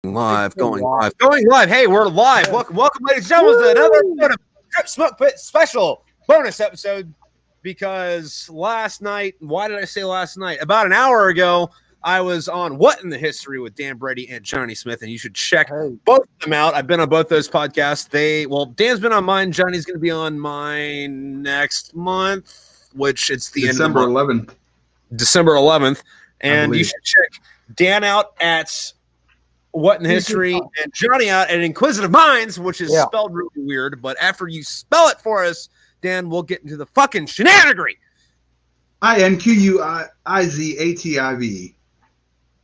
Going live. Hey, we're live. Yeah. Welcome, ladies and gentlemen, to another episode of Trip Smoke Pit special bonus episode. Because last night, why did I say last night? About an hour ago, I was on What in the History with Dan Brady and Johnny Smith, and you should check both of them out. I've been on both those podcasts. Dan's been on mine. Johnny's going to be on mine next month, which it's the December end of the month. 11th. December 11th. And you should check Dan out at What in the History and Johnny out at Inquisitive Minds, which is spelled really weird. But after you spell it for us, Dan, we'll get into the fucking shenanigery. INQUIZATIV.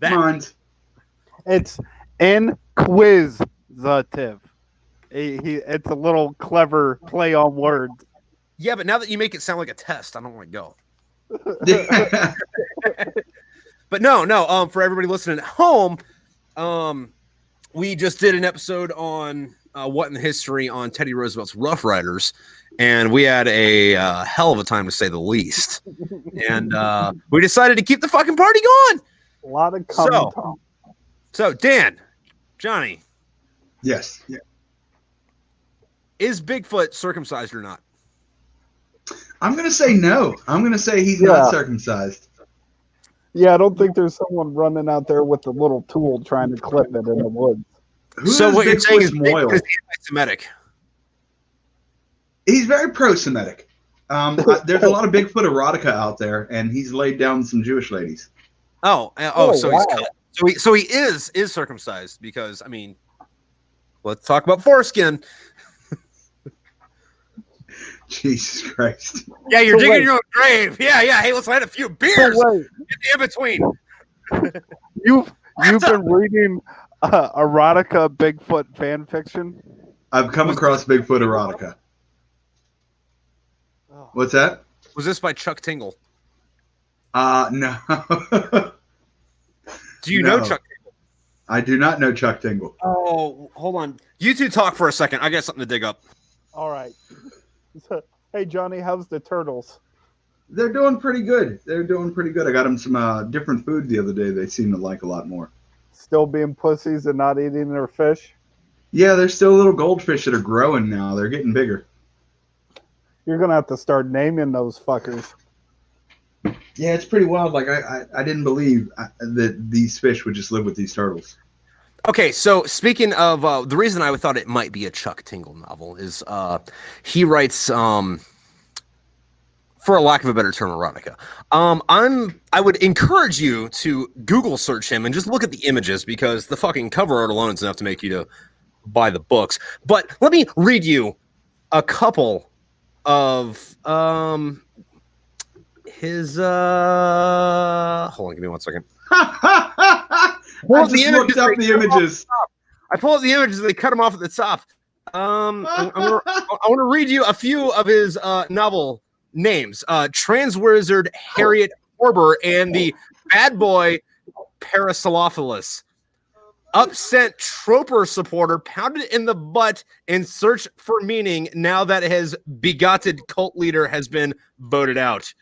Minds. It's inquisitive. It's a little clever play on words. Yeah, but now that you make it sound like a test, I don't want to go. But no. For everybody listening at home, we just did an episode on What in the History on Teddy Roosevelt's Rough Riders, and we had a hell of a time, to say the least. And we decided to keep the fucking party going. A lot of coming. So Dan, Johnny, yes, yeah. Is Bigfoot circumcised or not? I'm going to say no. I'm going to say he's not circumcised. Yeah, I don't think there's someone running out there with a little tool trying to clip it in the woods. So what you're saying is Bigfoot is anti-Semitic. He's very pro-Semitic. There's a lot of Bigfoot erotica out there, and he's laid down some Jewish ladies. So he is circumcised, because I mean, let's talk about foreskin. Jesus Christ! Yeah, you're digging your own grave. Yeah. Hey, let's have a few beers in between. You've been reading erotica Bigfoot fan fiction? I've come across Bigfoot erotica. What's that? Was this by Chuck Tingle? No. Do you know Chuck Tingle? I do not know Chuck Tingle. Oh, hold on. You two talk for a second. I got something to dig up. All right. Hey, Johnny, how's the turtles? They're doing pretty good. I got them some different food the other day they seem to like a lot more. Still being pussies and not eating their fish? Yeah, there's still little goldfish that are growing now. They're getting bigger. You're going to have to start naming those fuckers. Yeah, it's pretty wild. Like, I didn't believe that these fish would just live with these turtles. Okay, so speaking of the reason I thought it might be a Chuck Tingle novel is he writes, for a lack of a better term, erotica. I would encourage you to Google search him and just look at the images, because the fucking cover art alone is enough to make you to buy the books. But let me read you a couple of his hold on, give me 1 second. I just looked up the images. I pull up the images and they cut them off at the top. I want to read you a few of his novel names. Transwizard Harriet Horber and the Bad Boy Paracelophilus. Upset Troper supporter pounded in the butt in search for meaning now that his begotted cult leader has been voted out.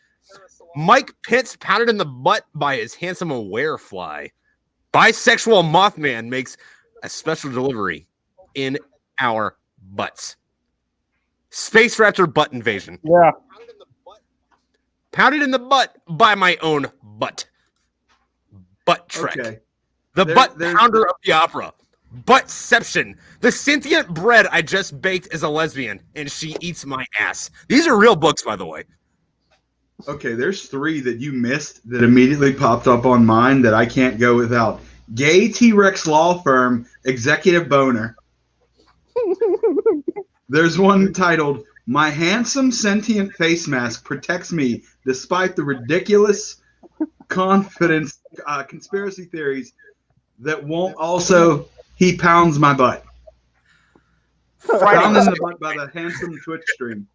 Mike Pitts pounded in the butt by his handsome werefly. Bisexual Mothman makes a special delivery in our butts. Space Raptor butt invasion. Yeah. Pounded in the butt by my own butt. Butt Trek. Okay. Butt pounder of the opera. Buttception. The sentient bread I just baked is a lesbian, and she eats my ass. These are real books, by the way. Okay, there's 3 that you missed that immediately popped up on mine that I can't go without. Gay T-Rex Law Firm Executive Boner. There's one titled, My Handsome Sentient Face Mask Protects Me Despite the Ridiculous Confidence Conspiracy Theories That Won't Also He Pounds My Butt. Found in the butt by the handsome Twitch stream.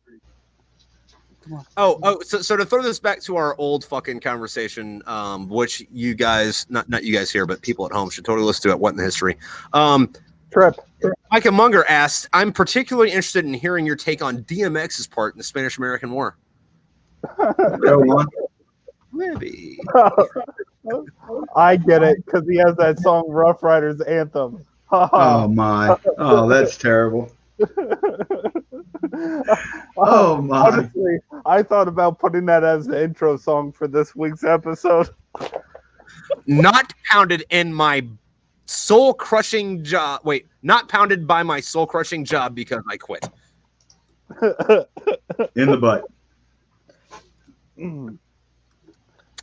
So to throw this back to our old fucking conversation, which you guys, not you guys here, but people at home should totally listen to it. What in the History? Trip. Micah Munger asked, I'm particularly interested in hearing your take on DMX's part in the Spanish-American War. Go on. Maybe. I get it, because he has that song Rough Riders Anthem. Oh my! Oh, that's terrible. Oh my! Honestly, I thought about putting that as the intro song for this week's episode. Not pounded in my soul crushing job. Wait, not pounded by my soul crushing job because I quit. In the butt.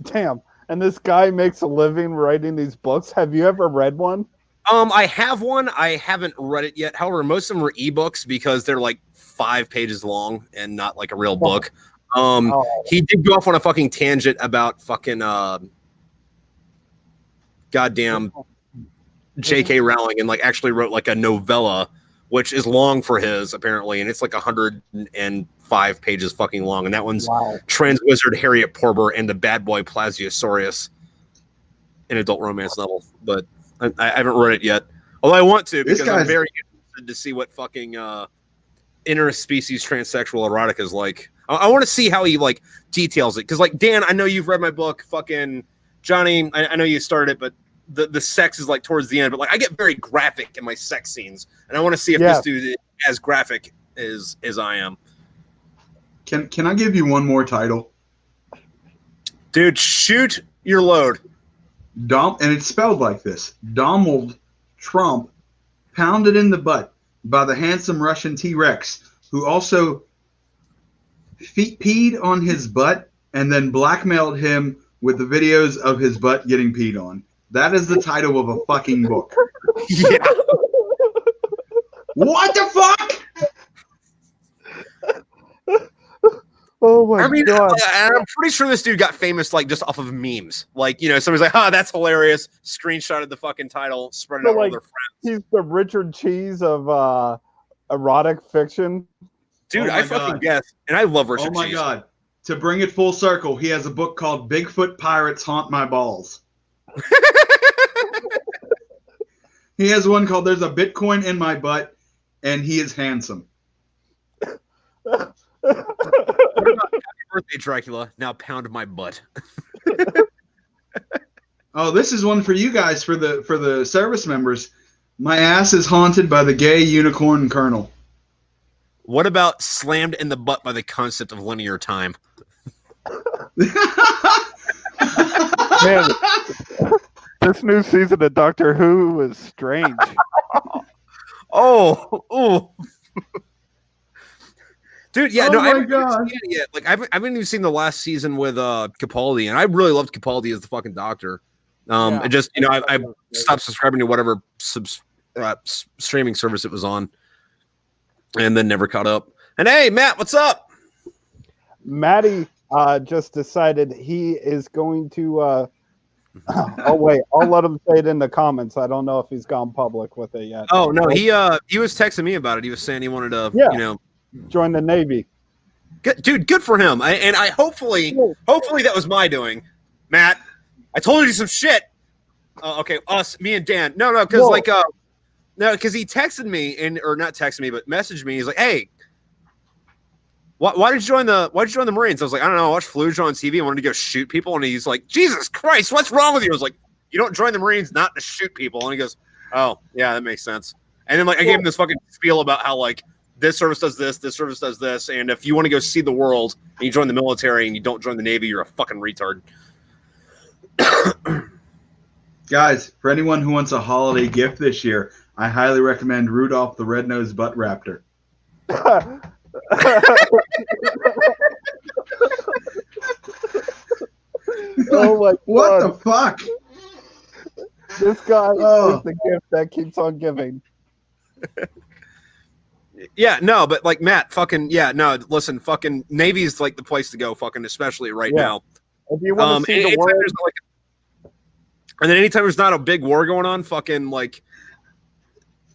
Damn. And this guy makes a living writing these books. Have you ever read one? I have one. I haven't read it yet. However, most of them are ebooks because they're like 5 pages long and not like a real book. He did go off on a fucking tangent about fucking goddamn J.K. Rowling and like actually wrote like a novella, which is long for his apparently, and it's like 105 pages fucking long. And that one's Trans Wizard Harriet Porber and the Bad Boy Plasiosaurus, an adult romance novel, but I haven't read it yet. Although I want to because I'm very interested to see what fucking interspecies transsexual erotica is like. I want to see how he like details it because like Dan, I know you've read my book. Fucking Johnny, I know you started it, but the sex is like towards the end. But like I get very graphic in my sex scenes, and I want to see if this dude is as graphic as I am. Can I give you one more title? Dude, shoot your load. And it's spelled like this: Donald Trump pounded in the butt by the handsome Russian T-Rex, who also peed on his butt and then blackmailed him with the videos of his butt getting peed on. That is the title of a fucking book. Yeah. What the fuck? Oh my god! I'm pretty sure this dude got famous like just off of memes. Like, you know, somebody's like, "Oh, that's hilarious!" Screenshotted the fucking title, spread it out with their friends. He's the Richard Cheese of erotic fiction. Dude, I fucking guess, and I love Richard Cheese. Oh my god! To bring it full circle, he has a book called "Bigfoot Pirates Haunt My Balls." He has one called "There's a Bitcoin in My Butt," and he is handsome. What about Happy Birthday, Dracula? Now pound my butt. Oh, this is one for you guys, for the service members. My ass is haunted by the gay unicorn colonel. What about slammed in the butt by the concept of linear time? Man, this new season of Doctor Who is strange. Oh. Dude, yeah, no, I haven't God. seen it yet. Like, I haven't even seen the last season with Capaldi, and I really loved Capaldi as the fucking Doctor. And just, you know, I stopped subscribing to whatever streaming service it was on, and then never caught up. And hey, Matt, what's up? Matty just decided he is going to. Oh wait, I'll let him say it in the comments. I don't know if he's gone public with it yet. Oh no, he was texting me about it. He was saying he wanted to, you know, join the Navy. Good for him. I hopefully that was my doing. Matt, I told you some shit. Okay, me and Dan. No, because because he texted me or not texted me, but messaged me. He's like, "Hey, why did you join the Marines?" I was like, "I don't know. I watched Fallujah on TV. I wanted to go shoot people." And he's like, "Jesus Christ, what's wrong with you?" I was like, "You don't join the Marines not to shoot people." And he goes, "Oh, yeah, that makes sense." And then like I gave him this fucking spiel about how like this service does this service does this, and if you want to go see the world and you join the military and you don't join the Navy, you're a fucking retard. Guys, for anyone who wants a holiday gift this year, I highly recommend Rudolph the Red-Nosed Butt Raptor. Oh my god. What the fuck? This guy is the gift that keeps on giving. Yeah, no, but like Matt, fucking listen, fucking Navy's like the place to go, fucking especially right now. If you want to see the world, and then anytime there's not a big war going on, fucking like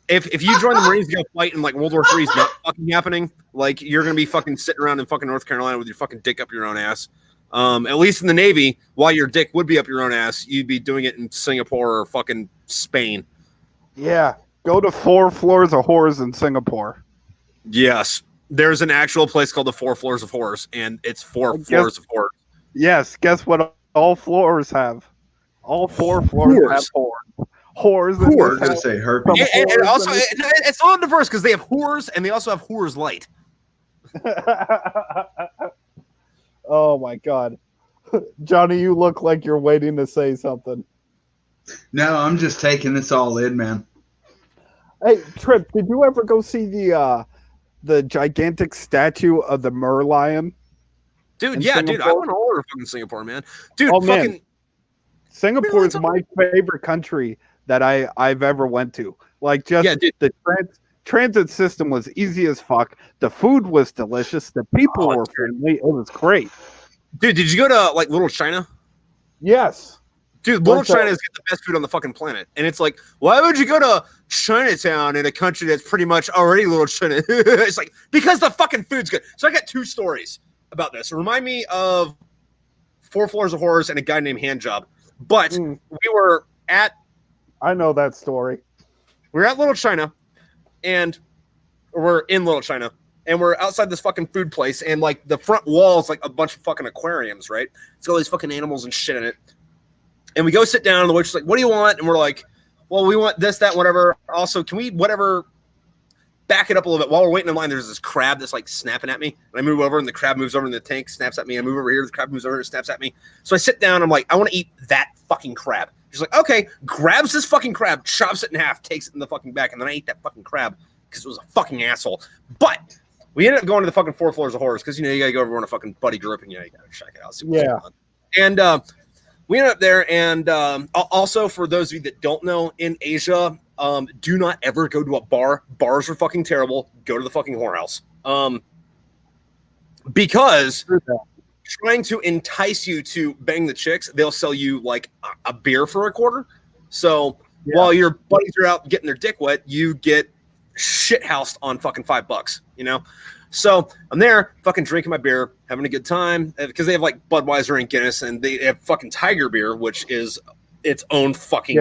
if you join the Marines to go fight in like World War III is not fucking happening, like you're gonna be fucking sitting around in fucking North Carolina with your fucking dick up your own ass. At least in the Navy, while your dick would be up your own ass, you'd be doing it in Singapore or fucking Spain. Yeah, go to 4 Floors of Horrors in Singapore. Yes, there's an actual place called the 4 Floors of Horrors, and it's 4 floors of horrors. Yes, guess what all floors have? All 4 floors have horrors. whores. I was going to say herpes. And also, it's a little diverse because they have whores and they also have whores light. Oh my God. Johnny, you look like you're waiting to say something. No, I'm just taking this all in, man. Hey, Trip, did you ever go see the gigantic statue of the merlion? Dude, yeah, Singapore? Dude, I went all over fucking Singapore, man. Dude, fucking man. Singapore is my favorite country that I've ever went to. Like, just the transit system was easy as fuck. The food was delicious. The people were friendly. It was great. Dude, did you go to like Little China? Yes. Dude, Little China's got the best food on the fucking planet. And it's like, why would you go to Chinatown in a country that's pretty much already Little China? It's like, because the fucking food's good. So I got 2 stories about this. Remind me of 4 Floors of Horrors and a guy named Handjob. But we were at... I know that story. We're at Little China, and we're in Little China, and we're outside this fucking food place, and like the front wall is like a bunch of fucking aquariums, right? It's got all these fucking animals and shit in it. And we go sit down, and the waitress is like, what do you want? And we're like, well, we want this, that, whatever. Also, can we, whatever, back it up a little bit. While we're waiting in line, there's this crab that's like snapping at me. And I move over, and the crab moves over in the tank, snaps at me. I move over here, the crab moves over and snaps at me. So I sit down, I'm like, I want to eat that fucking crab. She's like, okay, grabs this fucking crab, chops it in half, takes it in the fucking back, and then I ate that fucking crab because it was a fucking asshole. But we ended up going to the fucking 4 Floors of Horrors because, you know, you got to go over on a fucking buddy group, and, you know, you got to check it out. See what's going on. And, we ended up there, and also for those of you that don't know, in Asia, do not ever go to a bar. Bars are fucking terrible. Go to the fucking whorehouse. Because trying to entice you to bang the chicks, they'll sell you like a beer for a quarter. So while your buddies are out getting their dick wet, you get shithoused on fucking $5, you know? So I'm there fucking drinking my beer, having a good time because they have like Budweiser and Guinness, and they have fucking Tiger beer, which is its own fucking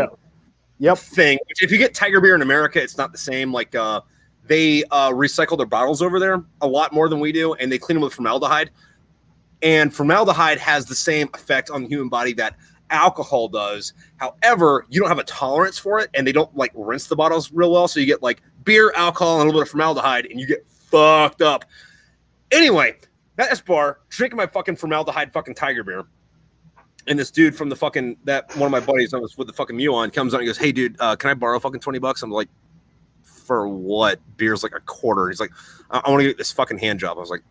thing. If you get Tiger beer in America, it's not the same. Like they recycle their bottles over there a lot more than we do, and they clean them with formaldehyde. And formaldehyde has the same effect on the human body that alcohol does. However, you don't have a tolerance for it, and they don't like rinse the bottles real well. So you get like beer, alcohol, and a little bit of formaldehyde, and you get fucked up. Anyway, at this bar, drinking my fucking formaldehyde fucking Tiger beer. And this dude from the fucking, that one of my buddies I was with the fucking Mew on comes on and goes, hey dude, can I borrow fucking $20? I'm like, for what? Beer's like a quarter. He's like, I want to get this fucking hand job. I was like,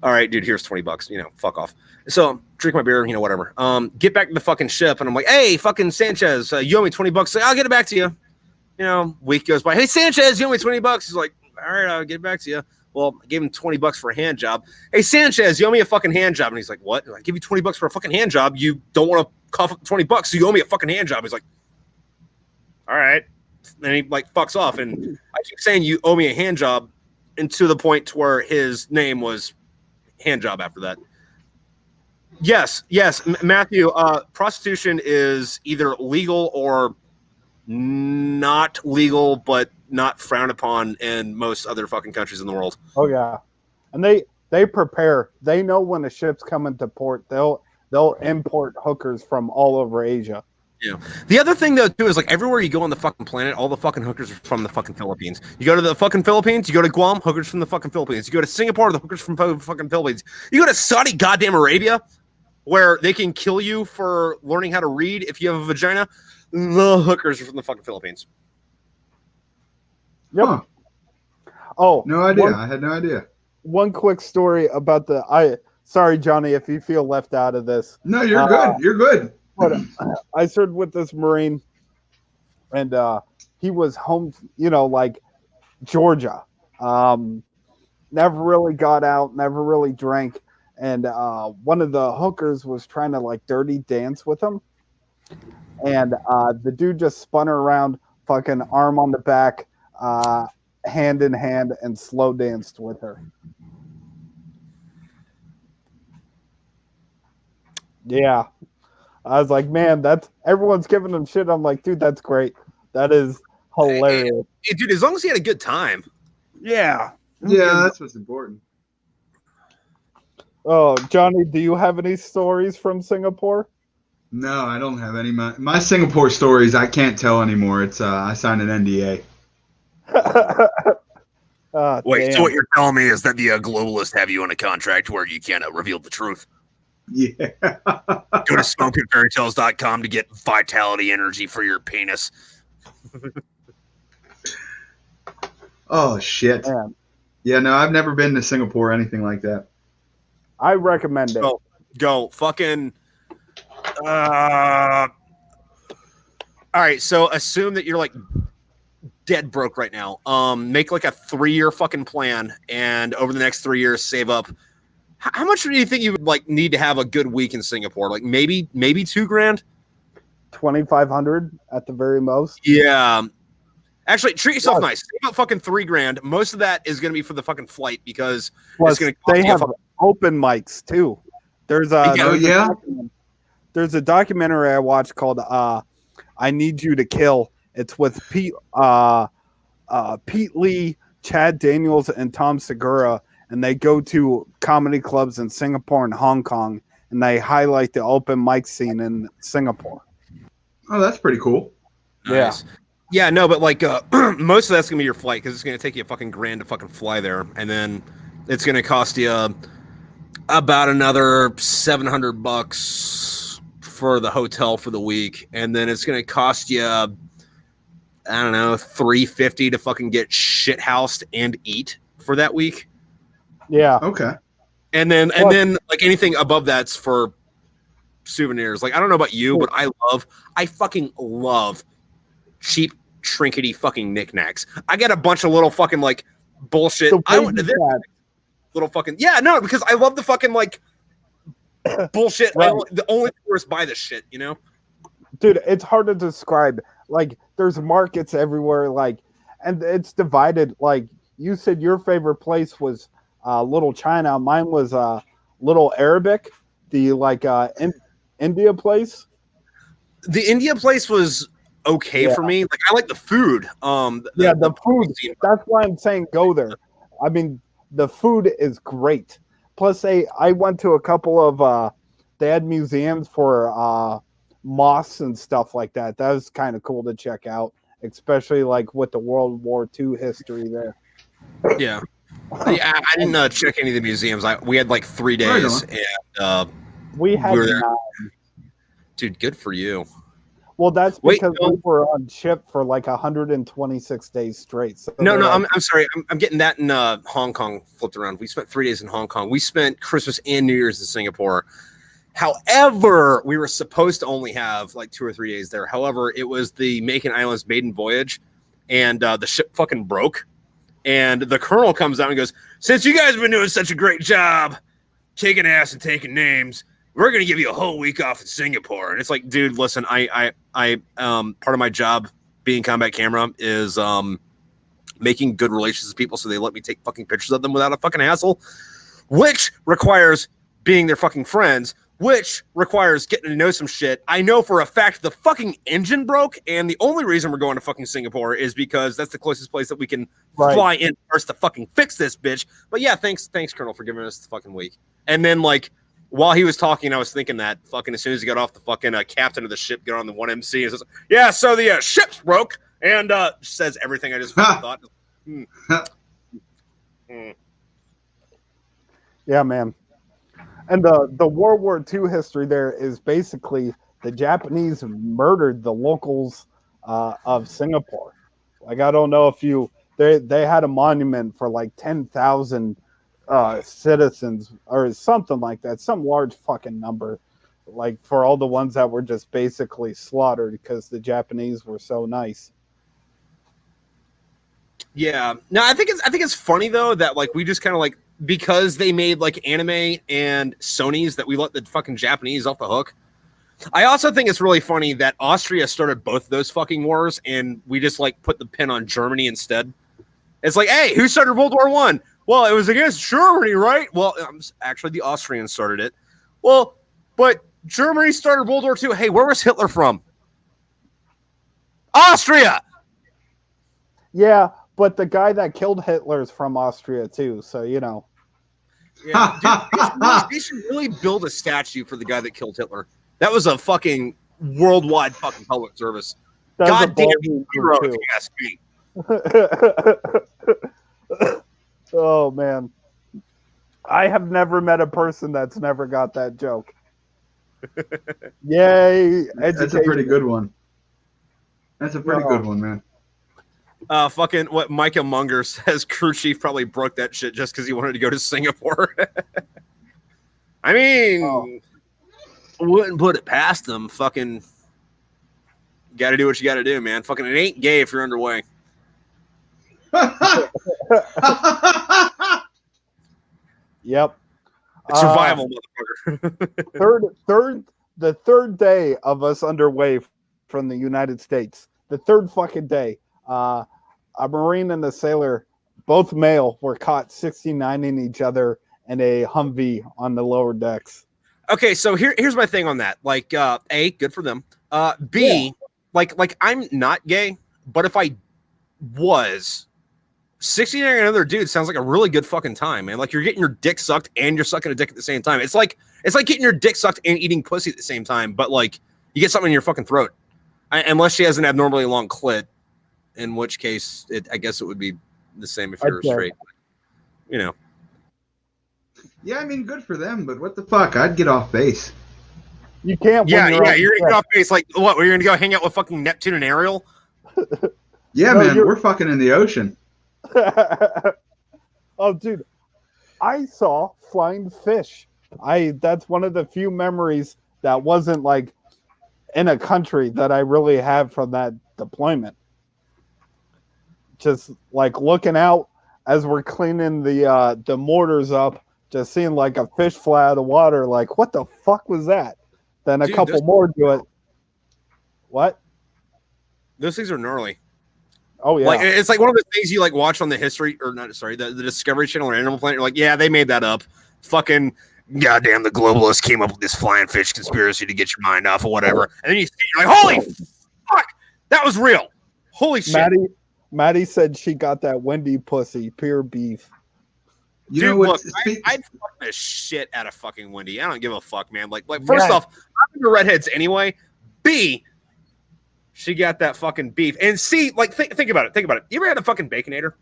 all right, dude, here's $20, you know, fuck off. So drink my beer, you know, whatever. Get back to the fucking ship, and I'm like, hey, fucking Sanchez, you owe me $20. I'll get it back to you. You know, week goes by. Hey, Sanchez, you owe me $20. He's like, all right, I'll get back to you. Well, I gave him $20 for a hand job. Hey, Sanchez, you owe me a fucking hand job. And he's like, what? I give you $20 for a fucking hand job. You don't want to cough up $20, so you owe me a fucking hand job. He's like, all right. And he like fucks off. And I keep saying you owe me a hand job, and to the point to where his name was hand job after that. Yes, Matthew, prostitution is either legal or not legal, but not frowned upon in most other fucking countries in the world. Oh yeah, and they prepare. They know when a ship's coming to port. They'll import hookers from all over Asia. Yeah. The other thing though too is like everywhere you go on the fucking planet, all the fucking hookers are from the fucking Philippines. You go to the fucking Philippines, you go to Guam, hookers from the fucking Philippines. You go to Singapore, the hookers from fucking Philippines. You go to Saudi goddamn Arabia, where they can kill you for learning how to read if you have a vagina. The hookers are from the fucking Philippines. Yep. Huh. Oh, no idea. I had no idea. One quick story about sorry, Johnny, if you feel left out of this. No, you're good. You're good. But I served with this Marine, and he was home, you know, like Georgia. Never really got out, never really drank. And one of the hookers was trying to like dirty dance with him. And the dude just spun her around, fucking arm on the back, hand in hand, and slow danced with her. Yeah. I was like, man, that's everyone's giving him shit. I'm like, dude, that's great. That is hilarious. Hey, dude, as long as he had a good time. Yeah. Yeah, that's what's important. Oh, Johnny, do you have any stories from Singapore? No, I don't have any. My Singapore stories I can't tell anymore. It's I signed an NDA. Wait, Damn. so what you're telling me is that the globalists have you on a contract where you can't reveal the truth? Yeah. Go to smokingfairytales.com to get vitality energy for your penis. Oh shit. Man, Yeah, no, I've never been to Singapore or anything like that. I recommend it. So go fucking. All right, so assume that you're like dead broke right now. Make like a 3-year fucking plan, and over the next 3 years, save up. How much do you think you would like need to have a good week in Singapore? Like maybe $2,000. 2,500 at the very most. Yeah. Actually, treat yourself Plus- nice. Save up fucking $3,000. Most of that is going to be for the fucking flight because Plus, it's going to cost they you have open mics too. There's a Yeah. there's a documentary I watched called "I Need You to Kill." It's with Pete Lee, Chad Daniels, and Tom Segura, and they go to comedy clubs in Singapore and Hong Kong, and they highlight the open mic scene in Singapore. Oh, that's pretty cool. Nice. Yeah, no, but like most of that's gonna be your flight because it's gonna take you a fucking grand to fucking fly there, and then it's gonna cost you about another $700 for the hotel for the week, and then it's gonna cost you I don't know $350 to fucking get shit housed and eat for that week, Yeah, Okay. and then like anything above that's for souvenirs. Like I don't know about you, but I fucking love cheap trinkety fucking knickknacks. I get a bunch of little fucking like bullshit. So I went to Brady this said- little fucking no, because I love the fucking like bullshit. Right. The only tourists buy this shit, you know. dude, it's hard to describe. Like, there's markets everywhere, like, and it's divided. Like, you said your favorite place was Little China. Mine was Little Arabic, the like India place. The India place was okay for me. Like I like the food. The food. That's why I'm saying go there. I mean, the food is great. Plus, I went to a couple of they had museums for mosques and stuff like that. That was kind of cool to check out, especially like with the World War II history there. Yeah. I didn't check any of the museums. We had like 3 days, and We had we were there. 9. Dude, good for you. Well, that's Wait, because no. we were on ship for like 126 days straight. So No, they're I'm sorry. I'm getting that in Hong Kong flipped around. We spent 3 days in Hong Kong. We spent Christmas and New Year's in Singapore. However, we were supposed to only have like 2 or 3 days there. However, it was the Makin Islands maiden voyage, and the ship fucking broke. And the colonel comes out and goes, "Since you guys have been doing such a great job kicking ass and taking names, we're gonna give you a whole week off in Singapore." And it's like, dude, listen, I part of my job being combat camera is making good relations with people so they let me take fucking pictures of them without a fucking hassle, which requires being their fucking friends, which requires getting to know some shit. I know for a fact the fucking engine broke, and the only reason we're going to fucking Singapore is because that's the closest place that we can fly in first to fucking fix this bitch. But yeah, thanks, Colonel, for giving us the fucking week. And then like while he was talking, I was thinking that fucking as soon as he got off, the fucking captain of the ship got on the 1MC and says, "Yeah, so the ship's broke," and says everything I just fucking thought. Yeah, man. And the World War II history there is basically the Japanese murdered the locals of Singapore. Like, I don't know if they had a monument for like 10,000 citizens or something like that, some large fucking number, like for all the ones that were just basically slaughtered because the Japanese were so nice. Yeah. No, I think it's funny though that like we just kind of like, because they made like anime and Sony's, that we let the fucking Japanese off the hook. I also think it's really funny that Austria started both those fucking wars and we just like put the pin on Germany instead. It's like, hey, who started World War I? Well, it was against Germany, right? Well, actually the Austrians started it. Well, but Germany started World War II. Hey, where was Hitler from? Austria. Yeah, but the guy that killed Hitler is from Austria too, so you know. Yeah, dude, they should really build a statue for the guy that killed Hitler. That was a fucking worldwide fucking public service. That's a Goddamn ballsy hero, move, if you ask me. Oh man, I have never met a person that's never got that joke. Yay! That's a pretty good one. That's a pretty good one, man. Fucking what Micah Munger says, crew chief probably broke that shit just because he wanted to go to Singapore. I mean, wouldn't put it past them. Fucking got to do what you got to do, man. Fucking it ain't gay if you're underway. Yep. It's survival, motherfucker. The third day of us underway from the United States. The third fucking day. A Marine and a sailor, both male, were caught 69ing each other in a Humvee on the lower decks. Okay, so here's my thing on that. Like, A, good for them. B, like I'm not gay, but if I was, 69 another dude sounds like a really good fucking time, man. Like you're getting your dick sucked and you're sucking a dick at the same time. It's like getting your dick sucked and eating pussy at the same time, but like you get something in your fucking throat. Unless she has an abnormally long clit, in which case I guess it would be the same if you're straight. You know. Yeah, I mean, good for them, but what the fuck? I'd get off base. You can't. Yeah, you're gonna get off base. Like what? We're gonna go hang out with fucking Neptune and Ariel? Yeah, man, we're fucking in the ocean. Oh, dude, I saw flying fish. That's one of the few memories that wasn't like in a country that I really have from that deployment. Just like looking out as we're cleaning the mortars up, just seeing like a fish fly out of the water. Like, what the fuck was that? Then a couple more do it. What? Those things are gnarly. Oh yeah, like it's like one of the things you like watch on the history or not. Sorry, the Discovery Channel or Animal Planet. You're like, yeah, they made that up. Fucking goddamn, the globalists came up with this flying fish conspiracy to get your mind off or whatever. And then you're like, holy fuck, that was real. Holy shit. Maddie said she got that Wendy pussy, pure beef. You know what? Look, I'd fuck the shit out of fucking Wendy. I don't give a fuck, man. Like first off, I'm into redheads anyway. B, she got that fucking beef. And C, like think about it. Think about it. You ever had a fucking Baconator?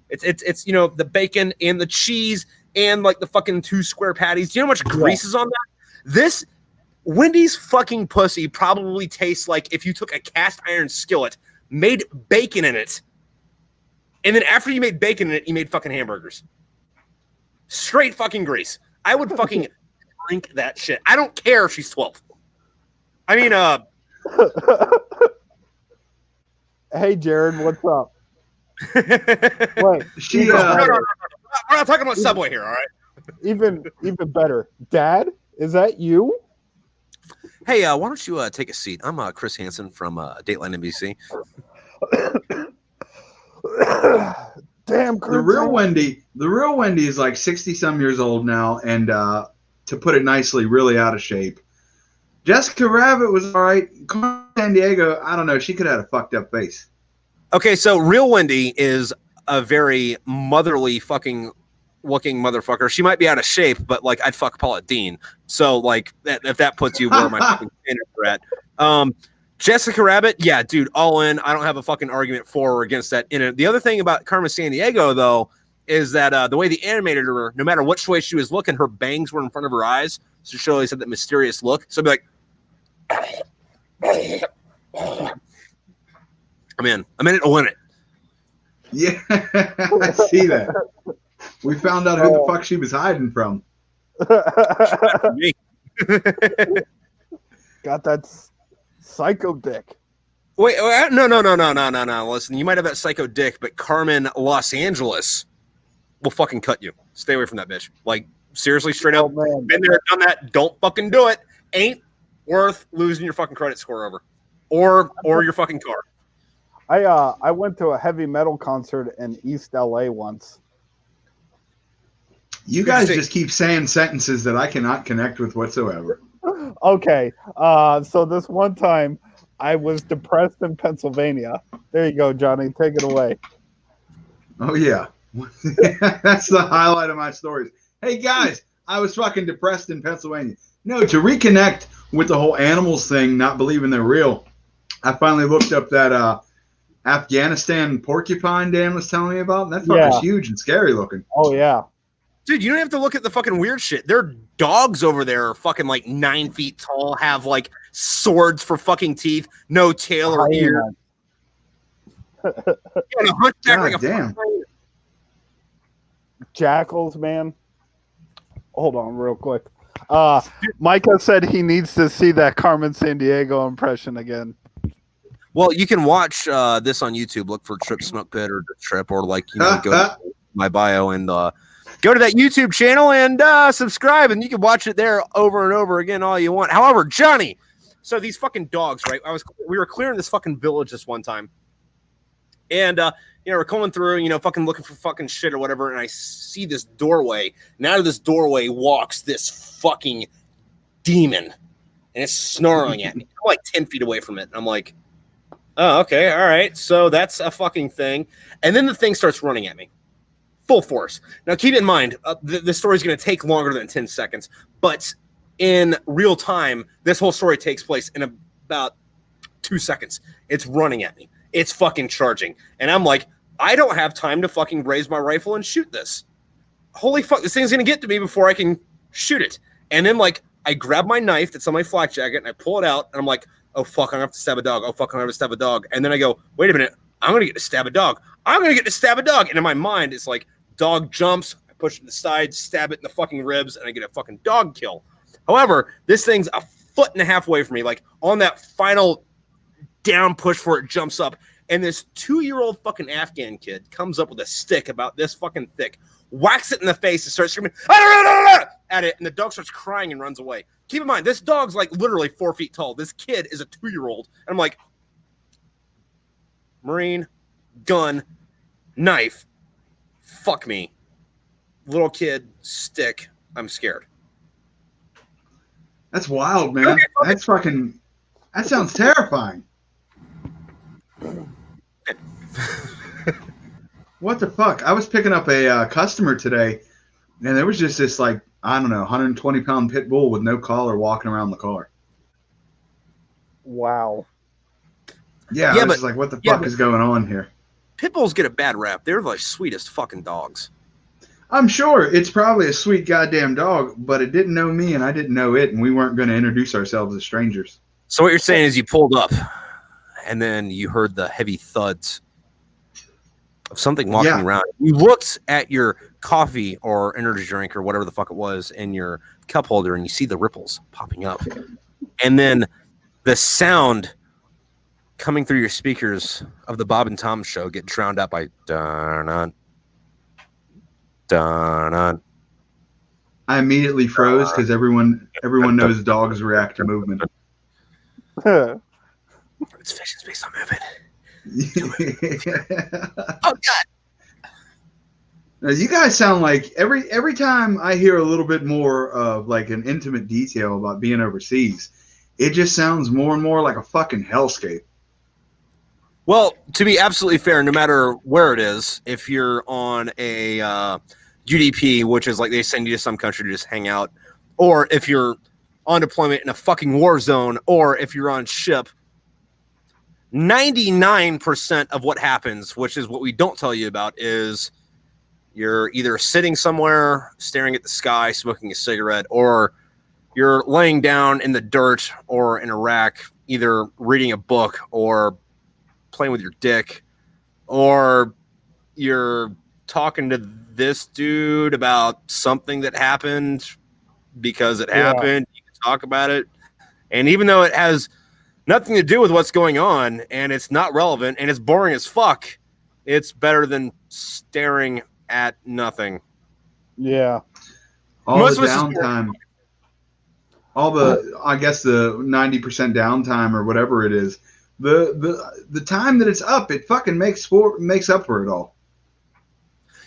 It's you know, the bacon and the cheese and like the fucking 2 square patties. Do you know how much grease is on that? This Wendy's fucking pussy probably tastes like if you took a cast iron skillet, made bacon in it, and then after you made bacon in it, you made fucking hamburgers. Straight fucking grease. I would fucking drink that shit. I don't care if she's 12. I mean, hey, Jared, what's up? Wait, we're not talking about Subway here, all right? Even better. Dad, is that you? Hey, why don't you take a seat? I'm Chris Hansen from Dateline NBC. Damn, the real Wendy is like 60-some years old now, and to put it nicely, really out of shape. Jessica Rabbit was all right. San Diego, I don't know. She could have had a fucked up face. Okay, so real Wendy is a very motherly fucking looking motherfucker. She might be out of shape, but like I'd fuck Paula Dean. So like if that puts you where my fucking standards are at. Jessica Rabbit, yeah, dude, all in. I don't have a fucking argument for or against that. The other thing about Carmen Sandiego, though, is that the way they animated her, no matter which way she was looking, her bangs were in front of her eyes. So she always had that mysterious look. So I'd be like, I'm in to win it. Yeah, I see that. We found out who the fuck she was hiding from. Got that psycho dick. Wait, no. Listen, you might have that psycho dick, but Carmen Los Angeles will fucking cut you. Stay away from that bitch. Like, seriously, straight up. Man. Been there, done that. Don't fucking do it. Ain't worth losing your fucking credit score over. Or your fucking car. I went to a heavy metal concert in East LA once. You guys just keep saying sentences that I cannot connect with whatsoever. Okay, so this one time I was depressed in Pennsylvania. There you go, Johnny. Take it away. Oh, yeah. That's the highlight of my stories. Hey, guys, I was fucking depressed in Pennsylvania. No, to reconnect with the whole animals thing, not believing they're real, I finally looked up that Afghanistan porcupine Dan was telling me about. And that fucker's huge and scary looking. Oh yeah. Dude, you don't have to look at the fucking weird shit. Their dogs over there are fucking like 9 feet tall, have like swords for fucking teeth, no tail or ear. God damn. Jackals, man. Hold on real quick. Micah said he needs to see that Carmen Sandiego impression again. Well, you can watch this on YouTube. Look for Trip Smoke Pit or Trip, or like, you know, go to my bio and go to that YouTube channel and subscribe, and you can watch it there over and over again all you want. However, Johnny, so these fucking dogs, right? We were clearing this fucking village this one time, and you know, we're going through, you know, fucking looking for fucking shit or whatever, and I see this doorway, and out of this doorway walks this fucking demon, and it's snarling at me. I'm like 10 feet away from it, and I'm like, oh, okay, all right, so that's a fucking thing. And then the thing starts running at me, full force. Now, keep in mind, the story's going to take longer than 10 seconds, but in real time, this whole story takes place in about 2 seconds. It's running at me. It's fucking charging. And I'm like, I don't have time to fucking raise my rifle and shoot this. Holy fuck, this thing's going to get to me before I can shoot it. And then, like, I grab my knife that's on my flak jacket, and I pull it out, and I'm like, oh, fuck, I'm going to have to stab a dog. Oh, fuck, I'm going to have to stab a dog. And then I go, wait a minute, I'm going to get to stab a dog. I'm going to get to stab a dog. And in my mind, it's like, dog jumps, I push it to the side, stab it in the fucking ribs, and I get a fucking dog kill. However, this thing's a foot and a half away from me. Like, on that final down push for it, jumps up, and this 2-year-old fucking Afghan kid comes up with a stick about this fucking thick, whacks it in the face, and starts screaming at it, and the dog starts crying and runs away. Keep in mind, this dog's like literally 4 feet tall. This kid is a 2-year-old, and I'm like, Marine, gun, knife, fuck me. Little kid, stick, I'm scared. That's wild, man. That's fucking, that sounds terrifying. What the fuck? I was picking up a customer today, and there was just this, like, I don't know, 120-pound pit bull with no collar walking around the car. Wow. Yeah, I was just like, what the fuck is going on here? Pit bulls get a bad rap. They're the sweetest fucking dogs. I'm sure it's probably a sweet goddamn dog, but it didn't know me and I didn't know it, and we weren't going to introduce ourselves as strangers. So what you're saying is you pulled up, and then you heard the heavy thuds of something walking around. You looked at your coffee or energy drink or whatever the fuck it was in your cup holder, and you see the ripples popping up. And then the sound coming through your speakers of the Bob and Tom show get drowned out by dun dun. I immediately froze because everyone knows dogs react to movement. It's vision based on movement. Oh God! Now, you guys sound like every time I hear a little bit more of like an intimate detail about being overseas, it just sounds more and more like a fucking hellscape. Well, to be absolutely fair, no matter where it is, if you're on a UDP, which is like they send you to some country to just hang out, or if you're on deployment in a fucking war zone, or if you're on ship, 99% of what happens, which is what we don't tell you about, is you're either sitting somewhere staring at the sky, smoking a cigarette, or you're laying down in the dirt or in a rack, either reading a book or playing with your dick, or you're talking to this dude about something that happened because it happened. You can talk about it. And even though it has nothing to do with what's going on and it's not relevant and it's boring as fuck, it's better than staring at nothing. Yeah. All the downtime. All the, I guess the 90% downtime or whatever it is. The time that it's up, it fucking makes up for it all.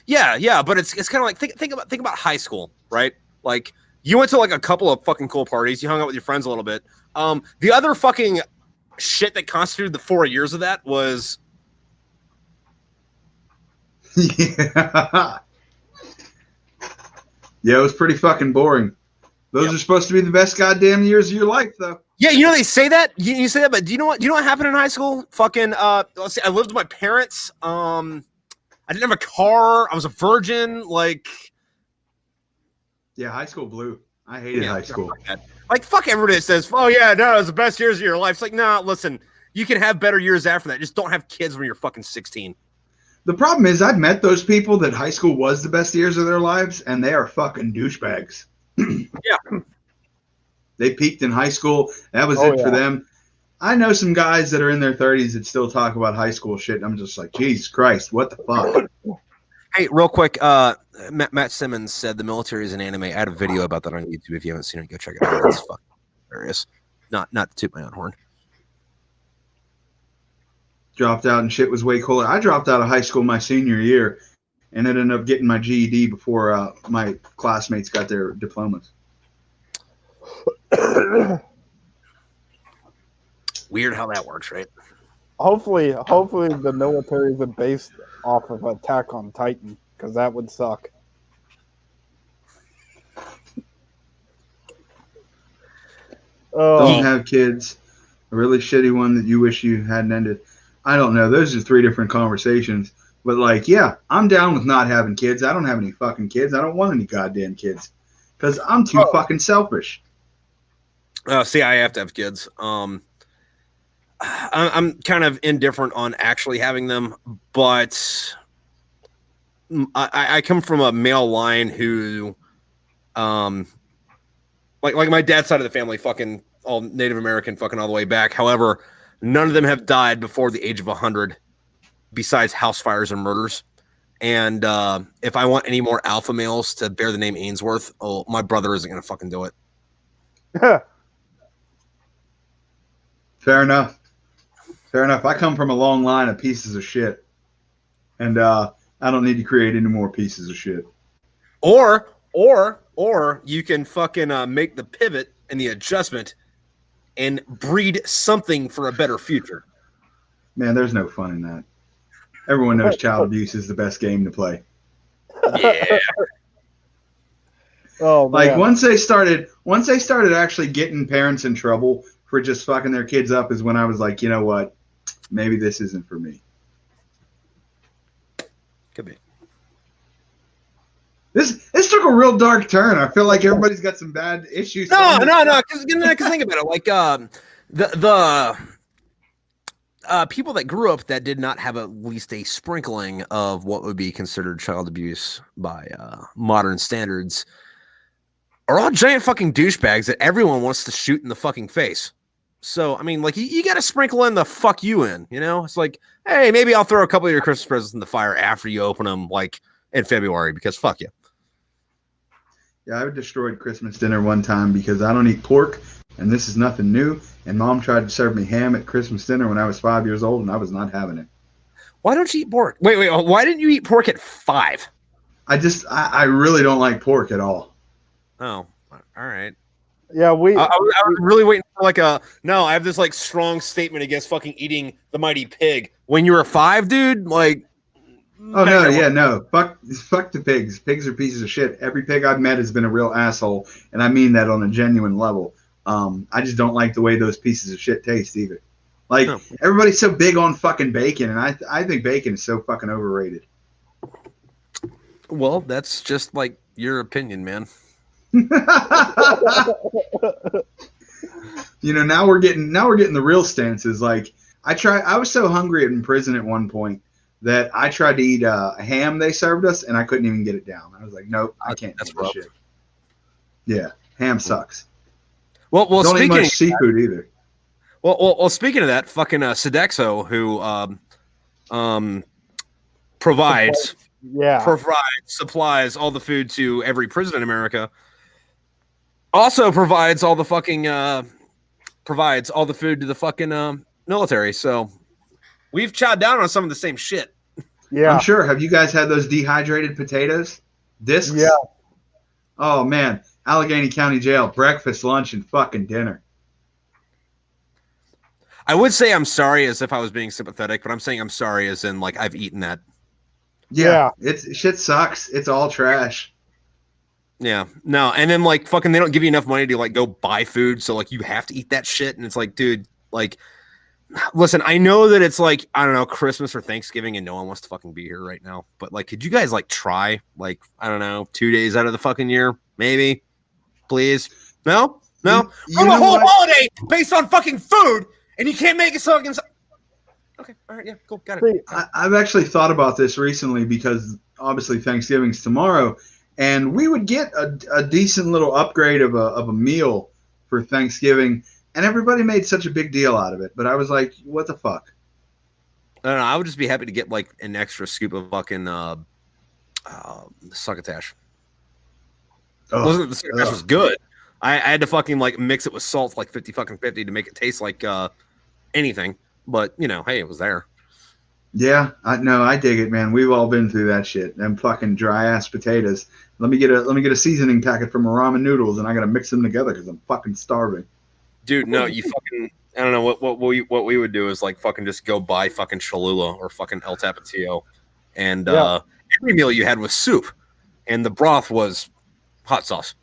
Yeah, but it's kind of like think about high school, right? Like you went to like a couple of fucking cool parties, you hung out with your friends a little bit. The other fucking shit that constituted the 4 years of that was yeah, it was pretty fucking boring. Those are supposed to be the best goddamn years of your life, though. Yeah, they say that. You say that, but do you know what? Do you know what happened in high school? Fucking. Let's see. I lived with my parents. I didn't have a car. I was a virgin. Like. Yeah, high school blew. I hated high school. Like, fuck everybody that says, "Oh yeah, no, it was the best years of your life." It's like, nah. Listen, you can have better years after that. Just don't have kids when you're fucking 16. The problem is, I've met those people that high school was the best years of their lives, and they are fucking douchebags. Yeah. They peaked in high school. That was it for them. I know some guys that are in their 30s that still talk about high school shit. And I'm just like, Jesus Christ, what the fuck? Hey, real quick, Matt Simmons said the military is an anime. I had a video about that on YouTube. If you haven't seen it, go check it out. It's fucking hilarious. Not to toot my own horn. Dropped out and shit was way cooler. I dropped out of high school my senior year and ended up getting my GED before my classmates got their diplomas. Weird how that works, right? Hopefully the military isn't based off of Attack on Titan, because that would suck. Don't have kids. A really shitty one that you wish you hadn't ended. I don't know. Those are 3 different conversations. But, like, yeah, I'm down with not having kids. I don't have any fucking kids. I don't want any goddamn kids. Because I'm too fucking selfish. See, I have to have kids. I'm kind of indifferent on actually having them, but I come from a male line who, like my dad's side of the family, fucking all Native American, fucking all the way back. However, none of them have died before the age of 100, besides house fires and murders. And if I want any more alpha males to bear the name Ainsworth, my brother isn't going to fucking do it. Fair enough. Fair enough. I come from a long line of pieces of shit. And I don't need to create any more pieces of shit. Or you can fucking make the pivot and the adjustment and breed something for a better future. Man, there's no fun in that. Everyone knows child abuse is the best game to play. Yeah. Oh, man. Like once they started actually getting parents in trouble for just fucking their kids up is when I was like, you know what? Maybe this isn't for me. Could be. This took a real dark turn. I feel like everybody's got some bad issues. No. Because think about it. Like the people that grew up that did not have at least a sprinkling of what would be considered child abuse by modern standards are all giant fucking douchebags that everyone wants to shoot in the fucking face. So, I mean, like, you got to sprinkle in the fuck you in, you know? It's like, hey, maybe I'll throw a couple of your Christmas presents in the fire after you open them, like, in February, because fuck you. Yeah, I destroyed Christmas dinner one time because I don't eat pork, and this is nothing new. And Mom tried to serve me ham at Christmas dinner when I was 5 years old, and I was not having it. Why don't you eat pork? Wait, why didn't you eat pork at 5? I really don't like pork at all. Oh, all right. Yeah, I was really waiting for I have this like strong statement against fucking eating the mighty pig. When you were 5, dude, like. Oh no. Fuck the pigs. Pigs are pieces of shit. Every pig I've met has been a real asshole, and I mean that on a genuine level. I just don't like the way those pieces of shit taste either. Like everybody's so big on fucking bacon, and I think bacon is so fucking overrated. Well, that's just like your opinion, man. You know, now we're getting the real stances. Like I was so hungry in prison at one point that I tried to eat a ham they served us, and I couldn't even get it down. I was like, nope, I can't eat this shit. Yeah, ham sucks. Well, don't eat much seafood either. Well, speaking of that, fucking Sodexo, who supplies all the food to every prison in America, also provides all the fucking food to the fucking military. So we've chowed down on some of the same shit. Yeah, I'm sure. Have you guys had those dehydrated potatoes discs? Yeah. Oh man, Allegheny County Jail, breakfast, lunch, and fucking dinner. I would say I'm sorry as if I was being sympathetic, but I'm saying I'm sorry as in like I've eaten that. Yeah. Shit sucks. It's all trash. Yeah, no, and then like fucking, they don't give you enough money to like go buy food, so like you have to eat that shit, and it's like, dude, like, listen, I know that it's like, I don't know, Christmas or Thanksgiving, and no one wants to fucking be here right now, but like, could you guys like try, like, I don't know, 2 days out of the fucking year, maybe, please? No, no, You run a know whole what? holiday based on fucking food, and you can't make it so. Okay, all right, yeah, cool, got it. See, I've actually thought about this recently because obviously Thanksgiving's tomorrow, and we would get a decent little upgrade of a meal for Thanksgiving, and everybody made such a big deal out of it. But I was like, what the fuck? I don't know. I would just be happy to get like an extra scoop of fucking succotash. Wasn't the succotash was good? I had to fucking like mix it with salt like 50 fucking 50 to make it taste like anything. But you know, hey, it was there. Yeah, I dig it, man. We've all been through that shit. Them fucking dry ass potatoes. Let me get a seasoning packet from a ramen noodles, and I gotta mix them together because I'm fucking starving. Dude, no, you fucking, I don't know what we would do is like fucking just go buy fucking Cholula or fucking El Tapatio, and every meal you had was soup, and the broth was hot sauce.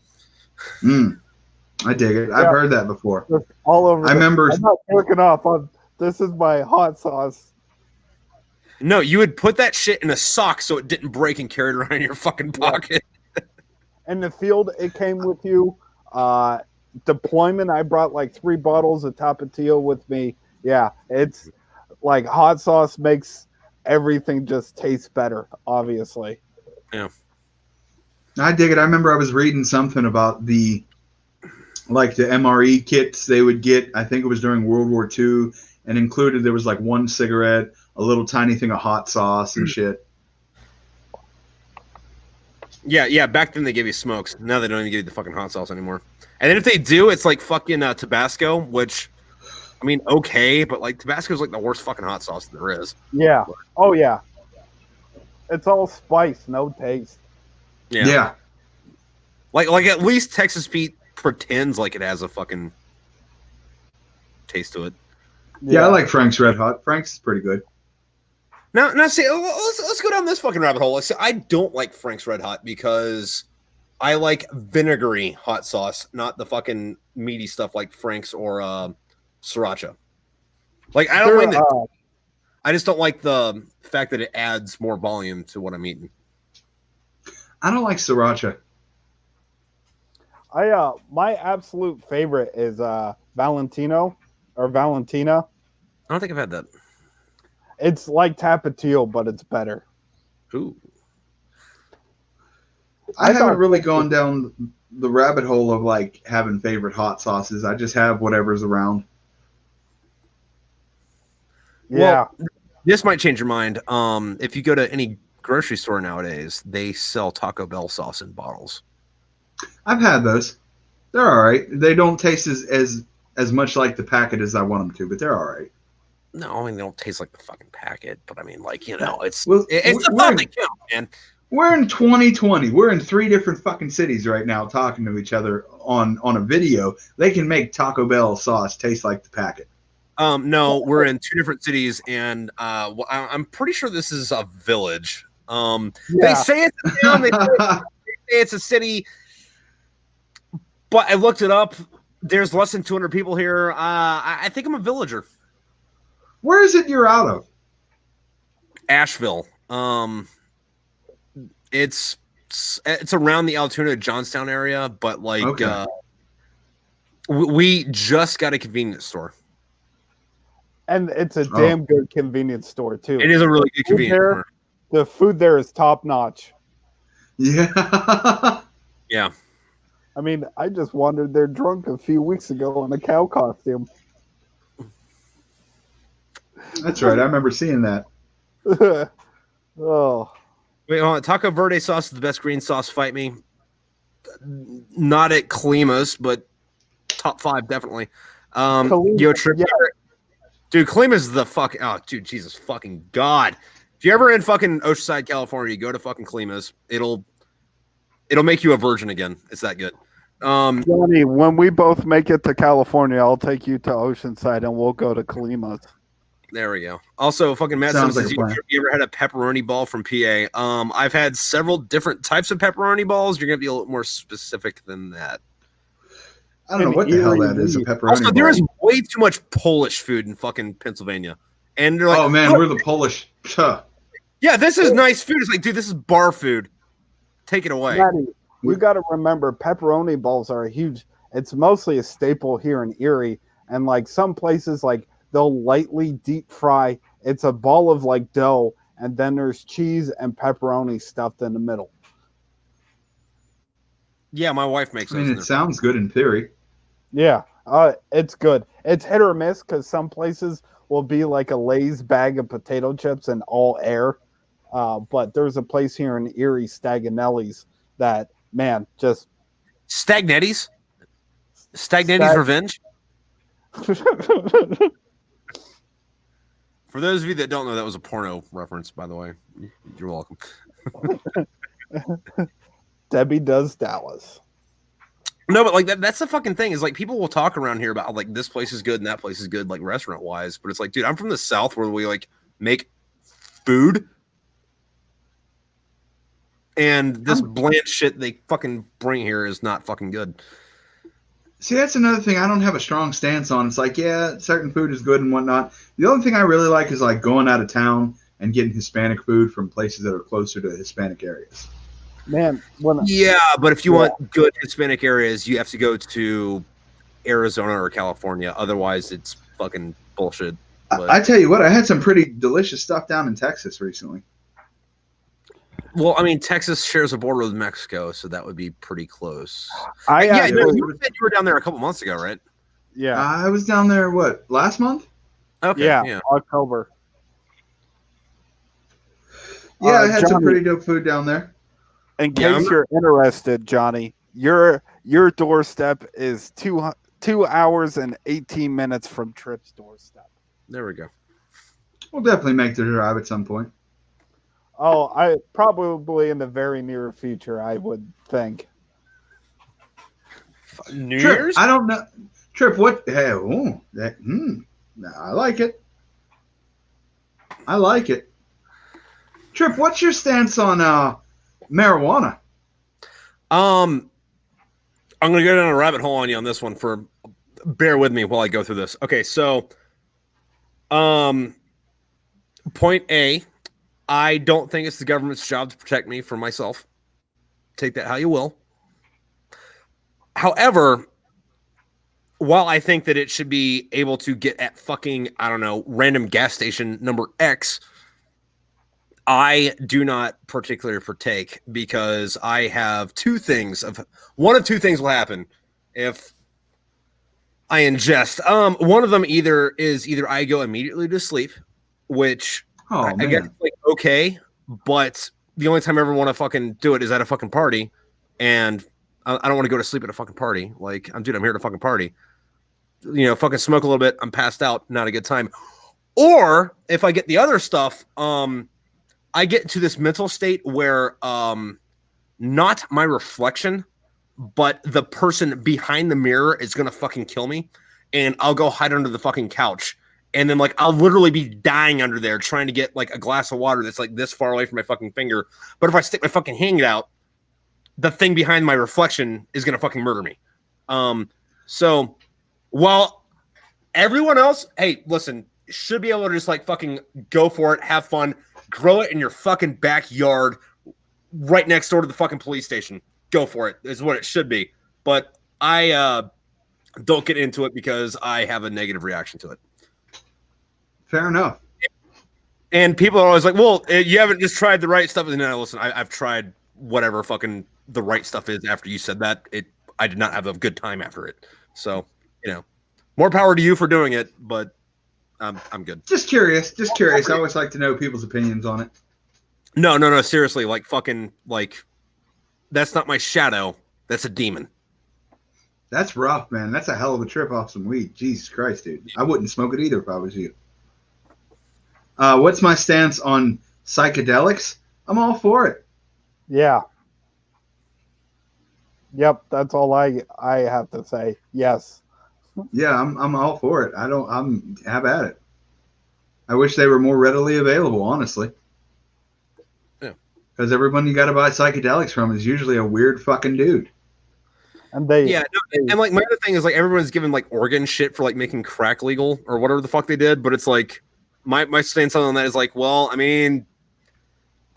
I dig it. I've heard that before. Just all over. I remember. I'm not working off on. This is my hot sauce. No, you would put that shit in a sock so it didn't break and carry it around in your fucking pocket. In the field, it came with you. Deployment, I brought like 3 bottles of Tapatio with me. Yeah, it's like hot sauce makes everything just taste better, obviously. Yeah. I dig it. I remember I was reading something about the MRE kits they would get. I think it was during World War II, and included there was like 1 cigarette, a little tiny thing of hot sauce and shit. Yeah. Back then they gave you smokes. Now they don't even give you the fucking hot sauce anymore. And then if they do, it's like fucking Tabasco, which, I mean, okay, but like Tabasco is like the worst fucking hot sauce there is. Yeah. Oh yeah. It's all spice, no taste. Yeah. Like at least Texas Pete pretends like it has a fucking taste to it. Yeah, I like Frank's Red Hot. Frank's is pretty good. Now, see, let's go down this fucking rabbit hole. I don't like Frank's Red Hot because I like vinegary hot sauce, not the fucking meaty stuff like Frank's or sriracha. Like, I don't mind it. I just don't like the fact that it adds more volume to what I'm eating. I don't like sriracha. My absolute favorite is Valentino or Valentina. I don't think I've had that. It's like Tapatio, but it's better. Ooh. I haven't really gone down the rabbit hole of like having favorite hot sauces. I just have whatever's around. Yeah. Well, this might change your mind. If you go to any grocery store nowadays, they sell Taco Bell sauce in bottles. I've had those. They're all right. They don't taste as much like the packet as I want them to, but they're all right. No, I mean they don't taste like the fucking packet, but I mean, like, you know, it's Well, it's the thought that counts, man. We're in 2020. We're in 3 different fucking cities right now talking to each other on a video. They can make Taco Bell sauce taste like the packet. No, we're in 2 different cities, and I'm pretty sure this is a village. They say it's a town, they say it's a city, but I looked it up. There's less than 200 people here. I think I'm a villager. Where is it you're out of? Asheville. It's around the Altoona, Johnstown area, but like, Okay. We just got a convenience store. And it's a damn good convenience store too. It is a really good convenience store. The food there is top notch. Yeah. Yeah. I mean, I just wandered there drunk a few weeks ago in a cow costume. That's right. I remember seeing that. Oh. Wait, hold on. Taco Verde sauce is the best green sauce. Fight me. Not at Klima's, but top 5 definitely. Yo, Trip. Yeah. Dude, Klima's the fuck. Oh, dude, Jesus fucking God. If you're ever in fucking Oceanside, California, you go to fucking Klima's. It'll make you a virgin again. It's that good. Johnny, when we both make it to California, I'll take you to Oceanside and we'll go to Klima's. There we go. Also, fucking Matt Sounds Simmons like says, a plan. you ever had a pepperoni ball from PA? I've had several different types of pepperoni balls. You're gonna be a little more specific than that. I don't know In what the hell Erie, that is. A we- pepperoni Also, there is ball. way too much Polish food in fucking Pennsylvania, and they're like, Oh man, "Look, we're the Polish. Huh. yeah, this is nice food." It's like, dude, this is bar food. Take it away. Maddie, you got to remember, pepperoni balls are a huge. It's mostly a staple here in Erie, and like some places, like they'll lightly deep fry. It's a ball of like dough, and then there's cheese and pepperoni stuffed in the middle. Yeah, my wife makes I those. mean, in it there. sounds good in theory. Yeah, it's good. It's hit or miss because some places will be like a Lay's bag of potato chips and all air. But there's a place here in Erie, Staganelli's, that man just Stagnetti's Revenge. For those of you that don't know, that was a porno reference, by the way. You're welcome. Debbie Does Dallas. No, but like that's the fucking thing is like people will talk around here about like this place is good and that place is good, like restaurant wise. But it's like, dude, I'm from the South where we like make food. And this bland shit they fucking bring here is not fucking good. See, that's another thing I don't have a strong stance on. It's like, yeah, certain food is good and whatnot. The only thing I really like is like going out of town and getting Hispanic food from places that are closer to Hispanic areas. Man, Yeah, but if you want good Hispanic areas, you have to go to Arizona or California. Otherwise, it's fucking bullshit. But, I tell you what, I had some pretty delicious stuff down in Texas recently. well, I mean, Texas shares a border with Mexico, so that would be pretty close. I No, actually, you said you were down there a couple months ago, right? yeah, I was down there, what, last month? Okay, yeah, October. Yeah, I had some Johnny, pretty dope food down there. in Yeah, case you're interested, Johnny, your doorstep is 2 hours and 18 minutes from Tripp's doorstep. There we go. We'll definitely make the drive at some point. Oh, I probably in the very near future, I would think. New Trip, Year's? I don't know. Trip, what? Hey, ooh, that, I like it. I like it. Trip, what's your stance on marijuana? I'm gonna go down a rabbit hole on you on this one. Bear with me while I go through this. Okay, so point A, I don't think it's the government's job to protect me from myself. Take that how you will. However, while I think that it should be able to get at fucking, I don't know, random gas station number X, I do not particularly partake because I have one of two things will happen if I ingest. One of them either I go immediately to sleep, which I guess it's like okay, but the only time I ever want to fucking do it is at a fucking party, and I don't want to go to sleep at a fucking party. Like, I'm here to fucking party. Fucking smoke a little bit. I'm passed out. Not a good time. Or if I get the other stuff, I get into this mental state where not my reflection, but the person behind the mirror is gonna fucking kill me, and I'll go hide under the fucking couch, and then like I'll literally be dying under there trying to get like a glass of water that's like this far away from my fucking finger. But if I stick my fucking hand out, the thing behind my reflection is gonna fucking murder me. So while everyone else, hey, listen, should be able to just like fucking go for it, have fun, grow it in your fucking backyard, right next door to the fucking police station. Go for it is what it should be. But I don't get into it because I have a negative reaction to it. Fair enough. And people are always like, well, you haven't just tried the right stuff. And no, listen, I've tried whatever fucking the right stuff is after you said that. I did not have a good time after it. So, more power to you for doing it, but I'm good. Just curious. I always like to know people's opinions on it. No, seriously, like fucking like that's not my shadow. That's a demon. That's rough, man. That's a hell of a trip off some weed. Jesus Christ, dude. I wouldn't smoke it either if I was you. What's my stance on psychedelics? I'm all for it. Yeah. Yep, that's all I have to say. Yes. Yeah, I'm all for it. I'm have at it. I wish they were more readily available, honestly. Yeah. Because everyone you got to buy psychedelics from is usually a weird fucking dude. And they, yeah, no, and like my other thing is like everyone's given like Oregon shit for like making crack legal or whatever the fuck they did, but it's like my stance on that is like, well, I mean,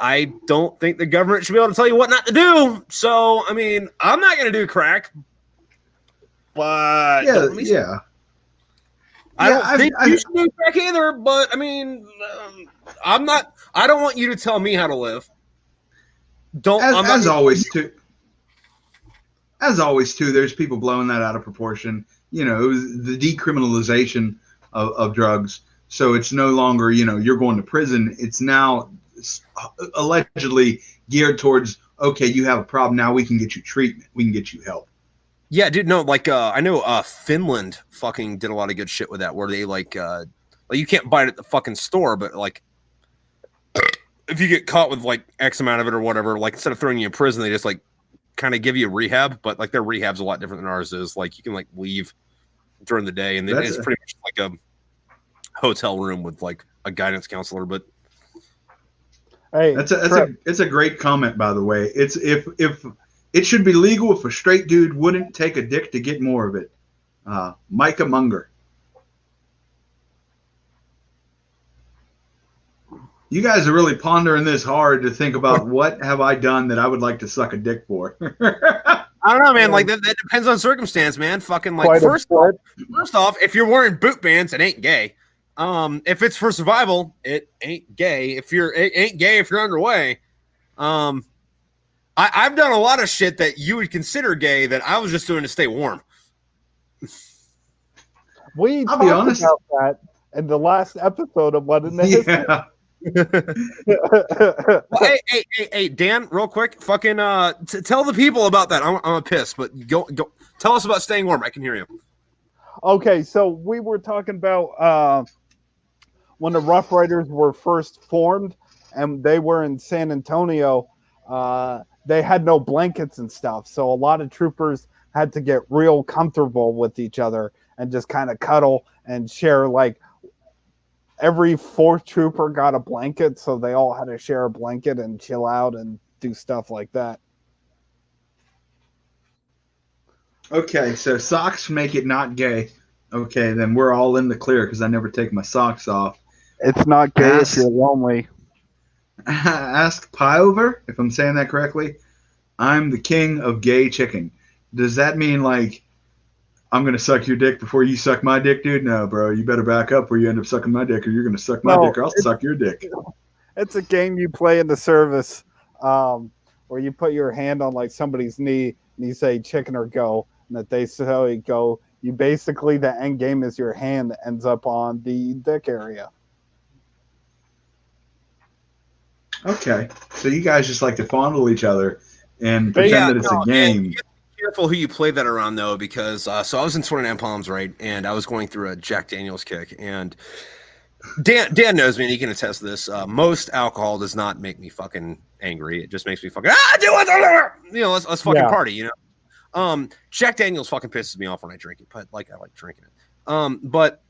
I don't think the government should be able to tell you what not to do. So, I mean, I'm not going to do crack, but don't let me I don't think you should do crack either, but I mean, I don't want you to tell me how to live. As always, too, there's people blowing that out of proportion. You know, it was the decriminalization of drugs. So it's no longer, you know, you're going to prison. It's now allegedly geared towards, okay, you have a problem. Now we can get you treatment. We can get you help. Yeah, dude, no, like, I know Finland fucking did a lot of good shit with that, where they, like you can't buy it at the fucking store, but, like, if you get caught with, like, X amount of it or whatever, like, instead of throwing you in prison, they just, like, kind of give you a rehab, but, like, their rehab's a lot different than ours is. Like, you can, like, leave during the day, and it's pretty much like a hotel room with, like, a guidance counselor, but... Hey, it's a great comment, by the way. It's if it should be legal if a straight dude wouldn't take a dick to get more of it. Micah Munger. You guys are really pondering this hard to think about what have I done that I would like to suck a dick for. I don't know, man. Like that depends on circumstance, man. Fucking like first off, if you're wearing boot bands, it ain't gay. If it's for survival, it ain't gay. It ain't gay if you're underway. I've done a lot of shit that you would consider gay that I was just doing to stay warm. We talked about that in the last episode of What in the History. Well, hey, Dan, real quick, fucking tell the people about that. I'm a piss, but go tell us about staying warm. I can hear you. Okay, so we were talking about when the Rough Riders were first formed, and they were in San Antonio. They had no blankets and stuff, so a lot of troopers had to get real comfortable with each other and just kind of cuddle and share. Like every fourth trooper got a blanket, so they all had to share a blanket and chill out and do stuff like that. Okay, so socks make it not gay. Okay, then we're all in the clear because I never take my socks off. It's not gay if you're lonely. Ask Piover, if I'm saying that correctly. I'm the king of gay chicken. Does that mean like I'm gonna suck your dick before you suck my dick, dude? No, bro. You better back up, or you end up sucking my dick, or you're gonna suck my dick, or I'll suck your dick. It's a game you play in the service, where you put your hand on like somebody's knee and you say chicken or go, and that they say go. You basically the end game is your hand that ends up on the dick area. Okay, so you guys just like to fondle each other and pretend that it's a game. You gotta be careful who you play that around, though, because so I was in 29 Palms, right, and I was going through a Jack Daniels kick, and Dan knows me, and he can attest to this. Most alcohol does not make me fucking angry. It just makes me fucking do it. You know, let's fucking party. You know, Jack Daniels fucking pisses me off when I drink it, but like I like drinking it. But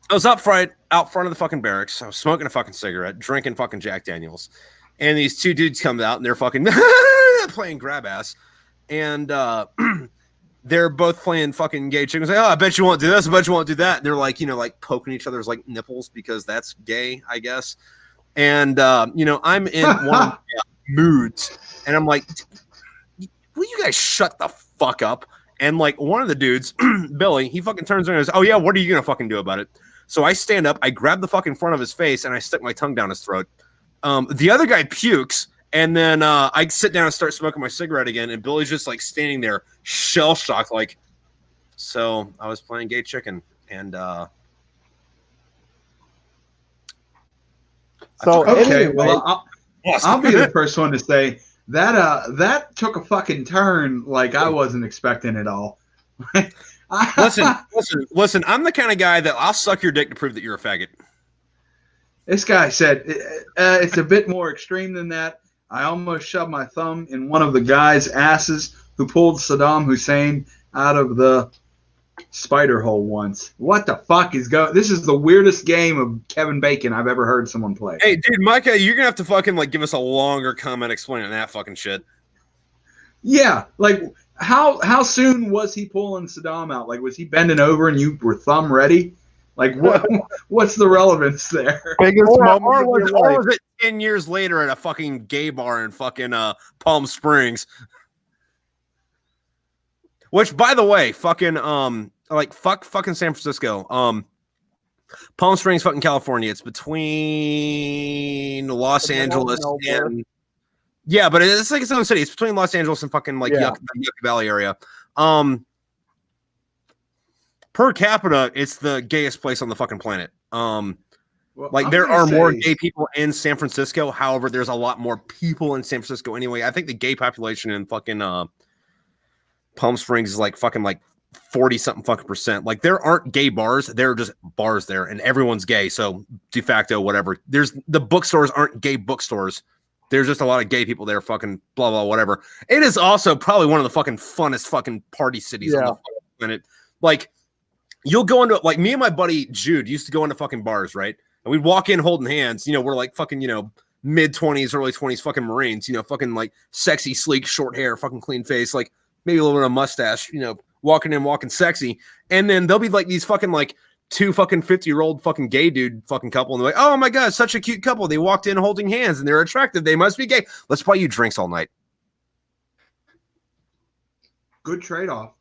I was out front of the fucking barracks. I was smoking a fucking cigarette, drinking fucking Jack Daniels. And these two dudes come out and they're fucking playing grab ass. And they're both playing fucking gay chickens. Like, oh, I bet you won't do this. I bet you won't do that. And they're like, you know, like poking each other's like nipples because that's gay, I guess. And, you know, I'm in one of the moods. And I'm like, will you guys shut the fuck up? And like one of the dudes, Billy, he fucking turns around and goes, oh yeah, what are you going to fucking do about it? So I stand up, I grab the fucking front of his face, and I stick my tongue down his throat. The other guy pukes, and then I sit down and start smoking my cigarette again, and Billy's just like standing there, shell-shocked, like, so I was playing gay chicken, and so okay, anyway, well, I'll be the first one to say that took a fucking turn like I wasn't expecting at all. Listen. I'm the kind of guy that I'll suck your dick to prove that you're a faggot. This guy said it's a bit more extreme than that. I almost shoved my thumb in one of the guy's asses who pulled Saddam Hussein out of the spider hole once. What the fuck is going? This is the weirdest game of Kevin Bacon I've ever heard someone play. Hey, dude, Micah, you're gonna have to fucking like give us a longer comment explaining that fucking shit. Yeah, like how soon was he pulling Saddam out? Like, was he bending over and you were thumb ready? Like, what's the relevance there? Biggest moment of your life. Or was it 10 years later at a fucking gay bar in fucking Palm Springs? Which, by the way, fucking like fucking San Francisco. Palm Springs, fucking California. It's between Los Angeles and yeah, but it's like its own city. It's between Los Angeles and fucking like the Yucca Valley area. Per capita, it's the gayest place on the fucking planet. Well, like there are more gay people in San Francisco. However, there's a lot more people in San Francisco anyway. I think the gay population in fucking Palm Springs is like fucking like 40 something fucking percent. Like there aren't gay bars. There are just bars there and everyone's gay. So de facto, whatever. The bookstores aren't gay bookstores. There's just a lot of gay people there fucking blah, blah, whatever. It is also probably one of the fucking funnest fucking party cities on the planet. Like you'll go into like me and my buddy Jude used to go into fucking bars, right? And we'd walk in holding hands. You know, we're like fucking, you know, mid-20s, early 20s fucking Marines, you know, fucking like sexy, sleek, short hair, fucking clean face, like maybe a little bit of mustache, you know, walking sexy. And then there'll be like these fucking like two fucking 50-year-old fucking gay dude fucking couple. And they're like, oh my God, such a cute couple. They walked in holding hands and they're attractive. They must be gay. Let's buy you drinks all night. Good trade-off.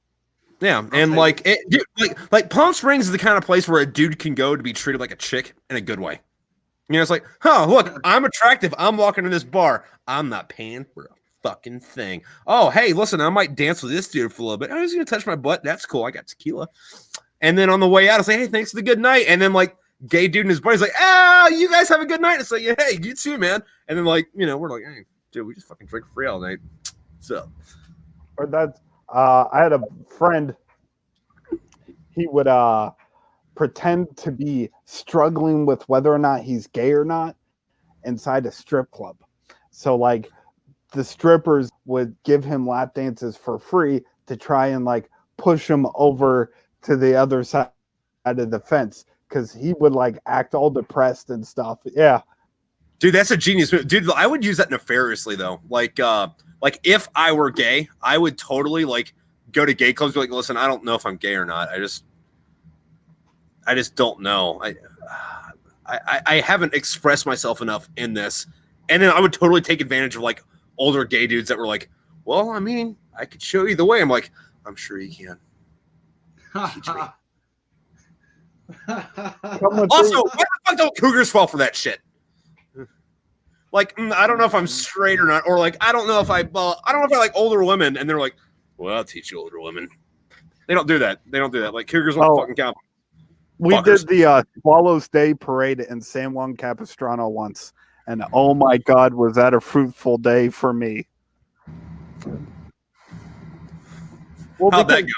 Yeah. And like, dude, like Palm Springs is the kind of place where a dude can go to be treated like a chick in a good way. You know, it's like, huh, look, I'm attractive. I'm walking in this bar. I'm not paying for a fucking thing. Oh, hey, listen, I might dance with this dude for a little bit. I'm just gonna touch my butt. That's cool. I got tequila. And then on the way out, I say, hey, thanks for the good night. And then like gay dude and his buddy's like, you guys have a good night. It's like, yeah, hey, you too, man. And then like, you know, we're like, hey, dude, we just fucking drink free all night. So, or that's I had a friend. He would pretend to be struggling with whether or not he's gay or not inside a strip club. So like the strippers would give him lap dances for free to try and like push him over to the other side of the fence because he would like act all depressed and stuff. Yeah. Dude, that's a genius move. Dude, I would use that nefariously though. Like if I were gay, I would totally like go to gay clubs and be like, listen, I don't know if I'm gay or not. I just don't know. I haven't expressed myself enough in this. And then I would totally take advantage of like older gay dudes that were like, well, I mean, I could show you the way. I'm like, I'm sure you can. Teach me. Also, why the fuck don't cougars fall for that shit? Like, I don't know if I'm straight or not, or like, I don't know if I like older women, and they're like, well, I'll teach you older women. They don't do that. Like, cougars won't fucking count. We did the Swallows Day parade in San Juan Capistrano once, and oh my God, was that a fruitful day for me. Well, how'd that go?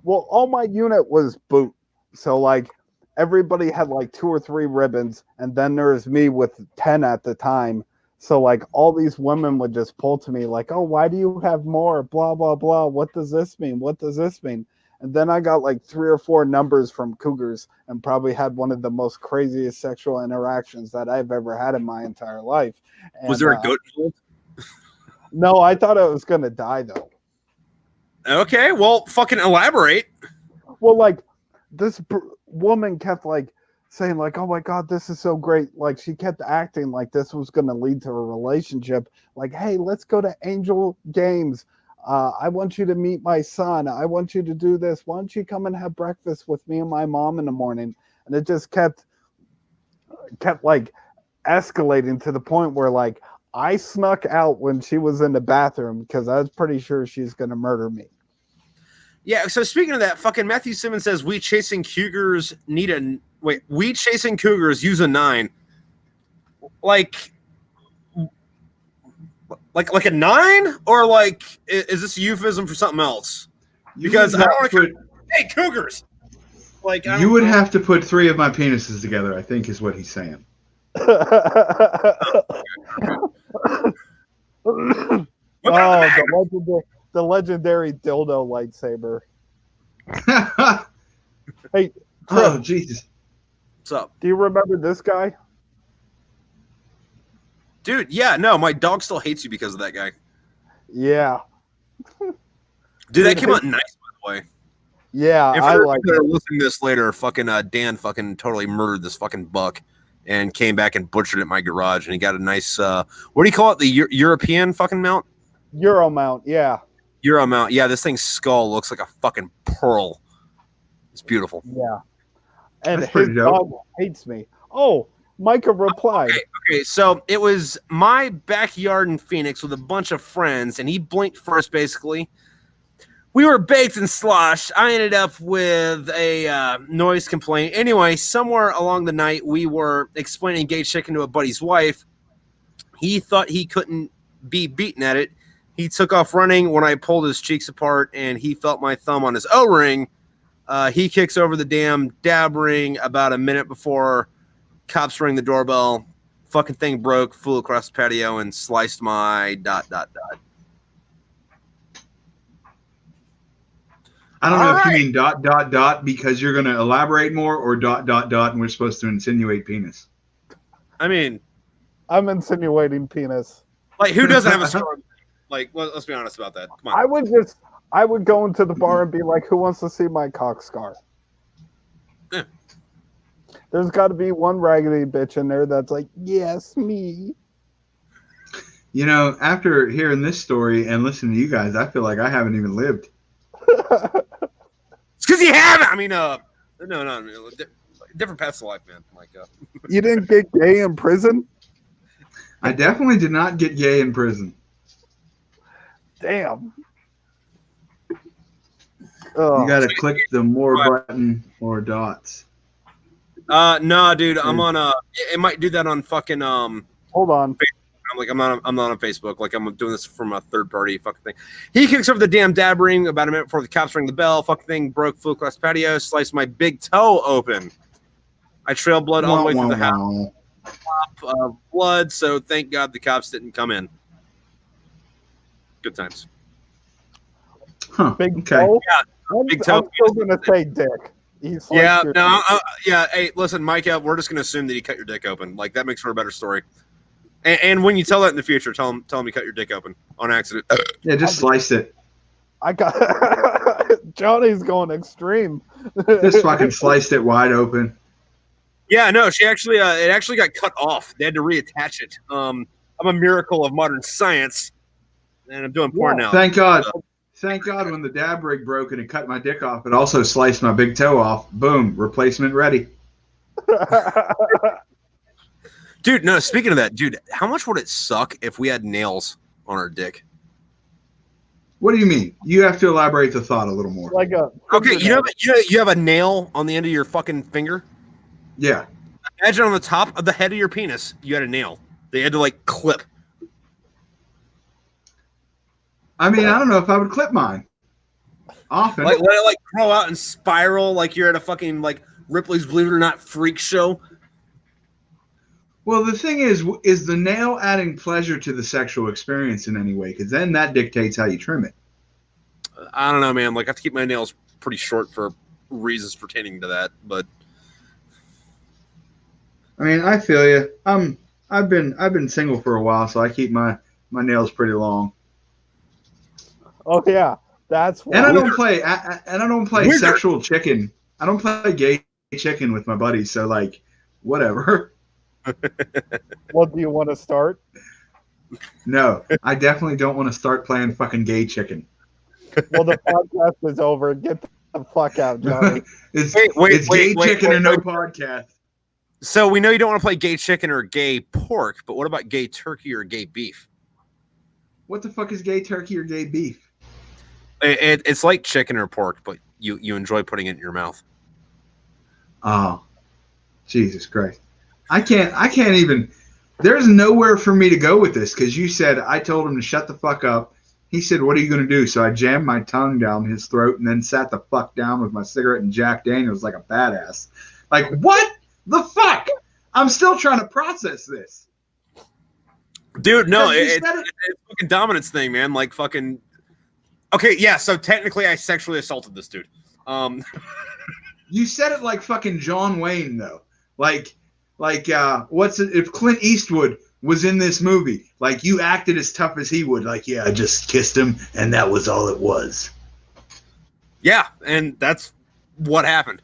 Well, all my unit was boot. So, like, everybody had, like, 2 or 3 ribbons, and then there was me with 10 at the time. So, like, all these women would just pull to me, like, oh, why do you have more? Blah, blah, blah. What does this mean? What does this mean? And then I got, like, 3 or 4 numbers from cougars and probably had one of the most craziest sexual interactions that I've ever had in my entire life. And, was there a goat involved? No, I thought I was going to die, though. Okay, well, fucking elaborate. Well, like, this woman kept, like, saying, like, oh, my God, this is so great. Like, she kept acting like this was going to lead to a relationship. Like, hey, let's go to Angel Games. I want you to meet my son. I want you to do this. Why don't you come and have breakfast with me and my mom in the morning? And it just kept like, escalating to the point where, like, I snuck out when she was in the bathroom because I was pretty sure she's going to murder me. Yeah, so speaking of that, fucking Matthew Simmons says we chasing cougars use a 9. Like a 9, or like is this a euphemism for something else? Because I don't want to hey, cougars. Like you would have to put 3 of my penises together, I think is what he's saying. The legendary dildo lightsaber. Hey, Oh, Trip, Jesus. What's up? do you remember this guy? Dude, yeah, no, my dog still hates you because of that guy. Yeah. Dude, that Dude, came out nice, by the way. Yeah, And for I the like people that are it. listening to this later, fucking Dan fucking totally murdered this fucking buck and came back and butchered it in my garage. And he got a nice, what do you call it? The European fucking mount? Euro mount, yeah. Euro mount. Yeah, this thing's skull looks like a fucking pearl. It's beautiful. Yeah. And That's his pretty dope. dog hates me. Oh, Micah replied. Okay, so it was my backyard in Phoenix with a bunch of friends, and he blinked first, basically. We were baked and sloshed. I ended up with a noise complaint. Anyway, somewhere along the night, we were explaining gay chicken to a buddy's wife. He thought he couldn't be beaten at it. He took off running when I pulled his cheeks apart, and he felt my thumb on his O-ring. He kicks over the damn dab ring about a minute before cops ring the doorbell. Fucking thing broke, flew across the patio, and sliced my ... I don't know All if you right. mean ... because you're going to elaborate more, or ... and we're supposed to insinuate penis. I mean, I'm insinuating penis. like, who doesn't have a strong... Like, let's be honest about that. Come on. I would go into the bar and be like, who wants to see my cock scar? Yeah. There's got to be one raggedy bitch in there that's like, yes, me. You know, after hearing this story and listening to you guys, I feel like I haven't even lived. It's because you haven't. I mean, no, different paths of life, man. Like, You didn't get gay in prison? I definitely did not get gay in prison. Damn. You Oh, got to click the more button or dots. no, dude, I'm on it might do that on fucking hold on. I'm not on Facebook. Like, I'm doing this from a third party fucking thing. He kicks over the damn dab ring about a minute before the cops ring the bell. Fucking thing broke, flew across the patio, sliced my big toe open. I trailed blood all the way through the house. Blood, so thank God the cops didn't come in. Good times. Huh. Big Okay. toe? Yeah, big toe. I'm still going to say dick. Yeah, no, yeah. Hey, listen, Micah, we're just going to assume that you cut your dick open. Like, that makes for a better story. And when you tell that in the future, tell him you cut your dick open on accident. Yeah, just slice it. I got Johnny's going extreme. Just fucking sliced it wide open. Yeah, no, she actually it actually got cut off. They had to reattach it. I'm a miracle of modern science, and I'm doing porn now. Thank God. Thank God when the dab rig broke and it cut my dick off, it also sliced my big toe off. Boom, replacement ready. Dude, no, speaking of that, dude, how much would it suck if we had nails on our dick? What do you mean? You have to elaborate the thought a little more. Like a Okay, you have a nail on the end of your fucking finger? Yeah. Imagine on the top of the head of your penis, you had a nail. They had to, like, clip. I mean, I don't know if I would clip mine. Often. Like, let it, like, grow out and spiral like you're at a fucking, like, Ripley's Believe It or Not freak show. Well, the thing is the nail adding pleasure to the sexual experience in any way? Because then that dictates how you trim it. I don't know, man. Like, I have to keep my nails pretty short for reasons pertaining to that. But I mean, I feel you. I've been single for a while, so I keep my nails pretty long. Oh yeah, that's why. And I don't play sexual chicken. I don't play gay chicken with my buddies. So like, whatever. What do you want to start? No, I definitely don't want to start playing fucking gay chicken. Well, the podcast is over. Get the fuck out, Johnny. It's wait, gay chicken or no podcast. So we know you don't want to play gay chicken or gay pork, but what about gay turkey or gay beef? What the fuck is gay turkey or gay beef? It's like chicken or pork, but you enjoy putting it in your mouth. Oh, Jesus Christ. I can't even. There's nowhere for me to go with this because you said I told him to shut the fuck up. He said, "What are you going to do?" So I jammed my tongue down his throat and then sat the fuck down with my cigarette and Jack Daniels like a badass. Like, what the fuck? I'm still trying to process this. Dude, no, Because it's a fucking dominance thing, man. Like, fucking. Okay, yeah, so technically I sexually assaulted this dude. You said it like fucking John Wayne though. Like what's it if Clint Eastwood was in this movie? Like you acted as tough as he would. Like, yeah, I just kissed him and that was all it was. Yeah, and that's what happened.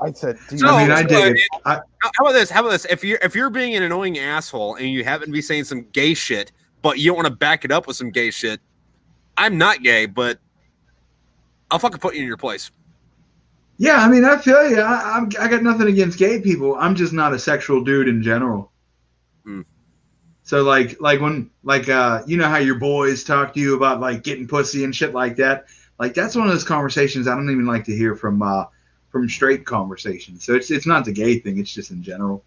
I said, I dig it. How about this? How about this? If you're being an annoying asshole and you happen to be saying some gay shit, but you don't want to back it up with some gay shit, I'm not gay, but I'll fucking put you in your place. Yeah, I mean, I feel you. I got nothing against gay people. I'm just not a sexual dude in general. Mm. So like when you know how your boys talk to you about like getting pussy and shit like that. Like that's one of those conversations I don't even like to hear from straight conversations. So it's not the gay thing. It's just in general.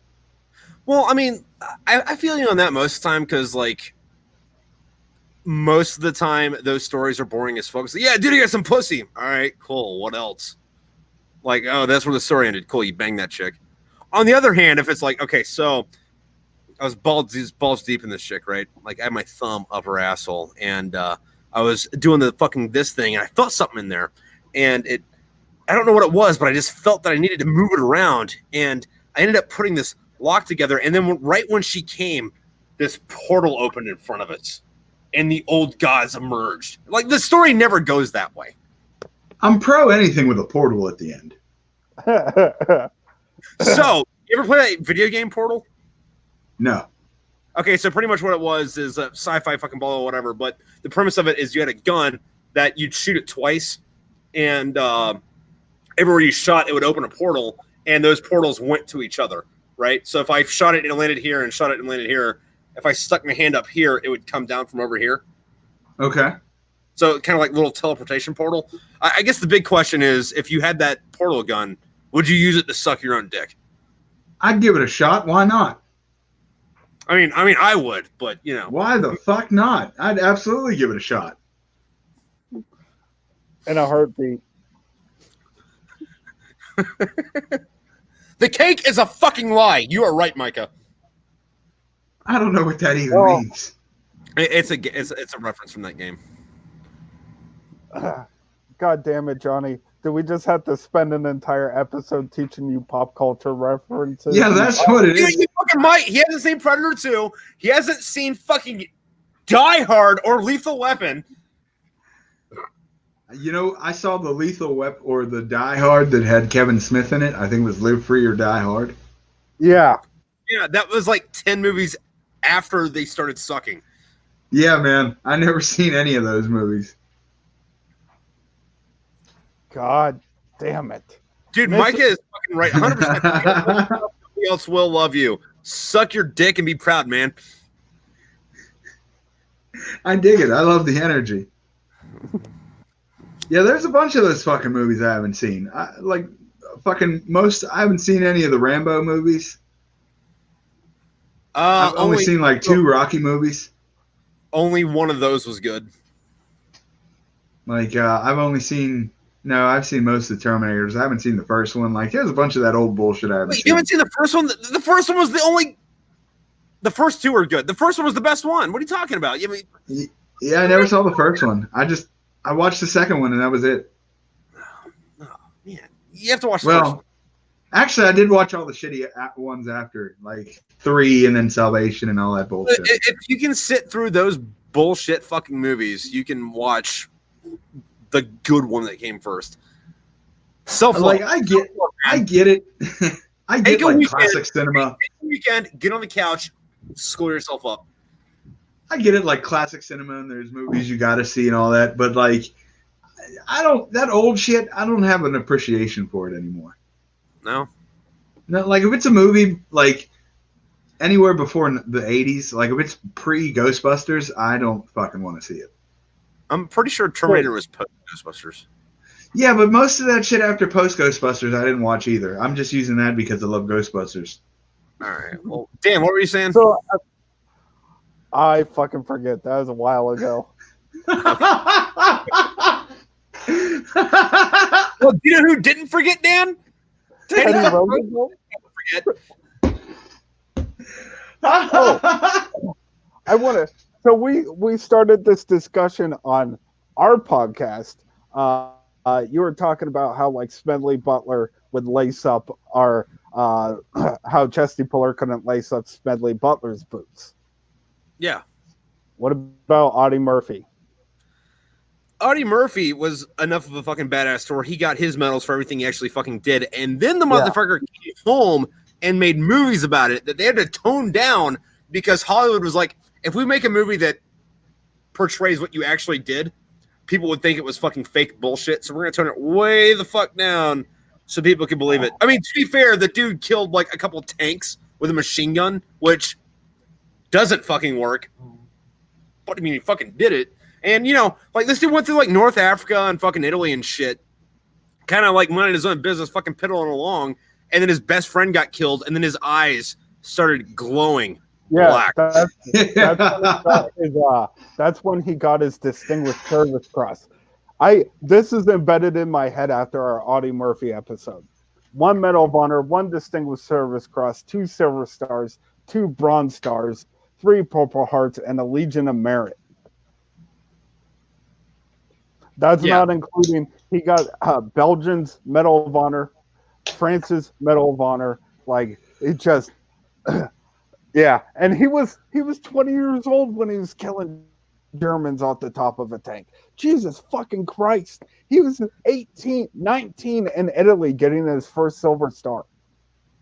Well, I mean, I feel you on that most of the time because like most of the time those stories are boring as fuck. So, yeah, dude, I got some pussy. All right, cool. What else? Like, oh, that's where the story ended. Cool, you banged that chick. On the other hand, if it's like, okay, so I was balls deep in this chick, right? Like I had my thumb up her asshole, and I was doing the fucking this thing, and I felt something in there, and I don't know what it was, but I just felt that I needed to move it around, and I ended up putting this lock together, and then right when she came, this portal opened in front of us, and the old gods emerged. Like the story never goes that way. I'm pro anything with a portal at the end. So, you ever play that video game Portal? No. Okay, so pretty much what it was is a sci-fi fucking ball or whatever, but the premise of it is you had a gun that you'd shoot it twice, and everywhere you shot, it would open a portal, and those portals went to each other, right? So if I shot it and it landed here and shot it and landed here, if I stuck my hand up here, it would come down from over here. Okay. So kind of like little teleportation portal. I guess the big question is, if you had that portal gun, would you use it to suck your own dick? I'd give it a shot. Why not? I mean, I would, but you know. Why the fuck not? I'd absolutely give it a shot. In a heartbeat. The cake is a fucking lie. You are right, Micah. I don't know what that even means. It's a reference from that game. God damn it, Johnny. Did we just have to spend an entire episode teaching you pop culture references? Yeah, that's what it is. He fucking might. He hasn't seen Predator 2. He hasn't seen fucking Die Hard or Lethal Weapon. You know, I saw the Lethal Weapon or the Die Hard that had Kevin Smith in it. I think it was Live Free or Die Hard. Yeah. Yeah, that was like 10 movies after they started sucking. Yeah, man. I never seen any of those movies. God damn it. Dude, Micah is fucking right. 100%. Nobody else will love you. Suck your dick and be proud, man. I dig it. I love the energy. Yeah, there's a bunch of those fucking movies I haven't seen. I haven't seen any of the Rambo movies. I've only seen like 2 Rocky movies. Only one of those was good. Like, I've seen most of the Terminators. I haven't seen the first one. Like, there's a bunch of that old bullshit I haven't seen. You haven't seen the first one? The first one was the first 2 were good. The first one was the best one. What are you talking about? Yeah, I never saw the first one. I watched the second one, and that was it. Oh, man. You have to watch the first one. Actually, I did watch all the shitty ones after, like 3 and then Salvation and all that bullshit. If you can sit through those bullshit fucking movies, you can watch the good one that came first. Like, I get it. I get like classic cinema. Take a weekend, get on the couch, school yourself up. I get it, like classic cinema, and there's movies you got to see and all that. But like, that old shit. I don't have an appreciation for it anymore. No, like if it's a movie like anywhere before the 80s, like if it's pre-Ghostbusters, I don't fucking want to see it. I'm pretty sure Terminator was post-Ghostbusters. Yeah, but most of that shit after post-Ghostbusters, I didn't watch either. I'm just using that because I love Ghostbusters. All right. Well, Dan, what were you saying? So I fucking forget. That was a while ago. Well, do you know who didn't forget, Dan? Teddy Roosevelt? Forget. I want to. So we started this discussion on our podcast you were talking about how like Smedley Butler would lace up our how Chesty Puller couldn't lace up Smedley Butler's boots. Yeah. What about Audie Murphy? Audie Murphy was enough of a fucking badass to where he got his medals for everything he actually fucking did. And then the motherfucker came home and made movies about it that they had to tone down because Hollywood was like, if we make a movie that portrays what you actually did, people would think it was fucking fake bullshit. So we're going to tone it way the fuck down so people can believe it. I mean, to be fair, the dude killed like a couple tanks with a machine gun, which doesn't fucking work. But I mean, he fucking did it. And, you know, like this dude went through like North Africa and fucking Italy and shit. Kind of like minding his own business, fucking piddling along. And then his best friend got killed. And then his eyes started glowing black. That's when he got his Distinguished Service Cross. This is embedded in my head after our Audie Murphy episode. 1 Medal of Honor, 1 Distinguished Service Cross, 2 Silver Stars, 2 Bronze Stars, 3 Purple Hearts, and a Legion of Merit. That's not including, he got Belgium's Medal of Honor, France's Medal of Honor. Like, it just, yeah. And he was 20 years old when he was killing Germans off the top of a tank. Jesus fucking Christ. He was 18, 19 in Italy getting his first Silver Star.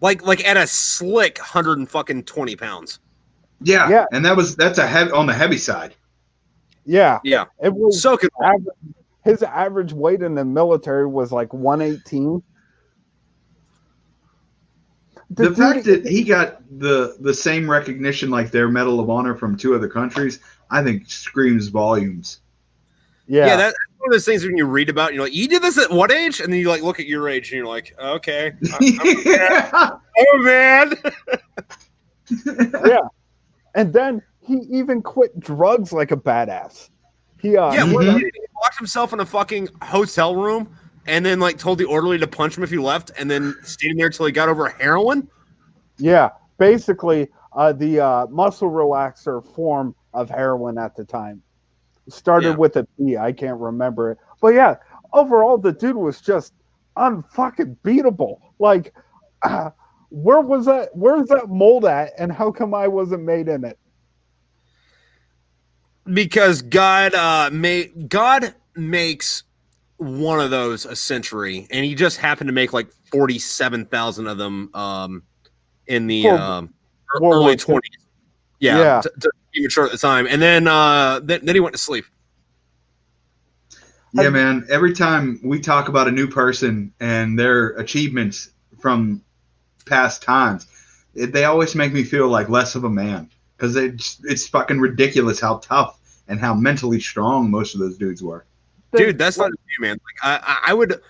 Like at a slick 120 pounds. Yeah. And that's on the heavy side. Yeah. Yeah. It was so good. His average weight in the military was like 118. The fact that he got the same recognition like their Medal of Honor from 2 other countries, I think screams volumes. Yeah, that's one of those things when you read about, you're like, you did this at what age? And then you like look at your age and you're like, okay. Oh man. Yeah. And then he even quit drugs like a badass. He locked himself in a fucking hotel room and then like told the orderly to punch him if he left and then stayed there until he got over heroin. Yeah, basically the muscle relaxer form of heroin at the time. Started with a B, I can't remember it. But yeah, overall the dude was just unfucking beatable. Like where's that mold at and how come I wasn't made in it? Because God makes one of those a century, and he just happened to make like 47,000 of them in the early 20s. Yeah. To be mature at the time, and then he went to sleep. Yeah, man. Every time we talk about a new person and their achievements from past times, they always make me feel like less of a man. Because it's fucking ridiculous how tough and how mentally strong most of those dudes were. Dude, that's not you, man. Like I would,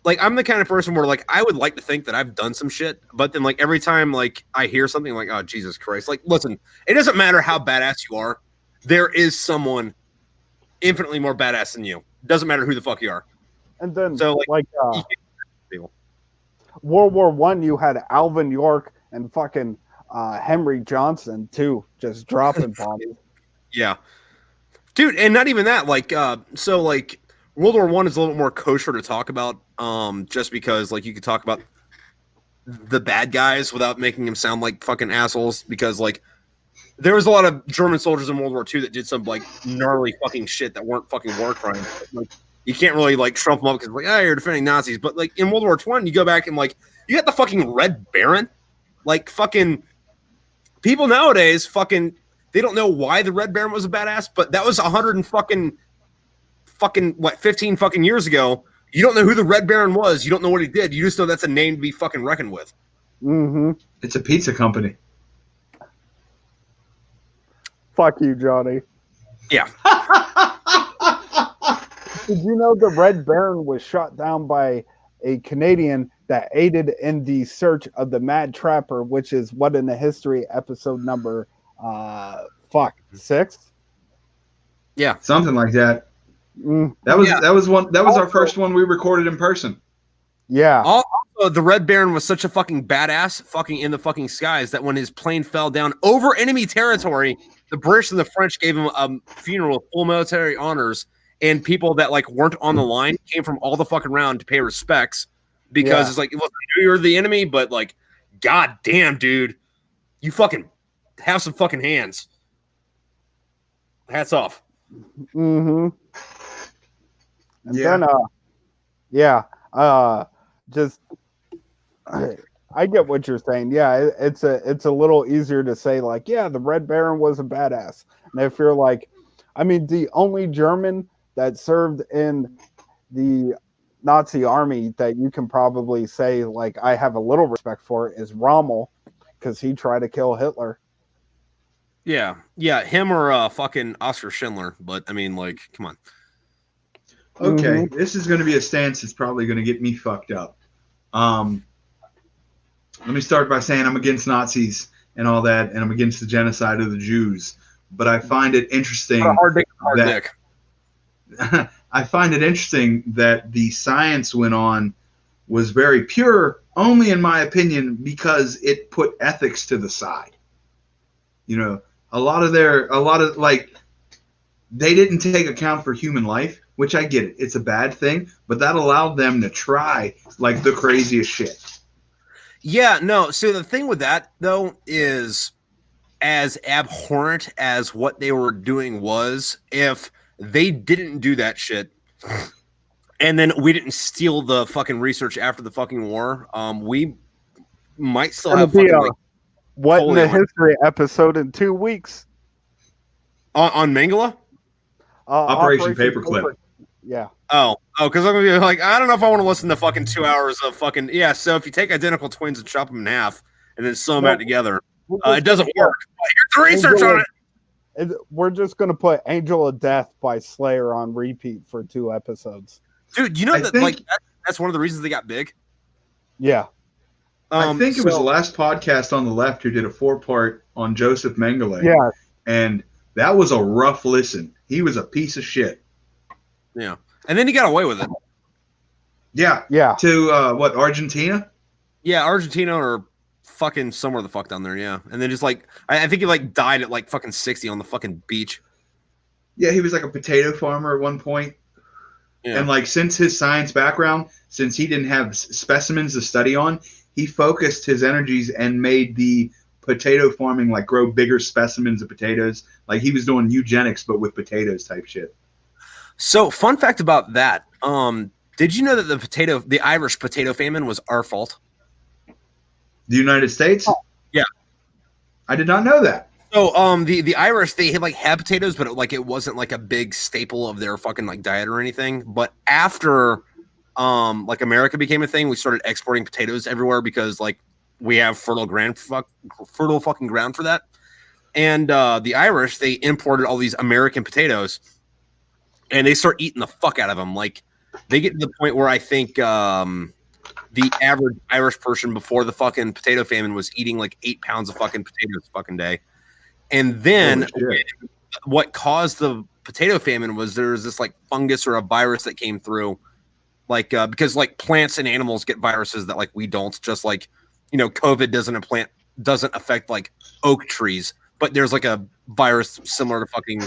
like I'm the kind of person where like I would like to think that I've done some shit, but then like every time like I hear something like, oh Jesus Christ, like listen, it doesn't matter how badass you are, there is someone infinitely more badass than you. Doesn't matter who the fuck you are. And then so World War I, you had Alvin York and fucking Henry Johnson too, just dropping bodies. Yeah, dude, and not even that. Like, so like World War I is a little bit more kosher to talk about, just because like you could talk about the bad guys without making them sound like fucking assholes. Because like there was a lot of German soldiers in World War II that did some like gnarly fucking shit that weren't fucking war crimes. Like you can't really like trump them up because like, you're defending Nazis. But like in World War I, you go back and like you got the fucking Red Baron, like fucking. People nowadays fucking they don't know why the Red Baron was a badass, but that was 100 and fucking what 15 fucking years ago. You don't know who the Red Baron was. You don't know what he did. You just know that's a name to be fucking reckoned with. Mm-hmm. It's a pizza company. Fuck you, Johnny. Yeah. Did you know the Red Baron was shot down by a Canadian that aided in the search of the Mad Trapper, which is what in the history episode number 6? Yeah. Something like that. That was our first one we recorded in person. Yeah. Also, the Red Baron was such a fucking badass fucking in the fucking skies that when his plane fell down over enemy territory, the British and the French gave him a funeral with full military honors, and people that like weren't on the line came from all the fucking round to pay respects because it's like, look, I knew you're the enemy, but like, god damn, dude, you fucking have some fucking hands. Hats off. Mm-hmm. And Yeah. then, just I get what you're saying. Yeah, it's a little easier to say like, yeah, the Red Baron was a badass. And if you're like, I mean, the only German that served in the Nazi army that you can probably say like I have a little respect for is Rommel, because he tried to kill Hitler. Yeah, him or fucking Oscar Schindler. But I mean, like, come on. Okay, this is going to be a stance that's probably going to get me fucked up. Let me start by saying I'm against Nazis and all that, and I'm against the genocide of the Jews. But I find it interesting I find it interesting that the science went on was very pure, only in my opinion, because it put ethics to the side. You know, a lot of like, they didn't take account for human life, which I get it. It's a bad thing, but that allowed them to try like the craziest shit. Yeah, no. So the thing with that though is, as abhorrent as what they were doing was, if they didn't do that shit, and then we didn't steal the fucking research after the fucking war, we might still have fucking like what in the history episode in 2 weeks on Mangala. Operation Paperclip. Yeah. Oh, because I'm gonna be like, I don't know if I want to listen to fucking 2 hours of fucking So if you take identical twins and chop them in half and then sew them out together, it doesn't work. Here's the research on it. We're just gonna put "Angel of Death" by Slayer on repeat for 2 episodes. Dude, you know that's one of the reasons they got big. Yeah. I think it was the last podcast on the left who did a 4-part on Joseph Mengele. Yeah. And that was a rough listen. He was a piece of shit. Yeah. And then he got away with it. Yeah. Yeah. To what, Argentina? Yeah, Argentina or fucking somewhere the fuck down there, yeah. And then just like I think he like died at like fucking 60 on the fucking beach. Yeah, he was like a potato farmer at one point. Yeah. And like, since his science background, since he didn't have specimens to study on, he focused his energies and made the potato farming like grow bigger specimens of potatoes. Like, he was doing eugenics, but with potatoes type shit. So, fun fact about that. Did you know that the Irish potato famine was our fault? The United States? Yeah. I did not know that. So, the Irish, they had potatoes, but it wasn't like a big staple of their fucking like diet or anything. But after like America became a thing, we started exporting potatoes everywhere because like we have fertile fucking ground for that. And the Irish, they imported all these American potatoes, and they start eating the fuck out of them. Like, they get to the point where I think the average Irish person before the fucking potato famine was eating like 8 pounds of fucking potatoes a fucking day. And then what caused the potato famine was there was this like fungus or a virus that came through, like because like plants and animals get viruses that like we don't. Just like, you know, COVID doesn't affect like oak trees, but there's like a virus similar to fucking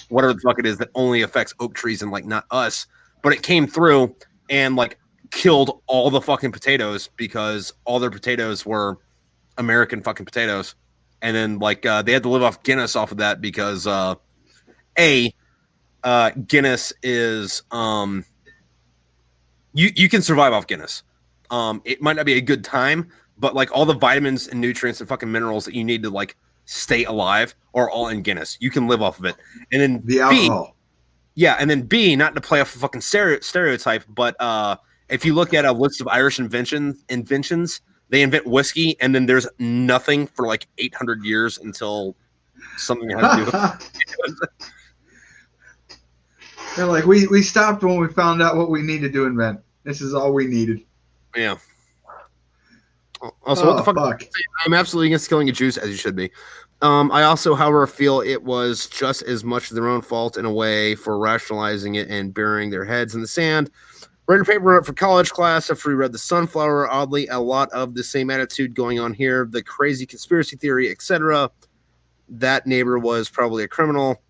whatever the fuck it is that only affects oak trees and like not us. But it came through and like killed all the fucking potatoes because all their potatoes were American fucking potatoes. And then like they had to live off Guinness off of that because Guinness is you can survive off Guinness. It might not be a good time, but like all the vitamins and nutrients and fucking minerals that you need to like stay alive are all in Guinness. You can live off of it. And then the alcohol. And then B, not to play off a fucking stereotype, but if you look at a list of Irish inventions, they invent whiskey, and then there's nothing for like 800 years until something had to do with it. They're like, we stopped when we found out what we needed to invent. This is all we needed. Yeah. Also, what the fuck? I'm absolutely against killing a Jews, as you should be. I also, however, feel it was just as much their own fault in a way for rationalizing it and burying their heads in the sand. Read a paper for college class after we read The Sunflower. Oddly, a lot of the same attitude going on here. The crazy conspiracy theory, etc. That neighbor was probably a criminal.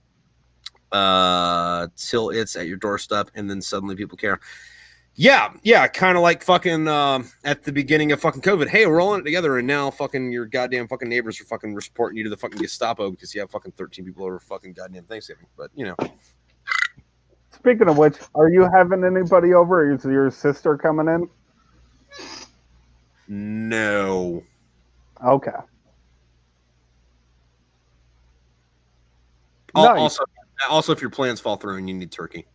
till it's at your doorstep, and then suddenly people care. Yeah, kind of like fucking at the beginning of fucking COVID. Hey, we're all in it together, and now fucking your goddamn fucking neighbors are fucking reporting you to the fucking Gestapo because you have fucking 13 people over fucking goddamn Thanksgiving. But you know. Speaking of which, are you having anybody over? Is your sister coming in? No. Okay. Nice. Also, if your plans fall through and you need turkey,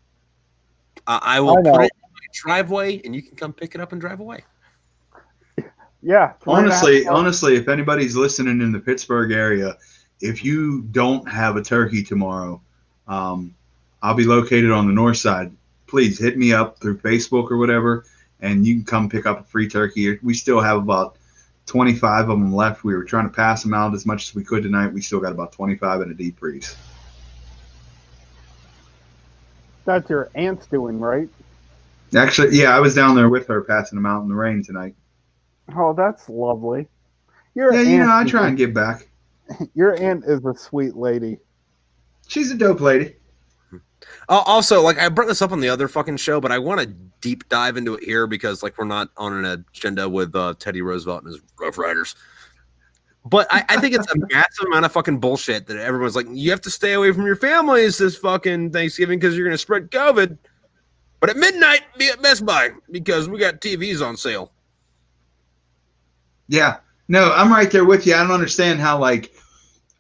I will put it in my driveway, and you can come pick it up and drive away. Yeah. Honestly, if anybody's listening in the Pittsburgh area, if you don't have a turkey tomorrow, I'll be located on the north side. Please hit me up through Facebook or whatever, and you can come pick up a free turkey. We still have about 25 of them left. We were trying to pass them out as much as we could tonight. We still got about 25 in a deep freeze. That's your aunt's doing, right? Actually, yeah, I was down there with her passing them out in the rain tonight. Oh, that's lovely. I try and give back. Your aunt is a sweet lady. She's a dope lady. Also, like I brought this up on the other fucking show, but I want to deep dive into it here because like we're not on an agenda with Teddy Roosevelt and his Rough Riders. But I think it's a massive amount of fucking bullshit that everyone's like, you have to stay away from your families this fucking Thanksgiving because you're going to spread COVID. But at midnight, be at Best Buy because we got TVs on sale. Yeah. No, I'm right there with you. I don't understand how, like,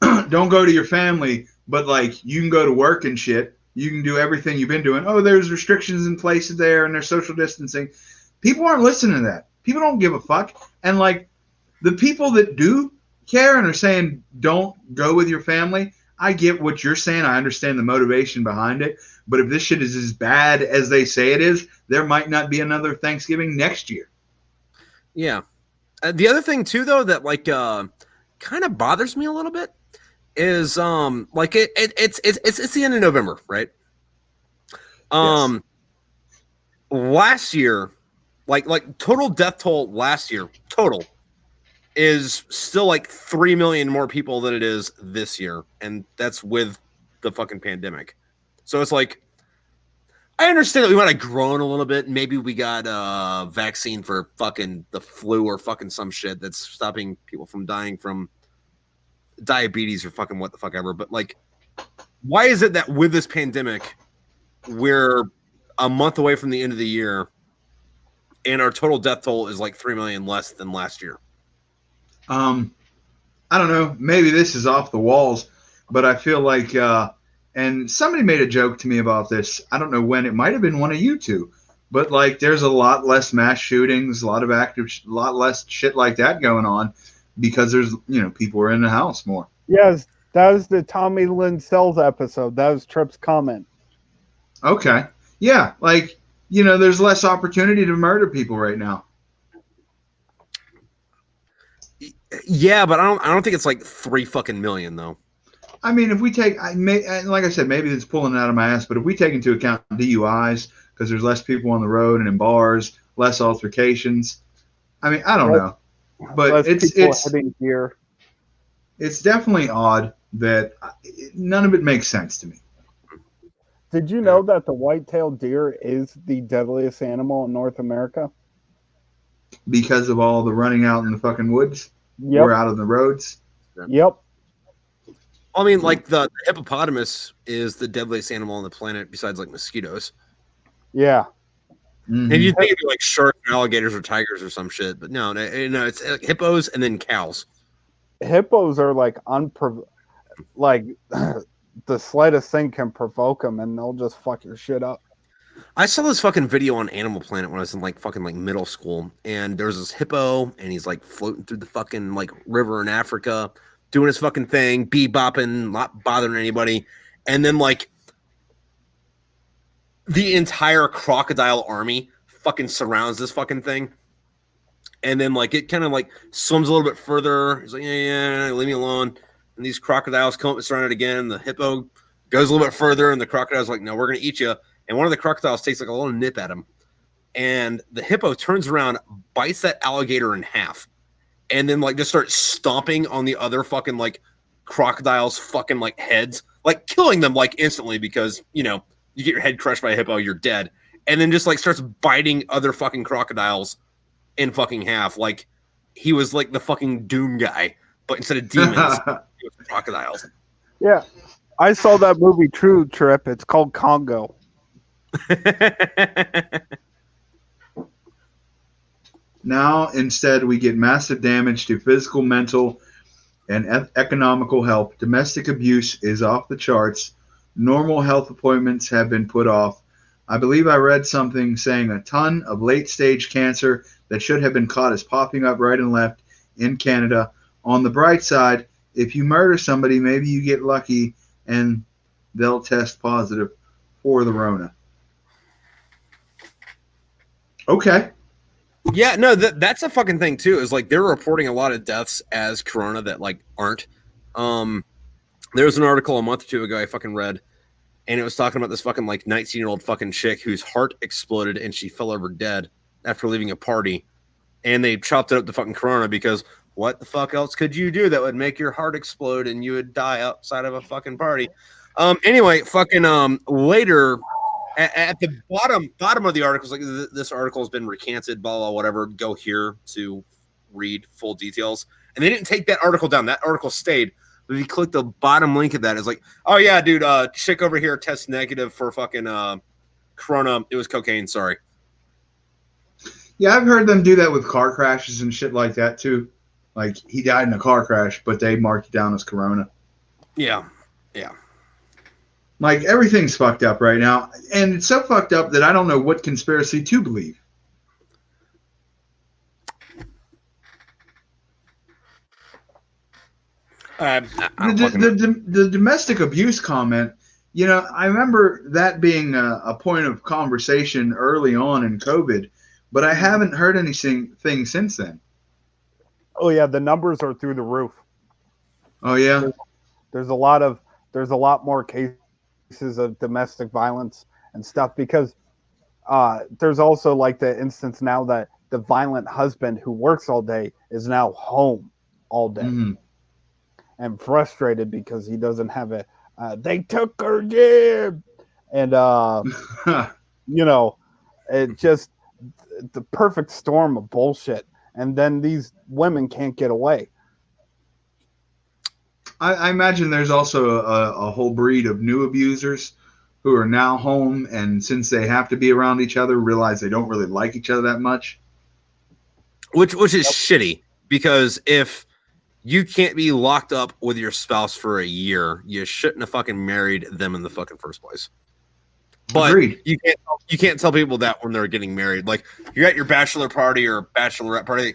don't go to your family, but, like, you can go to work and shit. You can do everything you've been doing. Oh, there's restrictions in place there and there's social distancing. People aren't listening to that. People don't give a fuck. And, like, the people that do care and are saying don't go with your family, I get what you're saying. I understand the motivation behind it. But if this shit is as bad as they say it is, there might not be another Thanksgiving next year. Yeah. The other thing too, though, that like kind of bothers me a little bit is like it's the end of November, right? Yes. Last year, like total death toll last year, total is still like 3 million more people than it is this year, and that's with the fucking pandemic. So it's like, I understand that we might have grown a little bit. Maybe we got a vaccine for fucking the flu or fucking some shit that's stopping people from dying from diabetes or fucking what the fuck ever. But like, why is it that with this pandemic, we're a month away from the end of the year and our total death toll is like 3 million less than last year? I don't know. Maybe this is off the walls, but I feel like, and somebody made a joke to me about this. I don't know when. It might have been one of you two, but like, there's a lot less mass shootings, a lot less shit like that going on because there's, people are in the house more. Yes, that was the Tommy Lynn Sells episode. That was Tripp's comment. Okay. Yeah. Like, there's less opportunity to murder people right now. Yeah, but I don't think it's like 3 fucking million though. I mean, if we take, like I said, maybe it's pulling it out of my ass, but if we take into account DUIs, because there's less people on the road and in bars, less altercations. I mean, I don't know, but it's definitely odd that none of it makes sense to me. Did you know that the white-tailed deer is the deadliest animal in North America? Because of all the running out in the fucking woods? Yep. Or out on the roads? Yep. I mean, like the hippopotamus is the deadliest animal on the planet besides like mosquitoes. Yeah. Mm-hmm. And you think it'd be like sharks, alligators, or tigers or some shit, but no, it's like hippos and then cows. Hippos are like the slightest thing can provoke them, and they'll just fuck your shit up. I saw this fucking video on Animal Planet when I was in like fucking like middle school, and there was this hippo, and he's like floating through the fucking like river in Africa, doing his fucking thing, bebopping, not bothering anybody, and then like the entire crocodile army fucking surrounds this fucking thing, and then like it kind of like swims a little bit further. He's like, yeah, leave me alone. And these crocodiles come up and surround it again. And the hippo goes a little bit further, and the crocodile's like, no, we're gonna eat you. And one of the crocodiles takes like a little nip at him, and the hippo turns around, bites that alligator in half, and then like just starts stomping on the other fucking like crocodiles' fucking like heads, like killing them like instantly because you know you get your head crushed by a hippo, you're dead, and then just like starts biting other fucking crocodiles in fucking half. Like he was like the fucking Doom guy, but instead of demons, it was crocodiles. Yeah, I saw that movie True Trip. It's called Congo. Now, instead, we get massive damage to physical, mental, and economical health. Domestic abuse is off the charts. Normal health appointments have been put off. I believe I read something saying a ton of late stage cancer that should have been caught is popping up right and left in Canada. On the bright side, if you murder somebody, maybe you get lucky and they'll test positive for the Rona. Okay. Yeah, no, that's a fucking thing too. Is like they're reporting a lot of deaths as corona that like aren't. There was an article a month or two ago I fucking read, and it was talking about this fucking like 19-year-old fucking chick whose heart exploded and she fell over dead after leaving a party, and they chopped it up to fucking corona because what the fuck else could you do that would make your heart explode and you would die outside of a fucking party? Anyway, fucking later. At the bottom of the article, like this article has been recanted, blah, blah, whatever. Go here to read full details. And they didn't take that article down. That article stayed. But if you click the bottom link of that, it's like, oh yeah, dude, chick over here tests negative for fucking corona. It was cocaine. Sorry. Yeah, I've heard them do that with car crashes and shit like that too. Like he died in a car crash, but they marked it down as corona. Yeah. Like everything's fucked up right now, and it's so fucked up that I don't know what conspiracy to believe. The domestic abuse comment, you know, I remember that being a point of conversation early on in COVID, but I haven't heard anything since then. Oh yeah, the numbers are through the roof. Oh yeah, there's a lot more cases of domestic violence and stuff because there's also like the instance now that the violent husband who works all day is now home all day and frustrated because he doesn't have a they took her job and you know, it just the perfect storm of bullshit, and then these women can't get away. I imagine there's also a whole breed of new abusers who are now home, and since they have to be around each other, realize they don't really like each other that much. Which is shitty, because if you can't be locked up with your spouse for a year, you shouldn't have fucking married them in the fucking first place. But Agreed. You can't tell people that when they're getting married. Like you're at your bachelor party or bachelorette party.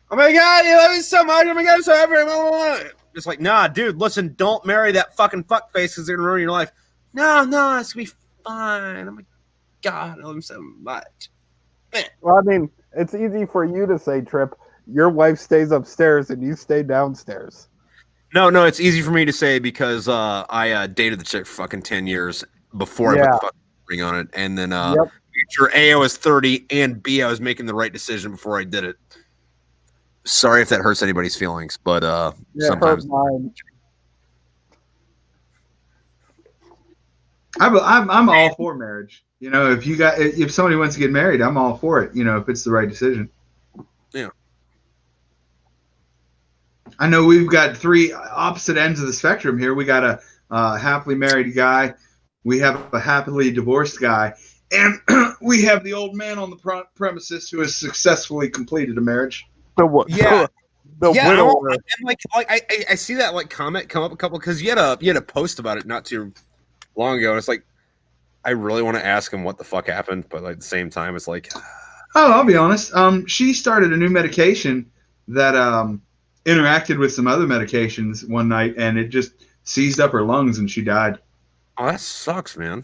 Oh my god, you love me so much. Oh my god, I'm so happy. It's like, nah, dude, listen, don't marry that fucking fuckface because they're gonna ruin your life. No, it's gonna be fine. Oh my god, I love him so much. Man. Well, I mean, it's easy for you to say, Trip. Your wife stays upstairs and you stay downstairs. No, it's easy for me to say because I dated the chick for fucking 10 years before I put the fucking ring on it, and then sure, A, I was 30, and B, I was making the right decision before I did it. Sorry if that hurts anybody's feelings, but sometimes. I'm all for marriage. You know, if somebody wants to get married, I'm all for it. You know, if it's the right decision. Yeah. I know we've got three opposite ends of the spectrum here. We got a happily married guy, we have a happily divorced guy, and we have the old man on the premises who has successfully completed a marriage. The widower. And like I see that like comment come up a couple because you had a post about it not too long ago, and it's like I really want to ask him what the fuck happened, but like at the same time, it's like, I'll be honest. She started a new medication that interacted with some other medications one night, and it just seized up her lungs, and she died. Oh, that sucks, man.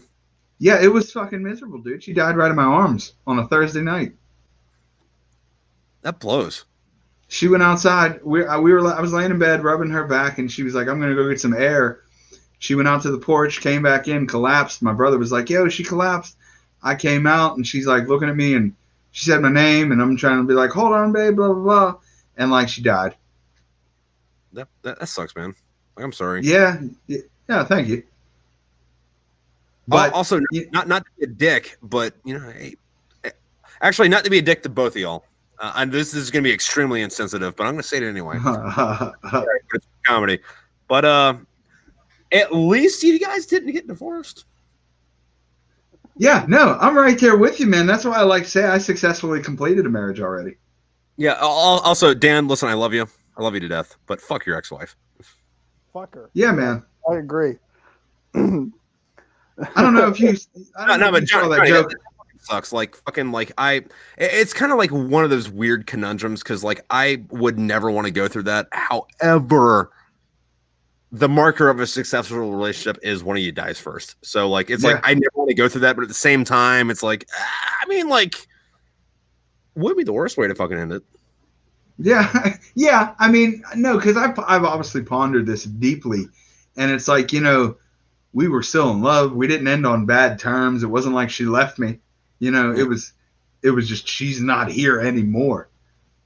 Yeah, it was fucking miserable, dude. She died right in my arms on a Thursday night. That blows. She went outside. I was laying in bed, rubbing her back, and she was like, "I'm gonna go get some air." She went out to the porch, came back in, collapsed. My brother was like, "Yo, she collapsed." I came out, and she's like looking at me, and she said my name, and I'm trying to be like, "Hold on, babe," blah blah blah, and like she died. That sucks, man. Like, I'm sorry. Yeah. Thank you. But also, not to be a dick, but actually, not to be a dick to both of y'all. And this is going to be extremely insensitive, but I'm going to say it anyway. It's comedy, but at least you guys didn't get divorced. Yeah, no, I'm right there with you, man. That's why I like to say I successfully completed a marriage already. Yeah. Also, Dan, listen, I love you to death, but fuck your ex-wife. Fuck her. Yeah, man. I agree. I don't know if you. I don't know if you saw that joke. That sucks. Like fucking like it's kind of like one of those weird conundrums because like I would never want to go through that. However, the marker of a successful relationship is one of you dies first. So like it's like I never want to go through that, but at the same time, it's like I mean, like would be the worst way to fucking end it. Yeah, yeah. I mean, no, because I've obviously pondered this deeply, and it's like we were still in love. We didn't end on bad terms. It wasn't like she left me. It was just she's not here anymore.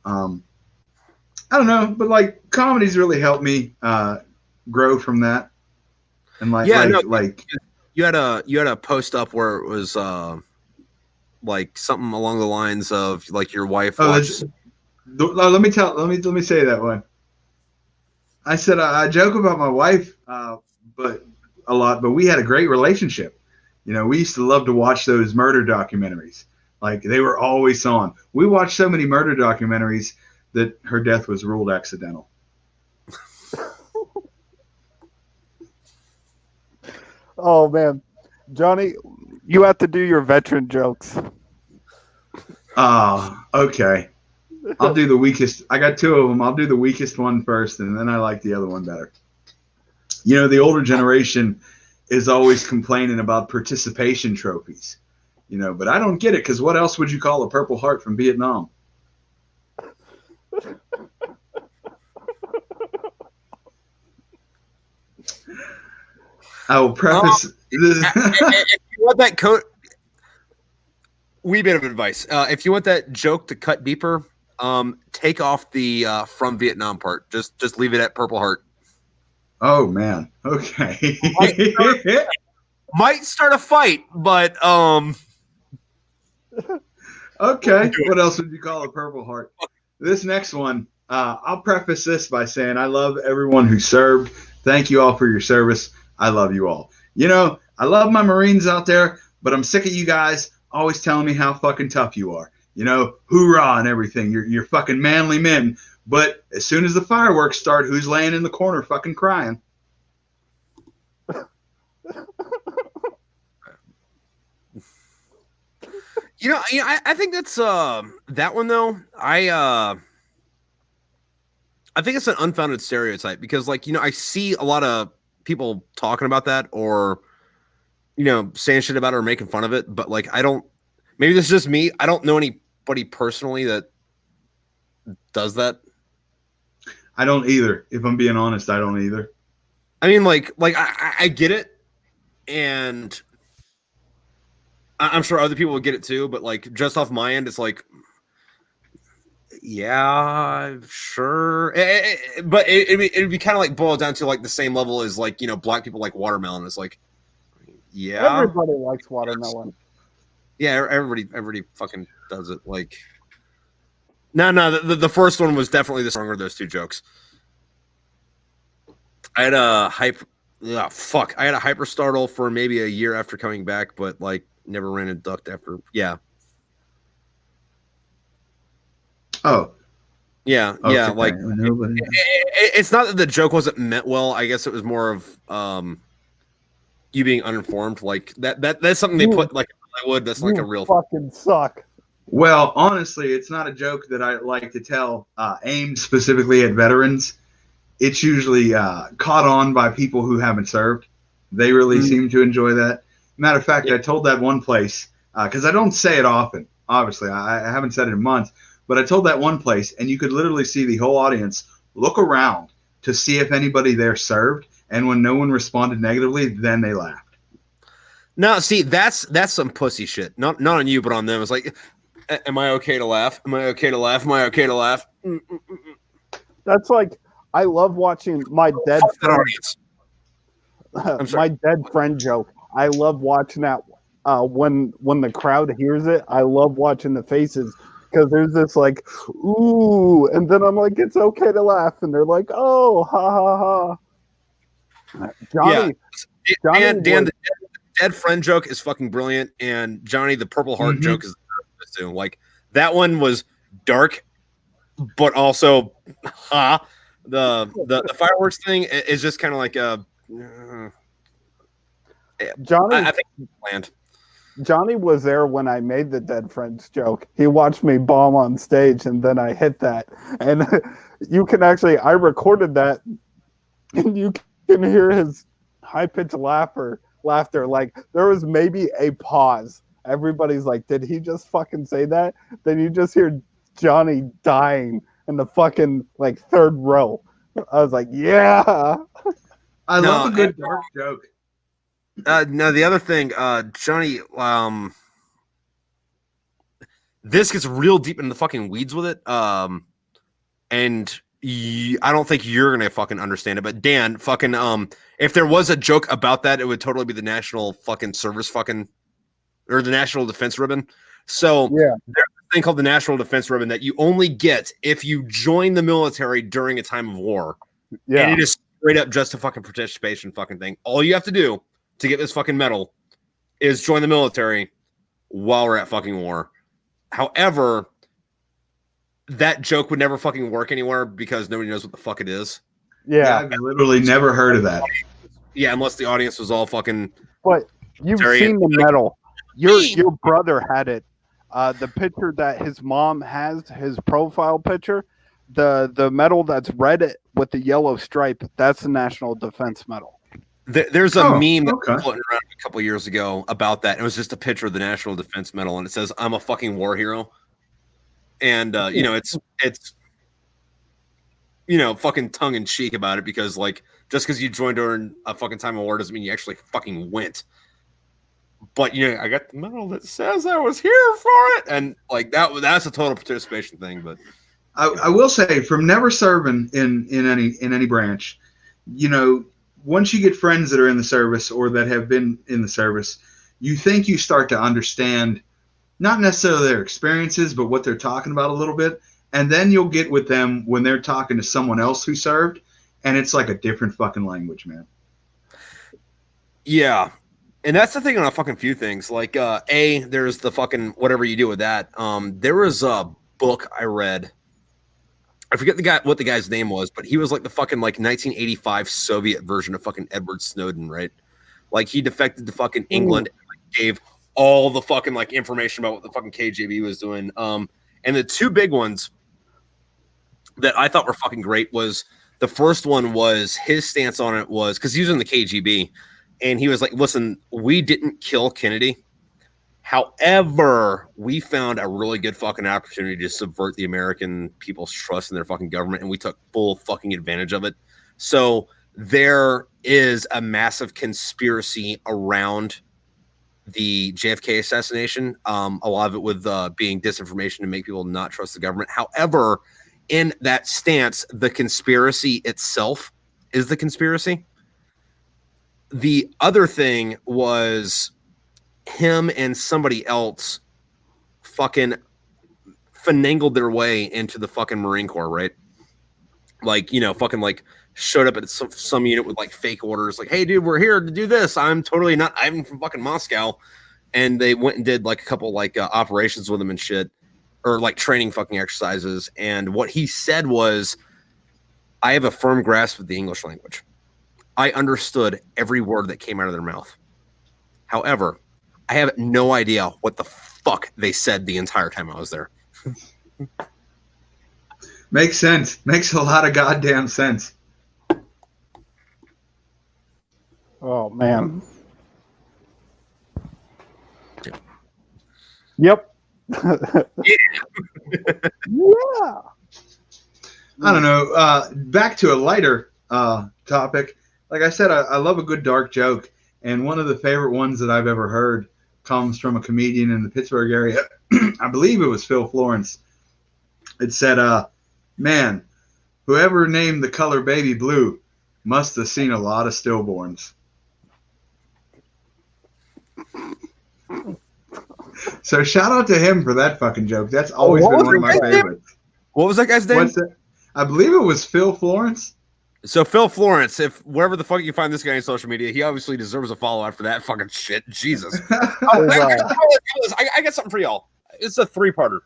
I don't know, but like comedy's really helped me grow from that. And you had a post up where it was like something along the lines of like your wife. Let me say that one. I said I joke about my wife, but a lot, but we had a great relationship. We used to love to watch those murder documentaries. Like they were always on. We watched so many murder documentaries that her death was ruled accidental. Oh man, Johnny, you have to do your veteran jokes. Okay. I'll do the weakest. I got two of them. I'll do the weakest one first, and then I like the other one better. The older generation is always complaining about participation trophies, but I don't get it because what else would you call a Purple Heart from Vietnam? I will preface this. If you want that coat, wee bit of advice. If you want that joke to cut deeper, take off the from Vietnam part. Just leave it at Purple Heart. Oh man. Okay. Might start a fight, but okay. What else would you call a Purple Heart? This next one, I'll preface this by saying I love everyone who served. Thank you all for your service. I love you all. I love my Marines out there, but I'm sick of you guys always telling me how fucking tough you are. Hoorah and everything. You're fucking manly men. But as soon as the fireworks start, who's laying in the corner fucking crying? I think that's that one though. I think it's an unfounded stereotype because I see a lot of people talking about that or saying shit about it or making fun of it, but I don't. Maybe this is just me. I don't know anybody personally that does that. I don't either. If I'm being honest, I don't either. I mean, I get it, and I'm sure other people would get it too. But just off my end, it's yeah, sure. But it'd be kind of boiled down to the same level as black people like watermelon. It's yeah, everybody likes watermelon. Yeah, everybody fucking does it. No, the first one was definitely the stronger of those two jokes. I had a hyper startle for maybe a year after coming back, but never ran and ducked after. Yeah. Oh. Yeah, okay. Yeah. It's not that the joke wasn't meant well. I guess it was more of you being uninformed. That's something they put in Hollywood. That's a real fucking suck. Well, honestly, it's not a joke that I like to tell aimed specifically at veterans. It's usually caught on by people who haven't served. They really seem to enjoy that. Matter of fact, I told that one place, because I don't say it often. Obviously, I haven't said it in months. But I told that one place, and you could literally see the whole audience look around to see if anybody there served. And when no one responded negatively, then they laughed. No, see, that's some pussy shit. Not on you, but on them. It's am I okay to laugh? Am I okay to laugh? Am I okay to laugh? That's I love watching my dead friend. I'm sorry. My dead friend joke. I love watching that when the crowd hears it. I love watching the faces because there's this like ooh, and then I'm like, it's okay to laugh, and they're like, oh, ha ha ha. Johnny, Dan, the dead friend joke is fucking brilliant, and Johnny the Purple Heart joke is too. Like that one was dark, but also the fireworks thing is just kind of like a Johnny. I think planned. Johnny was there when I made the dead friends joke. He watched me bomb on stage, and then I hit that. And you can actually, I recorded that, and you can hear his high-pitched laughter. Like there was maybe a pause. Everybody's like, "Did he just fucking say that?" Then you just hear Johnny dying in the fucking like third row. I was like, "Yeah." I love a good dark joke. No, the other thing, Johnny, this gets real deep in the fucking weeds with it. And I don't think you're gonna fucking understand it, but Dan, fucking, if there was a joke about that, it would totally be the national fucking service fucking, or the national defense ribbon. So yeah, there's a thing called the national defense ribbon that you only get if you join the military during a time of war. yeah, and it is straight up just a fucking participation fucking thing. All you have to do to get this fucking medal is join the military while we're at fucking war. However, that joke would never fucking work anywhere because nobody knows what the fuck it is. yeah. I've literally never heard of that. Yeah, unless the audience was all fucking. But you've seen the medal. Your brother had it. The picture that his mom has, his profile picture, the medal that's red with the yellow stripe, that's the National Defense Medal. There's a meme that was floating around a couple years ago about that. It was just a picture of the National Defense Medal, and it says, "I'm a fucking war hero." And it's fucking tongue in cheek about it because like just because you joined during a fucking time of war doesn't mean you actually fucking went. But I got the medal that says I was here for it, and like that's a total participation thing. But I will say, from never serving in any branch, once you get friends that are in the service or that have been in the service, you think you start to understand not necessarily their experiences, but what they're talking about a little bit. And then you'll get with them when they're talking to someone else who served, and it's like a different fucking language, man. Yeah. And that's the thing on a fucking few things. Like, there's the fucking whatever you do with that. There was a book I read. I forget what the guy's name was, but he was like the fucking like 1985 Soviet version of fucking Edward Snowden, right? Like he defected to fucking England and like, gave all the fucking like information about what the fucking KGB was doing. And the two big ones that I thought were fucking great was the first one was his stance on it was because he was in the KGB. And he was like, listen, we didn't kill Kennedy. However, we found a really good fucking opportunity to subvert the American people's trust in their fucking government, and we took full fucking advantage of it. So there is a massive conspiracy around the JFK assassination. A lot of it with being disinformation to make people not trust the government. However, in that stance, the conspiracy itself is the conspiracy. The other thing was him and somebody else fucking finagled their way into the fucking Marine Corps, right? Like, fucking like showed up at some unit with like fake orders, like, hey, dude, we're here to do this. I'm from fucking Moscow. And they went and did like a couple like operations with him and shit, or like training fucking exercises. And what he said was, I have a firm grasp of the English language. I understood every word that came out of their mouth. However, I have no idea what the fuck they said the entire time I was there. Makes sense. Makes a lot of goddamn sense. Oh, man. Yep. Yeah. Yeah. I don't know. Back to a lighter topic. Like I said, I love a good dark joke. And one of the favorite ones that I've ever heard comes from a comedian in the Pittsburgh area. I believe it was Phil Florence. It said, man, whoever named the color baby blue must have seen a lot of stillborns. So shout out to him for that fucking joke. That's always been one of my favorites. What was that guy's name? What's that? I believe it was Phil Florence. So Phil Florence, if wherever the fuck you find this guy on social media, he obviously deserves a follow after that fucking shit. Jesus. I got something for y'all. It's a three-parter.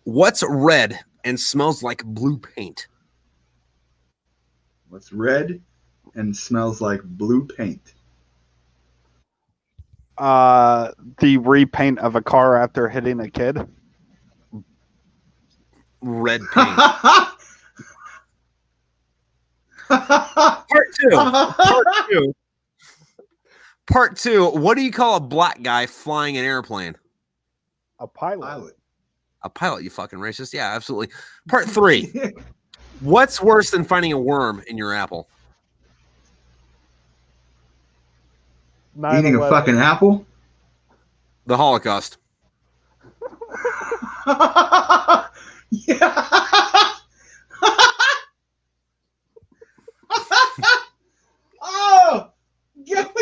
What's red and smells like blue paint? What's red and smells like blue paint? The repaint of a car after hitting a kid. Red paint. Part two. What do you call a black guy flying an airplane? A pilot. A pilot, you fucking racist. Yeah, absolutely. Part 3. What's worse than finding a worm in your apple? Eating a fucking apple? The Holocaust. Yeah. Oh, get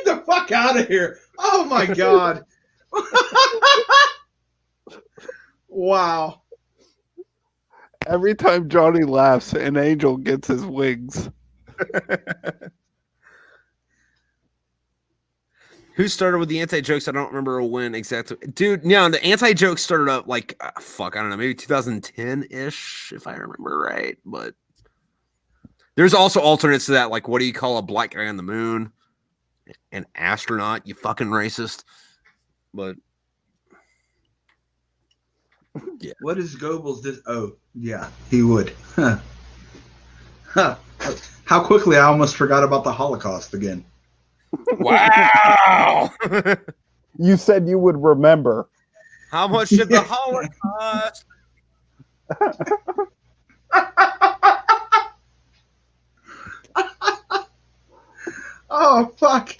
the fuck out of here. Oh my God. Wow. Every time Johnny laughs, an angel gets his wings. Who started with the anti-jokes? I don't remember when exactly. Dude, no, the anti-jokes started up like, I don't know, maybe 2010-ish, if I remember right. But there's also alternates to that, like, what do you call a black guy on the moon? An astronaut, you fucking racist. But, yeah. What is Goebbels? Oh, yeah, he would. Huh. Huh. How quickly I almost forgot about the Holocaust again. Wow. You said you would remember. How much did the Holocaust? Oh, fuck.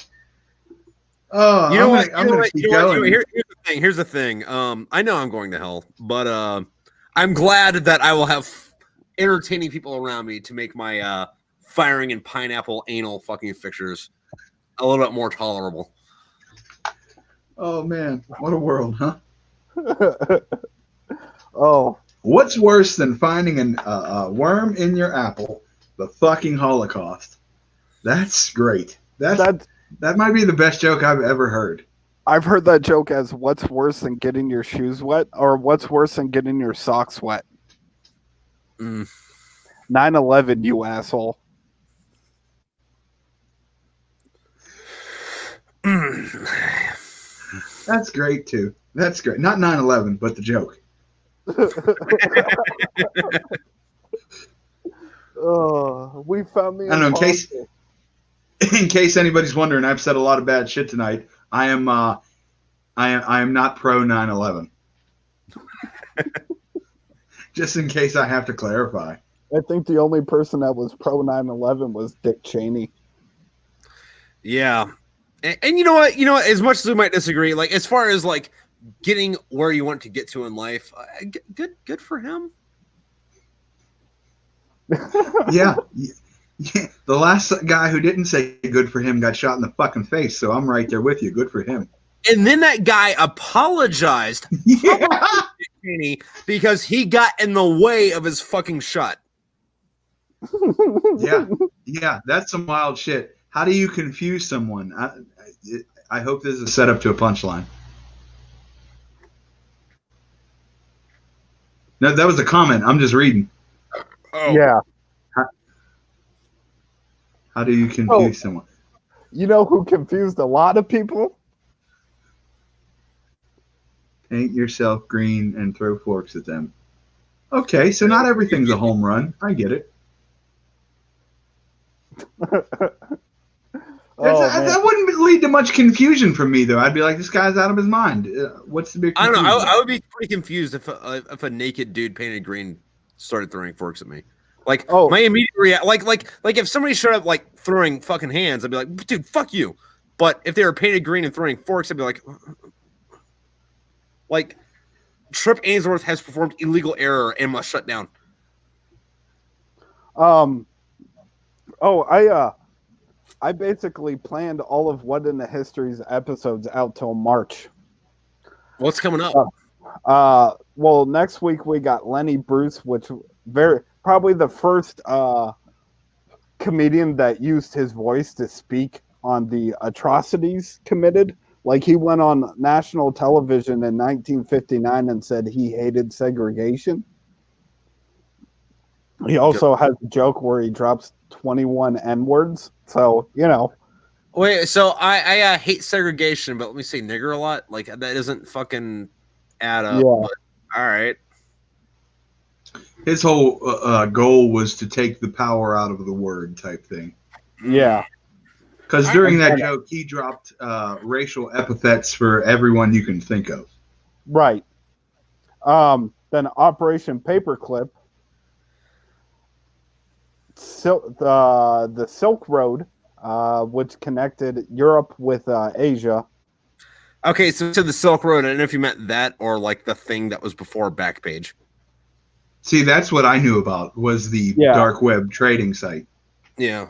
Oh, you know what? Here's the thing. I know I'm going to hell, but I'm glad that I will have entertaining people around me to make my firing and pineapple anal fucking fixtures a little bit more tolerable. Oh man, what a world, huh? Oh, what's worse than finding a worm in your apple? The fucking Holocaust. That's great. That might be the best joke I've ever heard. I've heard that joke as what's worse than getting your shoes wet, or what's worse than getting your socks wet. 9/11, you asshole. That's great too. That's great. Not 9/11, but the joke. We found the. I don't know. In case anybody's wondering, I've said a lot of bad shit tonight. I am not pro 9/11. Just in case I have to clarify. I think the only person that was pro 9/11 was Dick Cheney. Yeah. And you know what? As much as we might disagree, like as far as like getting where you want to get to in life, good for him. Yeah. The last guy who didn't say good for him got shot in the fucking face, so I'm right there with you. Good for him. And then that guy apologized because he got in the way of his fucking shot. Yeah, that's some wild shit. How do you confuse someone? I hope this is a setup to a punchline. No, that was a comment. I'm just reading. Oh. Yeah. How do you confuse someone? You know who confused a lot of people? Paint yourself green and throw forks at them. Okay, so not everything's a home run. I get it. That wouldn't lead to much confusion from me, though. I'd be like, this guy's out of his mind. What's the big confusion? I don't know. I would be pretty confused if a naked dude painted green started throwing forks at me. Like, my immediate reaction, like if somebody showed up like throwing fucking hands, I'd be like, dude, fuck you. But if they were painted green and throwing forks, I'd be like, Trip Ainsworth has performed illegal error and must shut down. I basically planned all of What in the History's episodes out till March. What's coming up? Well, next week we got Lenny Bruce, which probably the first comedian that used his voice to speak on the atrocities committed. Like he went on national television in 1959 and said he hated segregation. He also has a joke where he drops 21 N-words. So, Wait, so I hate segregation, but let me say nigger a lot. Like that doesn't fucking add up. Yeah. But all right. His whole goal was to take the power out of the word type thing. Yeah. Because during that joke, he dropped racial epithets for everyone you can think of. Right. Then Operation Paperclip. The Silk Road, which connected Europe with Asia. Okay, so to the Silk Road, I don't know if you meant that or like the thing that was before Backpage. See, that's what I knew about was the dark web trading site. Yeah.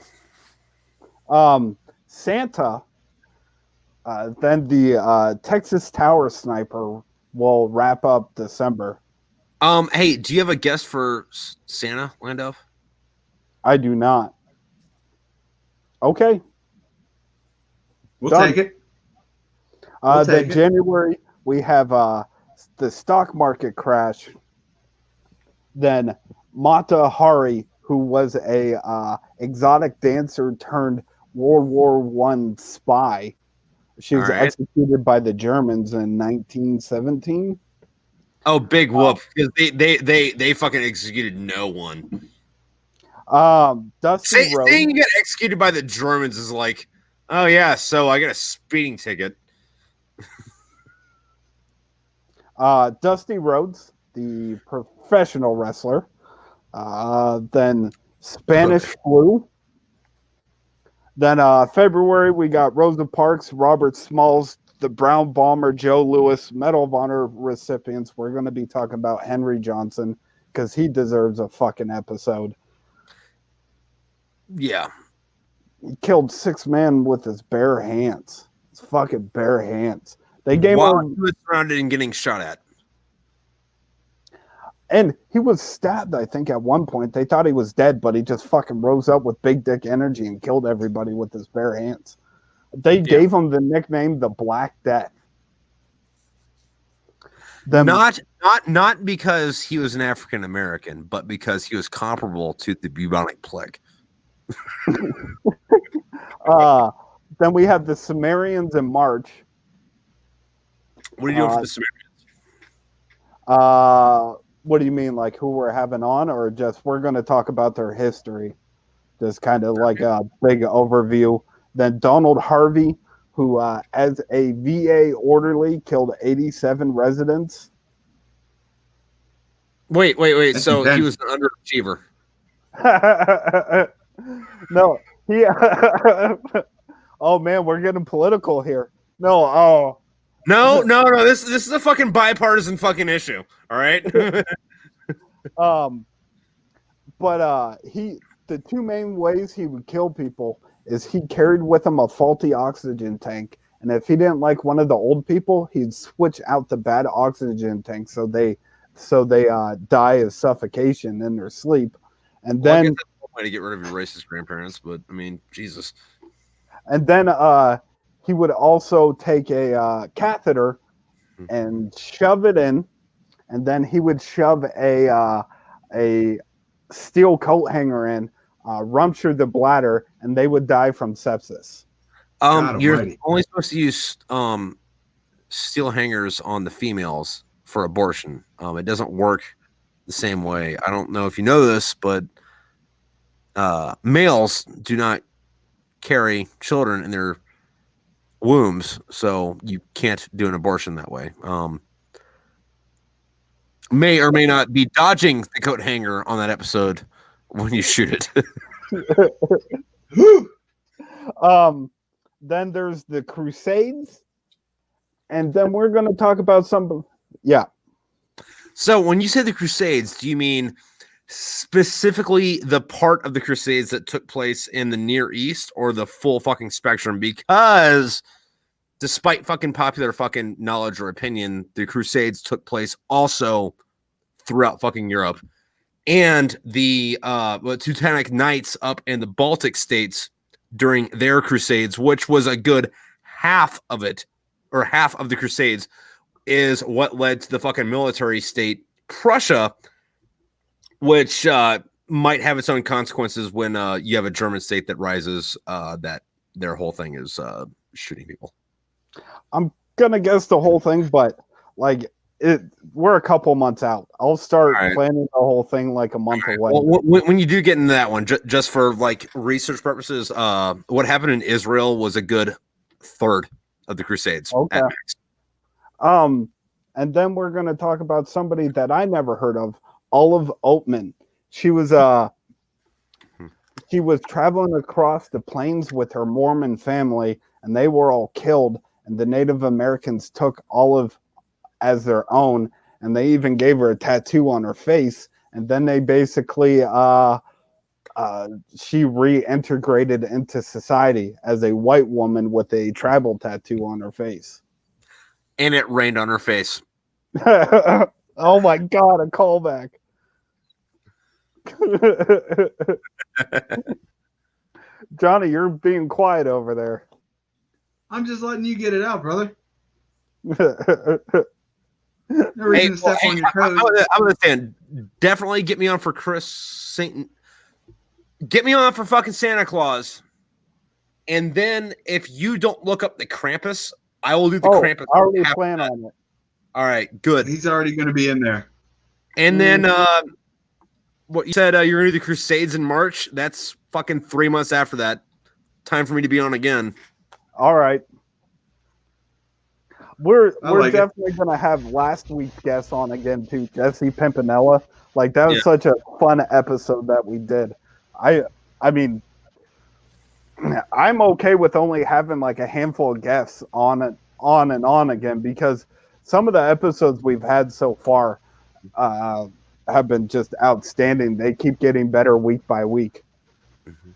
Santa, then the Texas Tower Sniper will wrap up December. Hey, do you have a guess for Santa, Lando? I do not. Okay. We'll take it. Then January, we have the stock market crash. Then Mata Hari, who was a exotic dancer turned World War I spy. She was executed by the Germans in 1917. Oh, big whoop! Because they fucking executed no one. Dusty Rhodes. Saying you get executed by the Germans is like, oh yeah, so I got a speeding ticket. Dusty Rhodes, the professional wrestler. Then Spanish flu. Then February, we got Rosa Parks, Robert Smalls, the Brown Bomber, Joe Louis, Medal of Honor recipients. We're going to be talking about Henry Johnson because he deserves a fucking episode. Yeah. He killed 6 men with his bare hands. His fucking bare hands. They gave While him... he was surrounded and getting shot at. And he was stabbed, I think, at one point. They thought he was dead, but he just fucking rose up with big dick energy and killed everybody with his bare hands. They gave him the nickname the Black Death. Not because he was an African American, but because he was comparable to the bubonic plague. Then we have the Sumerians in March. What are you doing for the Sumerians? What do you mean, like who we're having on, or just we're going to talk about their history? Just kind of like a big overview. Then Donald Harvey, who as a VA orderly killed 87 residents. Wait. So he was an underachiever. No, he. Oh man, we're getting political here. No. This is a fucking bipartisan fucking issue. All right. But the 2 main ways he would kill people is he carried with him a faulty oxygen tank, and if he didn't like one of the old people, he'd switch out the bad oxygen tank so they die of suffocation in their sleep, and then I guess that's one way to get rid of your racist grandparents. But I mean, Jesus. And then he would also take a catheter and shove it in, and then he would shove a steel coat hanger in, rupture the bladder, and they would die from sepsis. You're only supposed to use steel hangers on the females for abortion. It doesn't work the same way. I don't know if you know this, but males do not carry children in their wombs, so you can't do an abortion that way. May or may not be dodging the coat hanger on that episode when you shoot it. Then there's the Crusades, and then we're going to talk about some. Yeah. So when you say the Crusades, do you mean specifically the part of the Crusades that took place in the Near East or the full fucking spectrum, because despite fucking popular fucking knowledge or opinion, the Crusades took place also throughout fucking Europe. And the Teutonic Knights up in the Baltic states during their Crusades, which was a good half of it, or half of the Crusades, is what led to the fucking military state Prussia, which might have its own consequences when you have a German state that rises, that their whole thing is shooting people. I'm gonna guess the whole thing, but like we're a couple months out. I'll start planning the whole thing like a month away. Well, when you do get into that one, just for like research purposes, what happened in Israel was a good third of the Crusades. Okay. And then we're gonna talk about somebody that I never heard of, Olive Oatman. She was traveling across the plains with her Mormon family, and they were all killed. And the Native Americans took Olive as their own, and they even gave her a tattoo on her face. And then they basically, she reintegrated into society as a white woman with a tribal tattoo on her face. And it rained on her face. Oh my God, a callback. Johnny, you're being quiet over there. I'm just letting you get it out, brother. No reason to step on your toes. I was saying, definitely get me on for get me on for fucking Santa Claus. And then if you don't look up the Krampus, I will do the Krampus. I already plan on it. All right, good. He's already going to be in there. And then what you said, you're going to do the Crusades in March. That's fucking 3 months after that. Time for me to be on again. All right. We're definitely going to have last week's guest on again too, Jesse Pimpinella. Like that was such a fun episode that we did. I mean, I'm okay with only having like a handful of guests on and on again, because some of the episodes we've had so far have been just outstanding. They keep getting better week by week. Mm-hmm.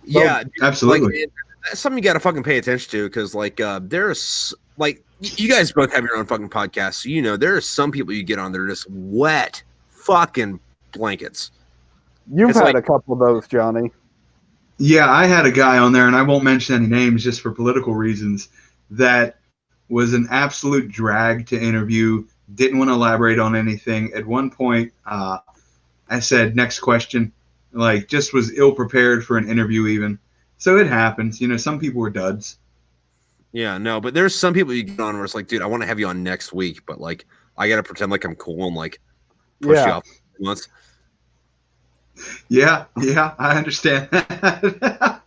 Yeah, absolutely. Like, that's something you got to fucking pay attention to, because like there's like you guys both have your own fucking podcast, so you know there are some people you get on that are just wet fucking blankets. You've had a couple of those, Johnny. Yeah, I had a guy on there, and I won't mention any names just for political reasons, that was an absolute drag to interview, didn't want to elaborate on anything. At one point, I said, next question, like just was ill-prepared for an interview even. So it happens. You know, some people were duds. Yeah, no, but there's some people you get on where it's like, dude, I want to have you on next week, but like I got to pretend like I'm cool and like push you off once. Yeah, I understand that.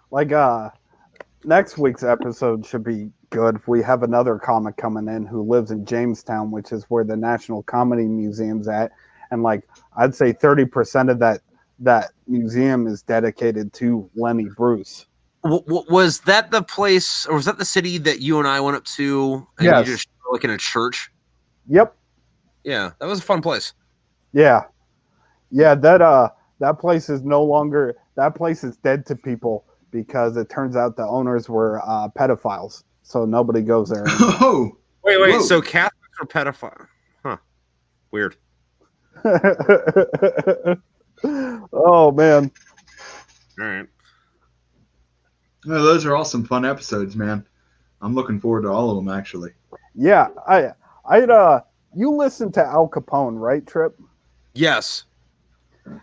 Like next week's episode should be good. We have another comic coming in who lives in Jamestown, which is where the National Comedy Museum's at, and like I'd say 30% of that museum is dedicated to Lenny Bruce. Was that the place, or was that the city that you and I went up to? And yes. You just like in a church. Yep. Yeah, that was a fun place. Yeah. That place is no longer. That place is dead to people because it turns out the owners were pedophiles, so nobody goes there anymore. Oh, wait. Whoa. So Catholics are pedophiles? Huh. Weird. Oh man. All right. Well, those are all some fun episodes, man. I'm looking forward to all of them, actually. Yeah, you listened to Al Capone, right, Trip? Yes.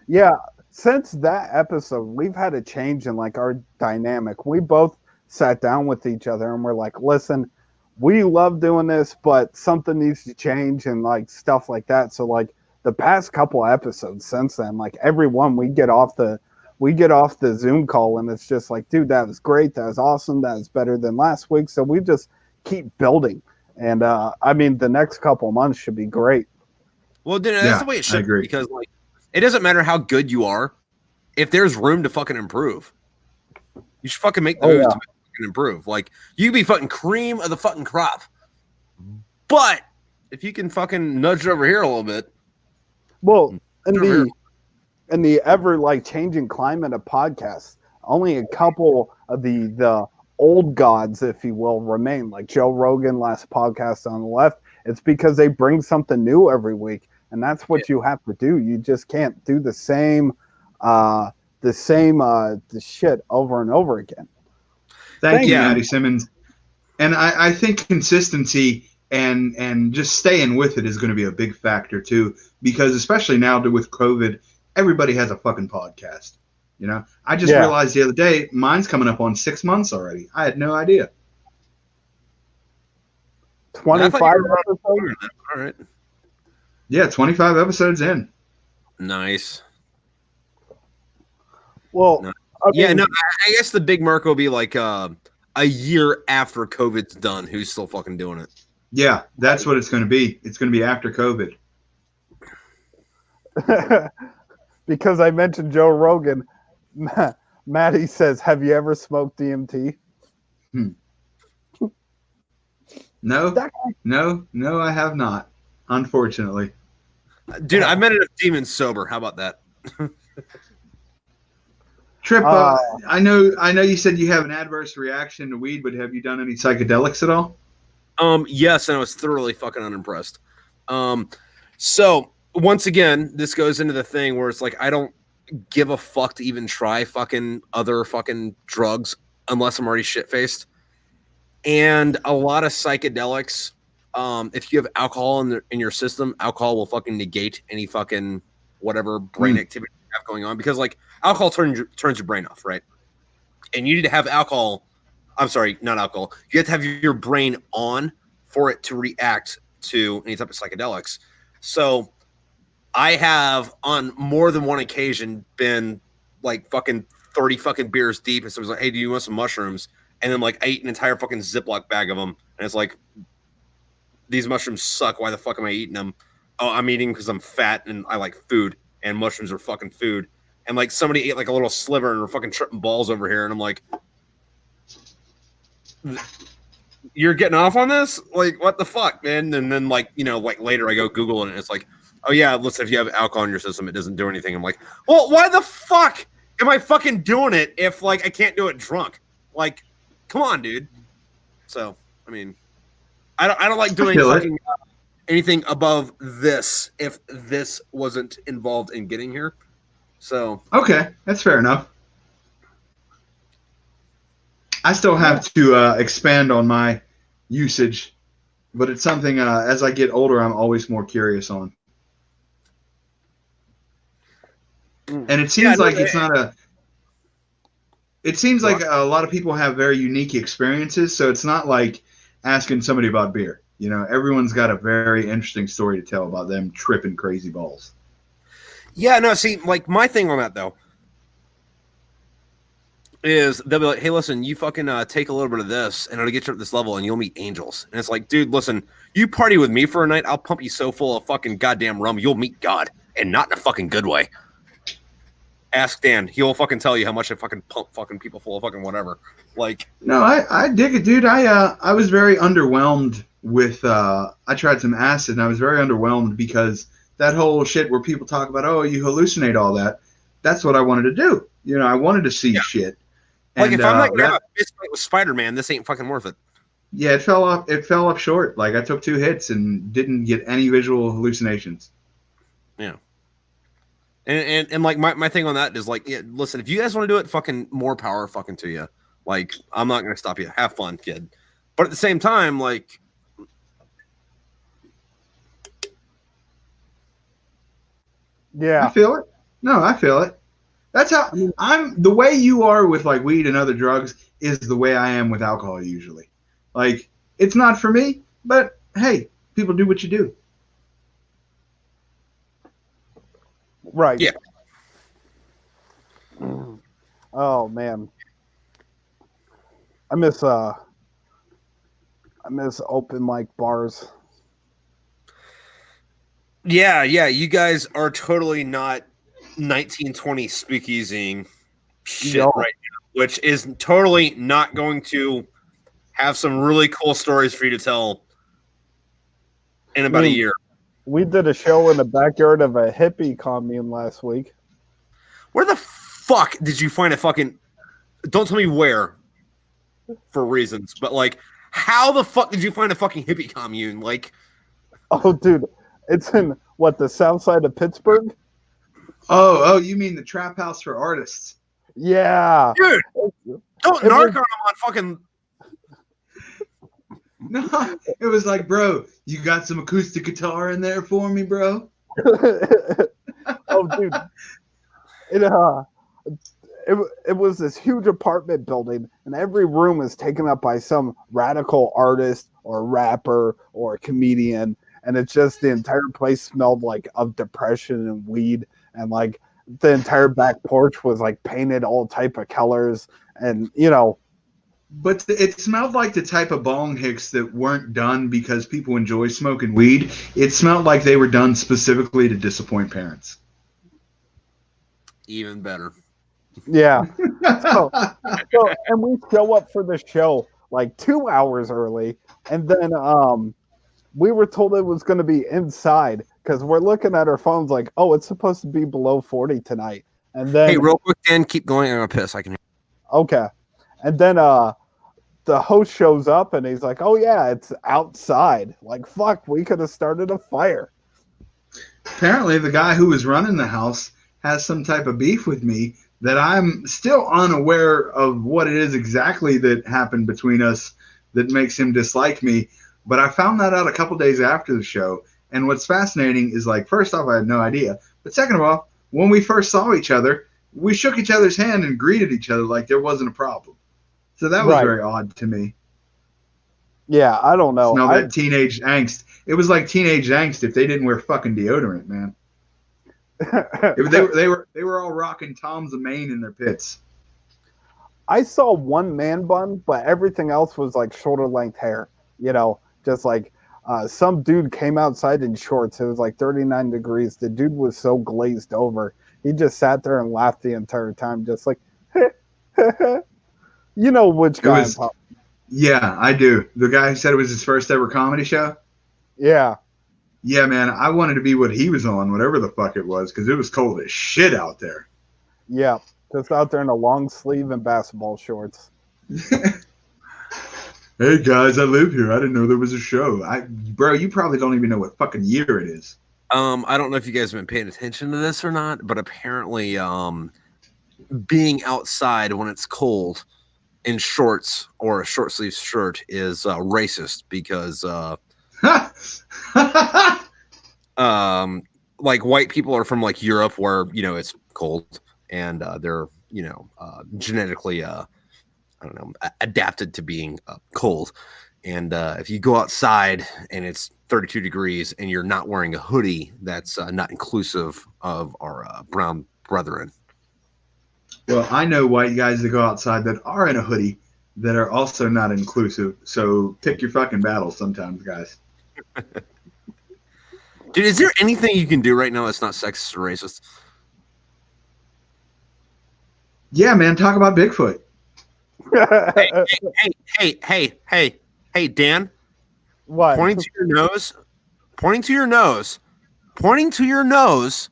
Yeah. Since that episode, we've had a change in like our dynamic. We both sat down with each other and we're like, listen, we love doing this, but something needs to change and like stuff like that. So like the past couple episodes since then, like every one we get off the Zoom call and it's just like, dude, that was great. That was awesome. That was better than last week. So we just keep building. And I mean, the next couple months should be great. Well, then that's the way it should. I agree. Because like, it doesn't matter how good you are. If there's room to fucking improve, you should fucking make the moves to fucking improve. Like, you can be fucking cream of the fucking crop, but if you can fucking nudge it over here a little bit. Well, Sure. in the ever like changing climate of podcasts, only a couple of the old gods, if you will, remain. Like Joe Rogan, last podcast on the left. It's because they bring something new every week, and that's what you have to do. You just can't do the same the shit over and over again. Thank you, Yeah. Maddie Simmons. And I think consistency and just staying with it is going to be a big factor too, because especially now with COVID, everybody has a fucking podcast. You know, I just realized the other day mine's coming up on 6 months already. I had no idea. 25 episodes. All right. Yeah, 25 episodes in. Nice. Well, No. I mean, I guess the big mark will be like a year after COVID's done. Who's still fucking doing it? Yeah, that's what it's going to be. It's going to be after COVID. because I mentioned Joe Rogan, Maddie says, "Have you ever smoked DMT?" No, I have not. Unfortunately, Dude, I met enough demons sober. How about that? Trip. I know you said you have an adverse reaction to weed, but have you done any psychedelics at all? Yes, and I was thoroughly fucking unimpressed. So once again, this goes into the thing where it's like I don't give a fuck to even try fucking other fucking drugs unless I'm already shit faced. And a lot of psychedelics, if you have alcohol in your system, alcohol will fucking negate any fucking whatever brain activity you have going on, because like alcohol turns your brain off, right? And you need to have alcohol. I'm sorry, not alcohol. You have to have your brain on for it to react to any type of psychedelics. So I have on more than one occasion been like fucking 30 fucking beers deep, and someone's like, "Hey, do you want some mushrooms?" And then like I ate an entire fucking Ziploc bag of them, and it's like, these mushrooms suck. Why the fuck am I eating them? Oh, I'm eating because I'm fat and I like food, and mushrooms are fucking food. And like somebody ate like a little sliver and are fucking tripping balls over here, and I'm like, you're getting off on this? Like, what the fuck, man? And then like, you know, like later I go Google it and it's like, oh yeah, listen, if you have alcohol in your system, it doesn't do anything. I'm like, well, why the fuck am I fucking doing it if like I can't do it drunk? Like, come on, dude. So, I mean, I don't like doing fucking anything above this if this wasn't involved in getting here. So okay, that's fair enough. I still have to expand on my usage, but it's something as I get older, I'm always more curious on. And it seems like it's not a. It seems like a lot of people have very unique experiences, so it's not like asking somebody about beer. You know, everyone's got a very interesting story to tell about them tripping crazy balls. yeah, no, see, like my thing on that though is they'll be like, hey, listen, you fucking take a little bit of this and it'll get you up to this level and you'll meet angels. And it's like, dude, listen, you party with me for a night, I'll pump you so full of fucking goddamn rum, you'll meet God, and not in a fucking good way. Ask Dan. He'll fucking tell you how much I fucking pump fucking people full of fucking whatever. Like, no, I dig it, dude. I was very underwhelmed with I tried some acid and I was very underwhelmed because that whole shit where people talk about, oh, you hallucinate all that. That's what I wanted to do. You know, I wanted to see shit. Like and, if I'm not gonna have a fist fight with Spider-Man, this ain't fucking worth it. Yeah, it fell up short. Like I took 2 hits and didn't get any visual hallucinations. Yeah. And like my thing on that is like, yeah, listen, if you guys want to do it, fucking more power fucking to you. Like, I'm not gonna stop you. Have fun, kid. But at the same time, like, yeah, I feel it. No, I feel it. That's how I'm. The way you are with like weed and other drugs is the way I am with alcohol usually. Like, it's not for me, but hey, people do what you do. right. yeah. Oh man, I miss open mic bars. Yeah, you guys are totally not 1920 speakeasy shit right now, which is totally not going to have some really cool stories for you to tell. in about a year. We did a show in the backyard of a hippie commune last week. Where the fuck did you find a fucking? Don't tell me where, for reasons, but like, how the fuck did you find a fucking hippie commune? Like, oh, dude, it's in what, the south side of Pittsburgh? Oh, you mean the trap house for artists? Yeah, dude, don't narc on them on fucking. No, it was like, bro, you got some acoustic guitar in there for me, bro? Oh, dude, it was this huge apartment building, and every room is taken up by some radical artist or rapper or comedian, and it's just the entire place smelled like of depression and weed, and like the entire back porch was like painted all type of colors, and you know. But it smelled like the type of bong hicks that weren't done because people enjoy smoking weed. It smelled like they were done specifically to disappoint parents. Even better. Yeah. So, and we show up for the show like 2 hours early, and then we were told it was going to be inside because we're looking at our phones like, oh, it's supposed to be below 40 tonight. And then, hey, real quick, Dan, keep going. I'm gonna piss. I can hear. Okay. And then the host shows up and he's like, oh yeah, it's outside. Like, fuck, we could have started a fire. Apparently the guy who was running the house has some type of beef with me that I'm still unaware of what it is exactly that happened between us that makes him dislike me. But I found that out a couple days after the show. And what's fascinating is, like, first off, I had no idea. But second of all, when we first saw each other, we shook each other's hand and greeted each other like there wasn't a problem. So that was very odd to me. Yeah, I don't know. Smell that teenage angst. It was like teenage angst if they didn't wear fucking deodorant, man. They were all rocking Toms of Maine in their pits. I saw one man bun, but everything else was like shoulder length hair. You know, just like some dude came outside in shorts. It was like 39 degrees. The dude was so glazed over. He just sat there and laughed the entire time, just like, you know which guy I'm talking. Yeah, I do. The guy who said it was his first ever comedy show? Yeah. Yeah, man, I wanted to be what he was on, whatever the fuck it was, because it was cold as shit out there. Yeah, just out there in a long sleeve and basketball shorts. Hey, guys, I live here. I didn't know there was a show. Bro, you probably don't even know what fucking year it is. I don't know if you guys have been paying attention to this or not, but apparently being outside when it's cold in shorts or a short sleeve shirt is racist because like white people are from like Europe where, you know, it's cold and they're, you know, genetically I don't know, adapted to being cold. And if you go outside and it's 32 degrees and you're not wearing a hoodie, that's not inclusive of our brown brethren. Well, I know white guys that go outside that are in a hoodie that are also not inclusive. So pick your fucking battles sometimes, guys. Dude, is there anything you can do right now that's not sexist or racist? Yeah, man. Talk about Bigfoot. Hey, Dan. What? Pointing to your nose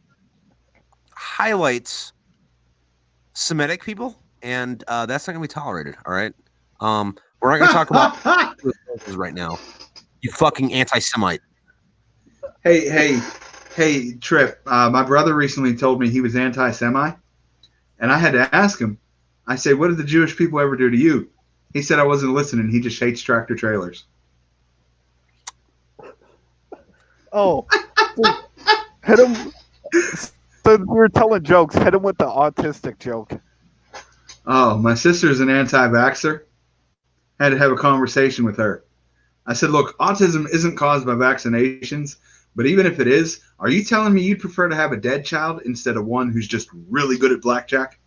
highlights Semitic people, and that's not going to be tolerated. All right. We're not going to talk about right now. You fucking anti-Semite. Hey, Trip. My brother recently told me he was anti-Semite, and I had to ask him. I said, "What did the Jewish people ever do to you?" He said I wasn't listening. He just hates tractor trailers. Oh, dude, hit him. So we were telling jokes. Hit him with the autistic joke. Oh, my sister's an anti-vaxxer. Had to have a conversation with her. I said, look, autism isn't caused by vaccinations, but even if it is, are you telling me you'd prefer to have a dead child instead of one who's just really good at blackjack?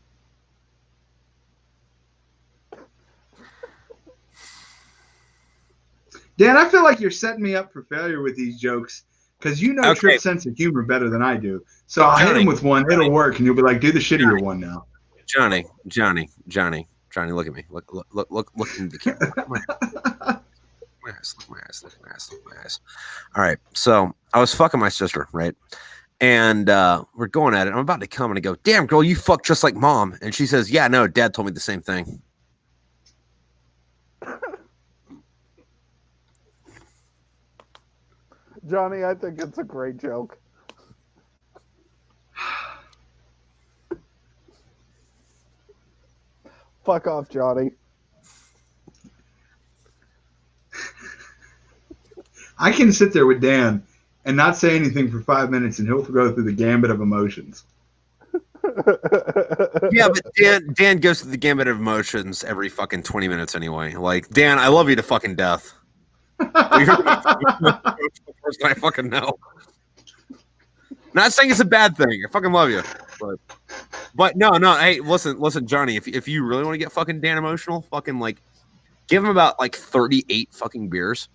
Dan, I feel like you're setting me up for failure with these jokes because you know Trip's sense of humor better than I do. So I'll hit him with one. It'll work, and you'll be like, do the shittier one now. Johnny, look at me. Look into the camera. ass. All right, so I was fucking my sister, right? And we're going at it. I'm about to come and I go, damn, girl, you fuck just like mom. And she says, yeah, no, dad told me the same thing. Johnny, I think it's a great joke. Fuck off, Johnny. I can sit there with Dan and not say anything for 5 minutes, and he'll go through the gambit of emotions. Yeah, but Dan goes through the gambit of emotions every fucking 20 minutes anyway. Like, Dan, I love you to fucking death. You're the person I fucking know. Not saying it's a bad thing. I fucking love you. But no. Hey, listen, Johnny, if you really want to get fucking Dan emotional, fucking like give him about like 38 fucking beers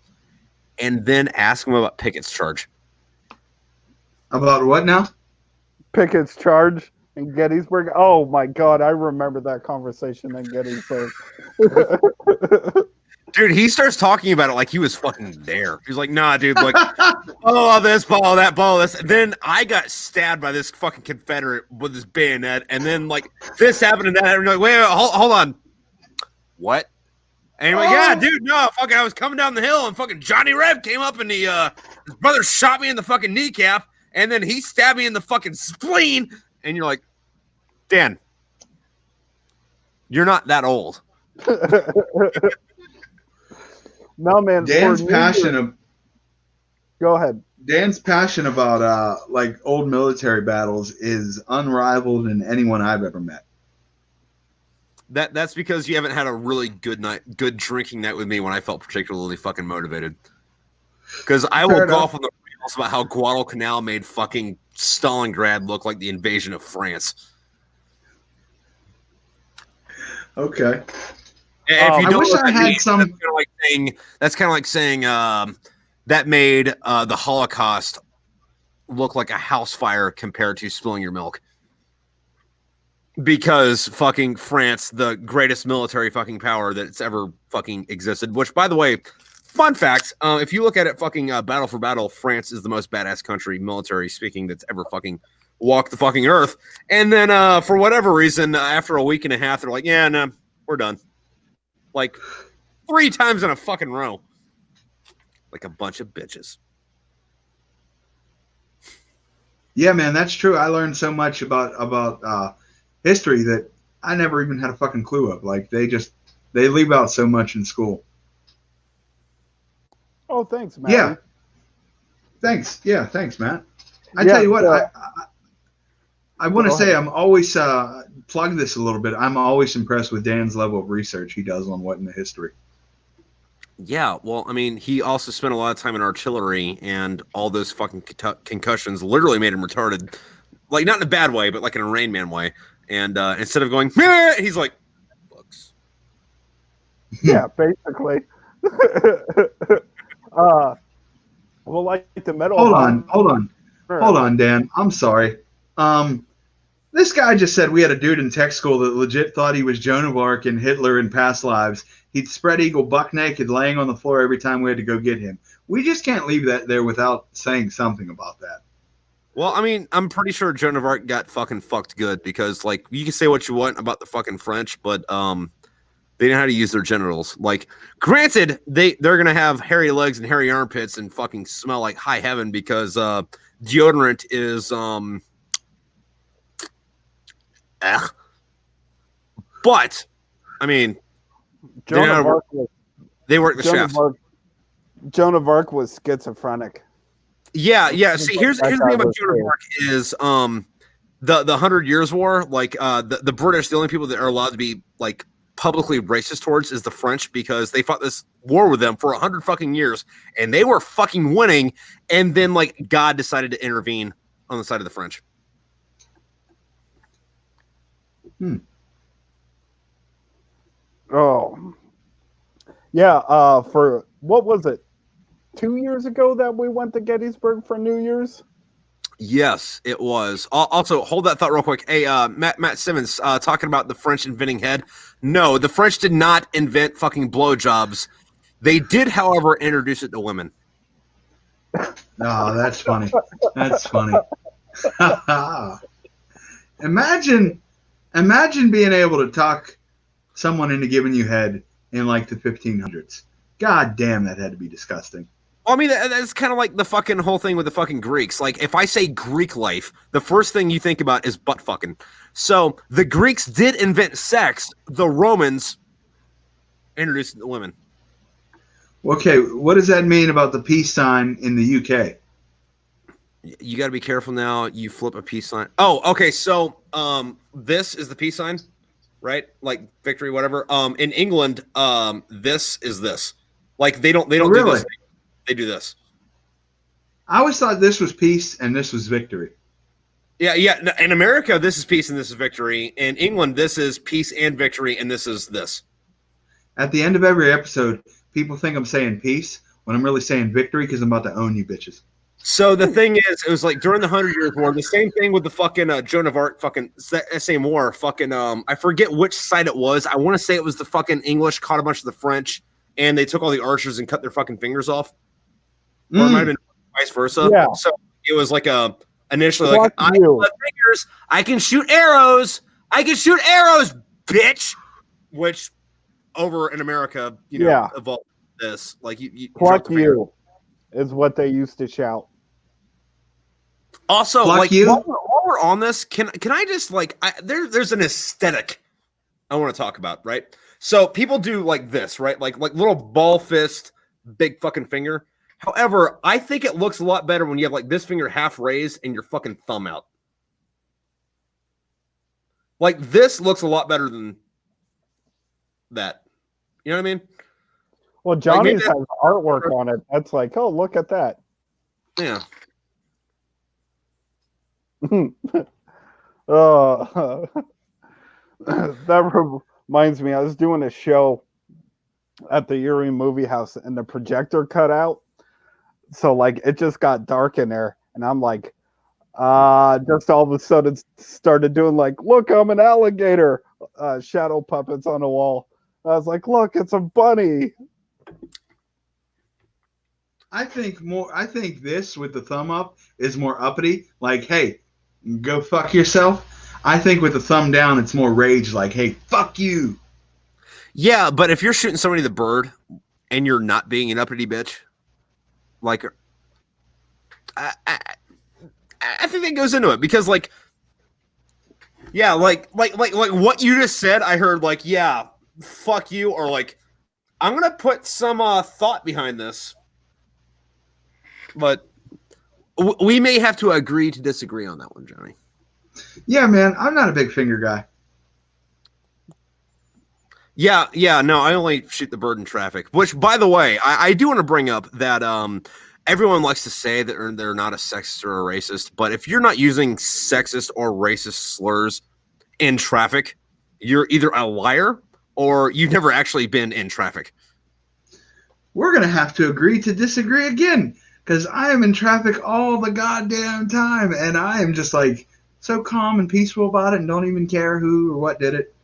and then ask him about Pickett's charge. About what now? Pickett's charge in Gettysburg. Oh my God, I remember that conversation in Gettysburg. Dude, he starts talking about it like he was fucking there. He's like, nah, dude, like, oh, this ball, that ball, this. And then I got stabbed by this fucking Confederate with his bayonet. And then, like, this happened and that happened. Like, wait, hold on. What? And you're like, yeah, dude, no, fucking, I was coming down the hill and fucking Johnny Reb came up and his brother shot me in the fucking kneecap. And then he stabbed me in the fucking spleen. And you're like, Dan, you're not that old. No, man. Dan's passion. Go ahead. Dan's passion about like old military battles is unrivaled in anyone I've ever met. That's because you haven't had a really good drinking night with me when I felt particularly fucking motivated. Because I will go off on the rails about how Guadalcanal made fucking Stalingrad look like the invasion of France. Okay. If you don't, I wish I had some. That's kind of like saying that made the Holocaust look like a house fire compared to spilling your milk. Because fucking France, the greatest military fucking power that's ever fucking existed. Which, by the way, fun fact: if you look at it, fucking battle for battle, France is the most badass country, military speaking, that's ever fucking walked the fucking earth. And then for whatever reason, after a week and a half, they're like, yeah, no, we're done. Like 3 times in a fucking row. Like a bunch of bitches. Yeah, man, that's true. I learned so much about history that I never even had a fucking clue of. Like they leave out so much in school. Oh, thanks, Matt. Yeah. Thanks. Yeah, thanks, Matt. I tell you what, I want to say I'm always plug this a little bit. I'm always impressed with Dan's level of research he does on what in the history. Yeah, well, I mean, he also spent a lot of time in artillery, and all those fucking concussions literally made him retarded. Like, not in a bad way, but like in a Rain Man way. And instead of going, meh, he's like, books. Yeah, basically. Well, like the metal. Hold on, Dan. I'm sorry. This guy just said we had a dude in tech school that legit thought he was Joan of Arc and Hitler in past lives. He'd spread eagle buck naked laying on the floor every time we had to go get him. We just can't leave that there without saying something about that. Well, I mean, I'm pretty sure Joan of Arc got fucking fucked good because, like, you can say what you want about the fucking French, but they know how to use their genitals. Like, granted, they're gonna have hairy legs and hairy armpits and fucking smell like high heaven because deodorant is But I mean, Joan of Arc they work the shaft. Joan of Arc was schizophrenic. Yeah. See, here's the thing about Joan of Arc is the 100 Years' War. Like the British, the only people that are allowed to be like publicly racist towards is the French because they fought this war with them for 100 fucking years and they were fucking winning. And then like God decided to intervene on the side of the French. Oh, yeah. For what was it? 2 years ago that we went to Gettysburg for New Year's. Yes, it was. Also, hold that thought real quick. Hey, Matt Simmons, talking about the French inventing head. No, the French did not invent fucking blowjobs. They did, however, introduce it to women. Oh, that's funny. That's funny. Imagine being able to talk someone into giving you head in like the 1500s. God damn, that had to be disgusting. Well, I mean, that's kind of like the fucking whole thing with the fucking Greeks. Like, if I say Greek life, the first thing you think about is butt fucking. So the Greeks did invent sex. The Romans introduced it to women. Okay, what does that mean about the peace sign in the UK? You got to be careful now. You flip a peace sign. Oh, okay. So this is the peace sign, right? Like victory, whatever. In England, this is this. Like they don't really? do this. They do this. I always thought this was peace and this was victory. Yeah. In America, this is peace and this is victory. In England, this is peace and victory, and this is this. At the end of every episode, people think I'm saying peace when I'm really saying victory because I'm about to own you bitches. So the thing is, it was like during the 100 Years' War, the same thing with the fucking Joan of Arc fucking same war. Fucking I forget which side it was. I want to say it was the fucking English caught a bunch of the French, and they took all the archers and cut their fucking fingers off. Or it might have been vice versa. Yeah. So it was like initially like I you. have fingers, I can shoot arrows, bitch. Which over in America, evolved this. Like you Pluck you is what they used to shout. Also, Pluck like you? while we're on this, can I just like there's an aesthetic I want to talk about, right? So people do like this, right? Like little ball fist, big fucking finger. However, I think it looks a lot better when you have like this finger half raised and your fucking thumb out. Like this looks a lot better than that. You know what I mean? Well, Johnny's has artwork on it. That's like, oh, look at that. Yeah. That reminds me, I was doing a show at the Erie Movie House and the projector cut out. So like it just got dark in there. And I'm like, just all of a sudden started doing like, look, I'm an alligator. Shadow puppets on the wall. I was like, look, it's a bunny. I think this with the thumb up is more uppity. Like, hey, go fuck yourself. I think with the thumb down, it's more rage. Like, hey, fuck you. Yeah, but if you're shooting somebody the bird and you're not being an uppity bitch, like, I think that goes into it because, like, yeah, like what you just said, I heard like, yeah, fuck you, or like, I'm gonna put some thought behind this, but we may have to agree to disagree on that one, Johnny. Yeah, man, I'm not a big finger guy. Yeah, no, I only shoot the bird in traffic. Which, by the way, I do want to bring up that everyone likes to say that they're not a sexist or a racist, but if you're not using sexist or racist slurs in traffic, you're either a liar or you've never actually been in traffic. We're going to have to agree to disagree again because I am in traffic all the goddamn time, and I am just like so calm and peaceful about it and don't even care who or what did it.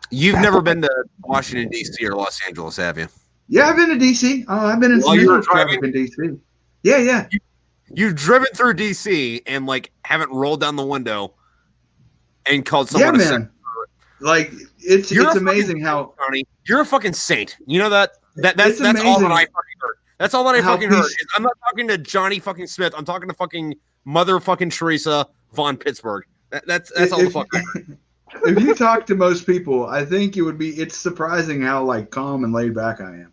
You've never been to Washington, D.C. or Los Angeles, have you? Yeah, I've been to D.C. I've been in some traffic in D.C. Yeah. You've driven through D.C. and like haven't rolled down the window and called someone a man. Like it's amazing how Johnny, you're a fucking saint. You know that that's all that I fucking heard. That's all that I fucking heard. I'm not talking to Johnny fucking Smith. I'm talking to fucking mother fucking Teresa von Pittsburgh. That's all the fuck I heard. If you talk to most people, I think it's surprising how like calm and laid back I am.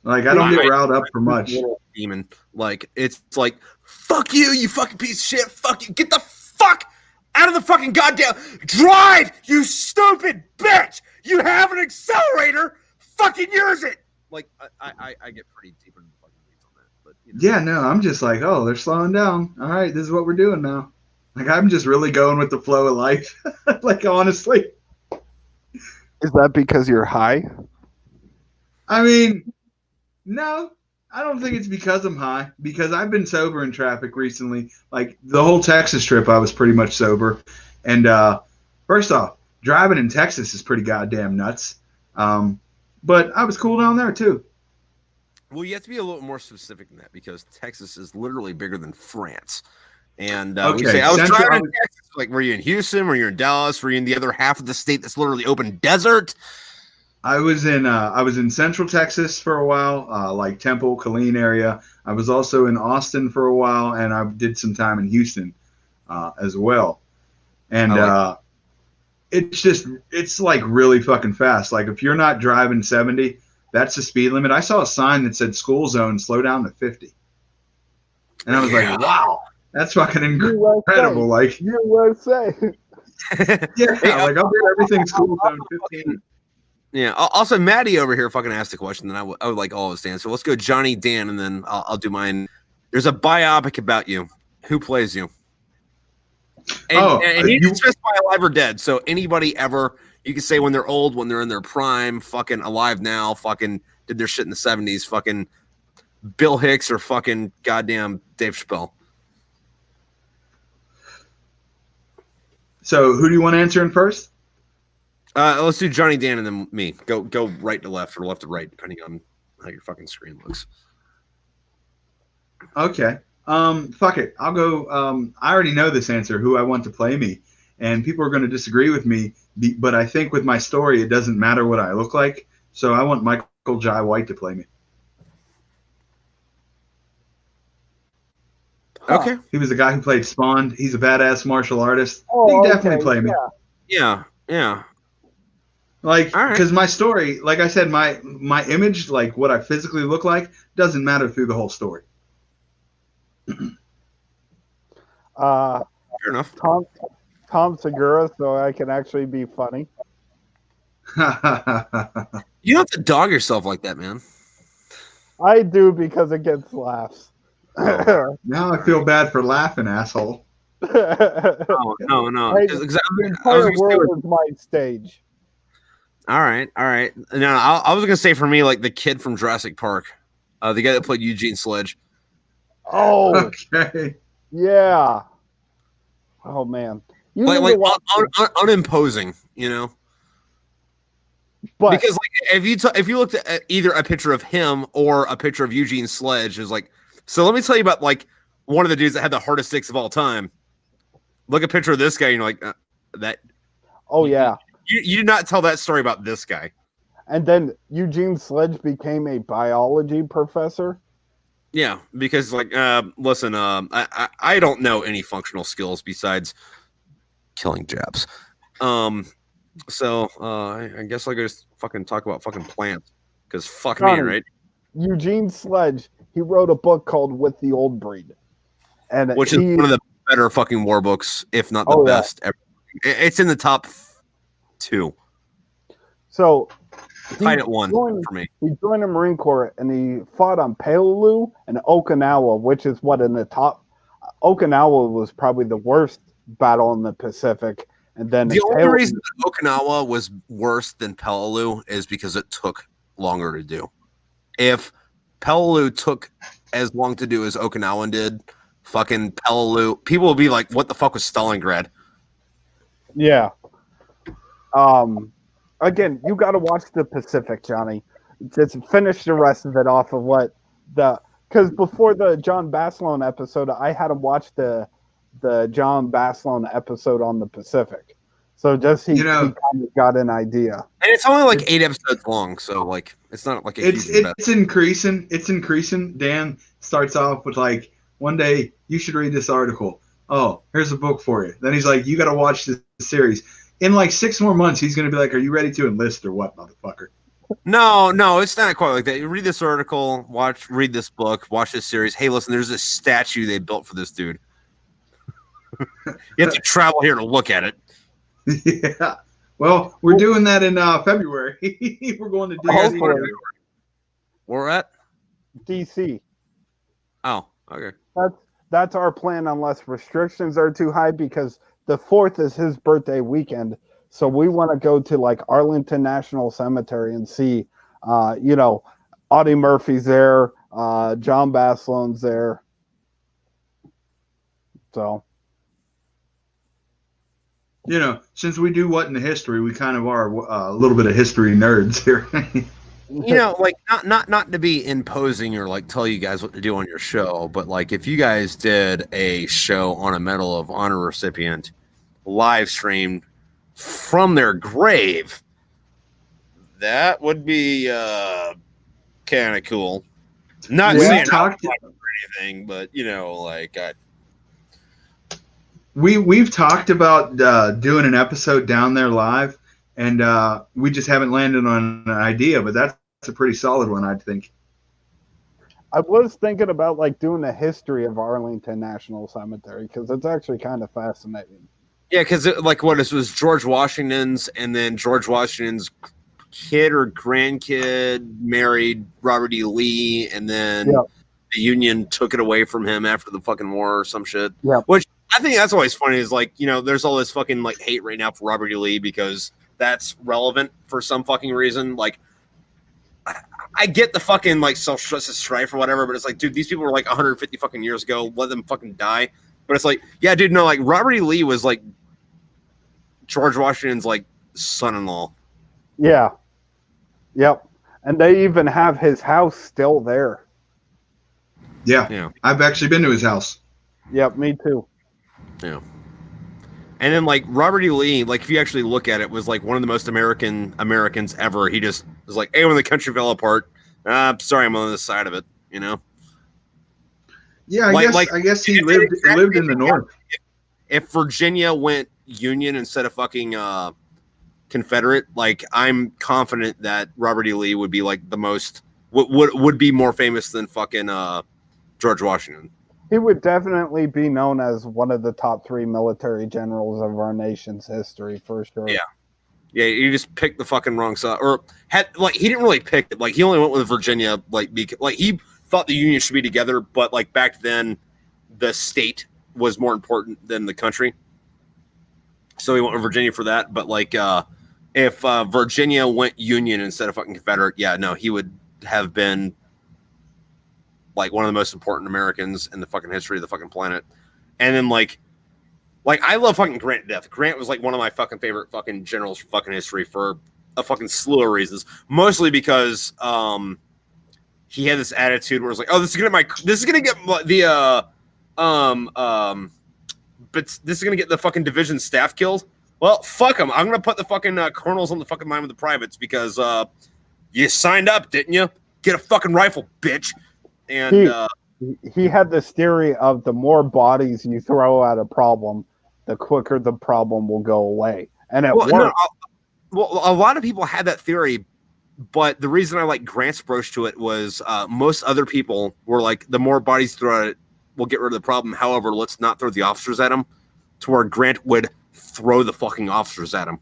Like I don't get riled up for much. Demon. Like it's like, fuck you, you fucking piece of shit. Fuck you. Get the fuck out of the fucking goddamn drive, you stupid bitch. You have an accelerator. Fucking use it. Like I get pretty deep into the fucking weeds on that. But yeah, no, I'm just like, oh, they're slowing down. All right, this is what we're doing now. Like I'm just really going with the flow of life. Like honestly. Is that because you're high? I mean, no, I don't think it's because I'm high. Because I've been sober in traffic recently. Like the whole Texas trip, I was pretty much sober. And first off, driving in Texas is pretty goddamn nuts. but I was cool down there too. Well, you have to be a little more specific than that because Texas is literally bigger than France. And we Okay, say, I was Central- driving in Texas. Like, were you in Houston? Were you in Dallas? Were you in the other half of the state that's literally open desert? I was in Central Texas for a while, like Temple, Killeen area. I was also in Austin for a while, and I did some time in Houston as well. And it's like really fucking fast. Like if you're not driving 70, that's the speed limit. I saw a sign that said school zone, slow down to 50. And I was like, wow, that's fucking incredible. Like USA. yeah, like I'll do everything school zone 15. Yeah. Also, Maddie over here fucking asked a question that I would like all of us to answer. Let's go Johnny Dan, and then I'll do mine. There's a biopic about you. Who plays you? And he didn't specify alive or dead. So anybody ever, you can say when they're old, when they're in their prime, fucking alive now, fucking did their shit in the 70s, fucking Bill Hicks or fucking goddamn Dave Chappelle. So who do you want answering first? Let's do Johnny Dan and then me. Go right to left or left to right, depending on how your fucking screen looks. Okay. Fuck it. I'll go. I already know this answer, who I want to play me. And people are going to disagree with me, but I think with my story, it doesn't matter what I look like. So I want Michael Jai White to play me. Okay. He was the guy who played Spawn. He's a badass martial artist. Oh, he can definitely play me. Yeah. Like, All right. because my story, like I said, my image, like what I physically look like, doesn't matter through the whole story. Fair enough. Tom Segura, so I can actually be funny. You don't have to dog yourself like that, man. I do because it gets laughs. Oh. Now I feel bad for laughing, asshole. No. Hey, The entire world is my stage. All right. Now, I was gonna say for me, like the kid from Jurassic Park, the guy that played Eugene Sledge. Oh, Okay. yeah. Oh man, you Like unimposing, you know. but Because like if you looked at either a picture of him or a picture of Eugene Sledge, is like. So let me tell you about like one of the dudes that had the hardest sticks of all time. Look at a picture of this guy, and you're like that. oh yeah. You did not tell that story about this guy. And then Eugene Sledge became a biology professor. Yeah, because like, listen, I don't know any functional skills besides killing Japs. So I guess I'll just fucking talk about fucking plants because fuck me, right? Eugene Sledge, he wrote a book called With the Old Breed, and Which is one of the better fucking war books, if not the best ever. It's in the top 2. So tied at 1 for me. He joined the Marine Corps and he fought on Peleliu and Okinawa, which is what in the top. Okinawa was probably the worst battle in the Pacific, and then the only reason that Okinawa was worse than Peleliu is because it took longer to do. If Peleliu took as long to do as Okinawa did, fucking Peleliu, people will be like, "What the fuck was Stalingrad?" Yeah. Again, you got to watch the Pacific, Johnny. Just finish the rest of it off of because before the John Baslone episode, I had to watch the John Baslone episode on the Pacific. So just he kind of got an idea. And it's only like 8 episodes long, so like it's not like it's increasing. It's increasing. Dan starts off with like, one day you should read this article. Oh, here's a book for you. Then he's like, you got to watch this series. In like 6 more months, he's going to be like, are you ready to enlist or what, motherfucker? No, it's not quite like that. You read this article, read this book, watch this series. Hey, listen, there's this statue they built for this dude. You have to travel here to look at it. Yeah. Well, we're doing that in February. We're going to DC. We're at DC. Oh, okay. That's our plan unless restrictions are too high because the 4th is his birthday weekend. So we want to go to like Arlington National Cemetery and see, Audie Murphy's there, John Baslone's there. So. Since we do What in the History, we kind of are a little bit of history nerds here. you know, like not to be imposing or like tell you guys what to do on your show, but like if you guys did a show on a Medal of Honor recipient live streamed from their grave, that would be kind of cool. Not saying talked or anything, but you know, like we've talked about doing an episode down there live, and we just haven't landed on an idea. But that's a pretty solid one, I think. I was thinking about like doing a history of Arlington National Cemetery because it's actually kind of fascinating. Yeah, because like what it was George Washington's, and then George Washington's kid or grandkid married Robert E. Lee, and then the Union took it away from him after the fucking war or some shit. Yeah, which I think that's always funny is like, you know, there's all this fucking like hate right now for Robert E. Lee because that's relevant for some fucking reason. Like, I get the fucking like social justice strife or whatever, but it's like, dude, these people were like 150 fucking years ago. Let them fucking die. But it's like, yeah, dude, no, like Robert E. Lee was like George Washington's like son-in-law. Yeah. Yep. And they even have his house still there. Yeah. I've actually been to his house. Yep, me too. Yeah. And then like Robert E. Lee, like if you actually look at it, was like one of the most Americans ever. He just was like, hey, when the country fell apart, sorry, I'm on this side of it, you know? Yeah, I guess he lived in the North. If Virginia went Union instead of fucking Confederate, like I'm confident that Robert E. Lee would be like the most would be more famous than fucking George Washington. He would definitely be known as one of the top 3 military generals of our nation's history for sure. Yeah. Yeah, you just picked the fucking wrong side, or had like he didn't really pick it. Like he only went with Virginia, like because like he thought the Union should be together, but like back then, the state was more important than the country. So he went with Virginia for that. But like, if Virginia went Union instead of fucking Confederate, yeah, no, he would have been like one of the most important Americans in the fucking history of the fucking planet. And then like I love fucking Grant to death. Grant was like one of my fucking favorite fucking generals for fucking history for a fucking slew of reasons. Mostly because he had this attitude where it's like, oh, this is gonna get the but this is gonna get the fucking division staff killed. Well, fuck them. I'm gonna put the fucking colonels on the fucking line with the privates because you signed up, didn't you? Get a fucking rifle, bitch. And he had this theory of the more bodies you throw at a problem, the quicker the problem will go away. And it worked. Well, a lot of people had that theory, but the reason I like Grant's approach to it was most other people were like, the more bodies throw at it, we'll get rid of the problem. However, let's not throw the officers at him, to where Grant would throw the fucking officers at him.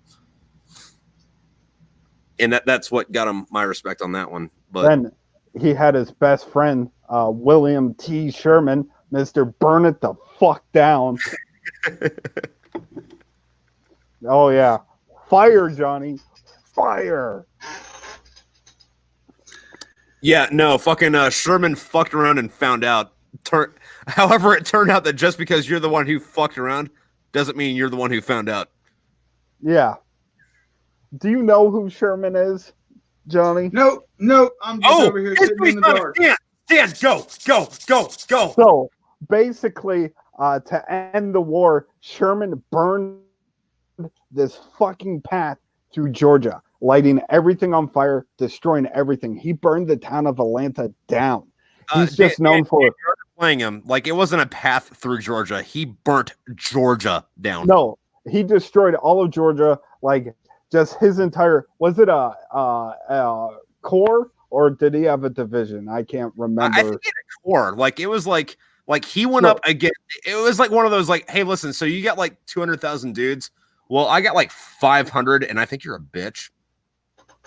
And that's what got him my respect on that one. But then he had his best friend, William T. Sherman, Mr. Burn It the Fuck Down. Oh, yeah. Fire, Johnny. Fire. Yeah, no, fucking Sherman fucked around and found out. However, it turned out that just because you're the one who fucked around doesn't mean you're the one who found out. Yeah. Do you know who Sherman is, Johnny? No, I'm just over here sitting in the dark. Dan, go. So basically, to end the war, Sherman burned this fucking path through Georgia, lighting everything on fire, destroying everything. He burned the town of Atlanta down. He's just known for playing him like it wasn't a path through Georgia. He burnt Georgia down. No, he destroyed all of Georgia, like just his entire. Was it a corps or did he have a division? I can't remember. I think he had a corps. Like it was like he went up again. It was like one of those like, hey, listen, so you got like 200,000 dudes. Well, I got like 500, and I think you're a bitch.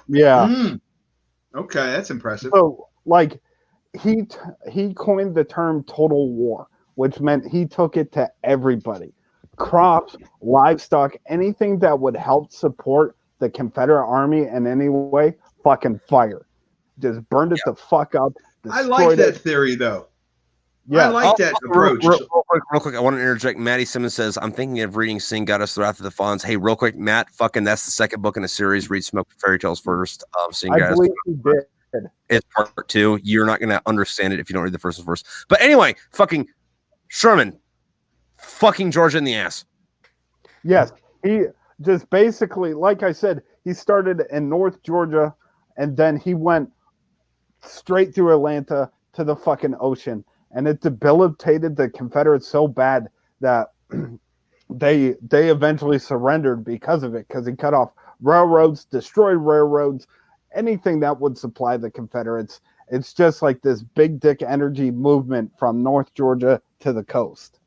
Yeah. Okay, that's impressive. So like. He coined the term total war, which meant he took it to everybody. Crops, livestock, anything that would help support the Confederate Army in any way, fucking fire. Just burned it the fuck up. I like that theory, though. Yeah, I like that approach. Real quick, I want to interject. Maddie Simmons says, I'm thinking of reading Sing Got Us Through After the Fawns. Hey, real quick, Matt, fucking that's the second book in the series. Read Smoke Fairy Tales first. I believe he did. It's part 2. You're not going to understand it if you don't read the first one first. But anyway, fucking Sherman, fucking Georgia in the ass. Yes, he just basically, like I said, he started in North Georgia, and then he went straight through Atlanta to the fucking ocean, and it debilitated the Confederates so bad that they eventually surrendered because of it, because he cut off railroads, destroyed railroads, anything that would supply the Confederates. It's just like this big dick energy movement from North Georgia to the coast.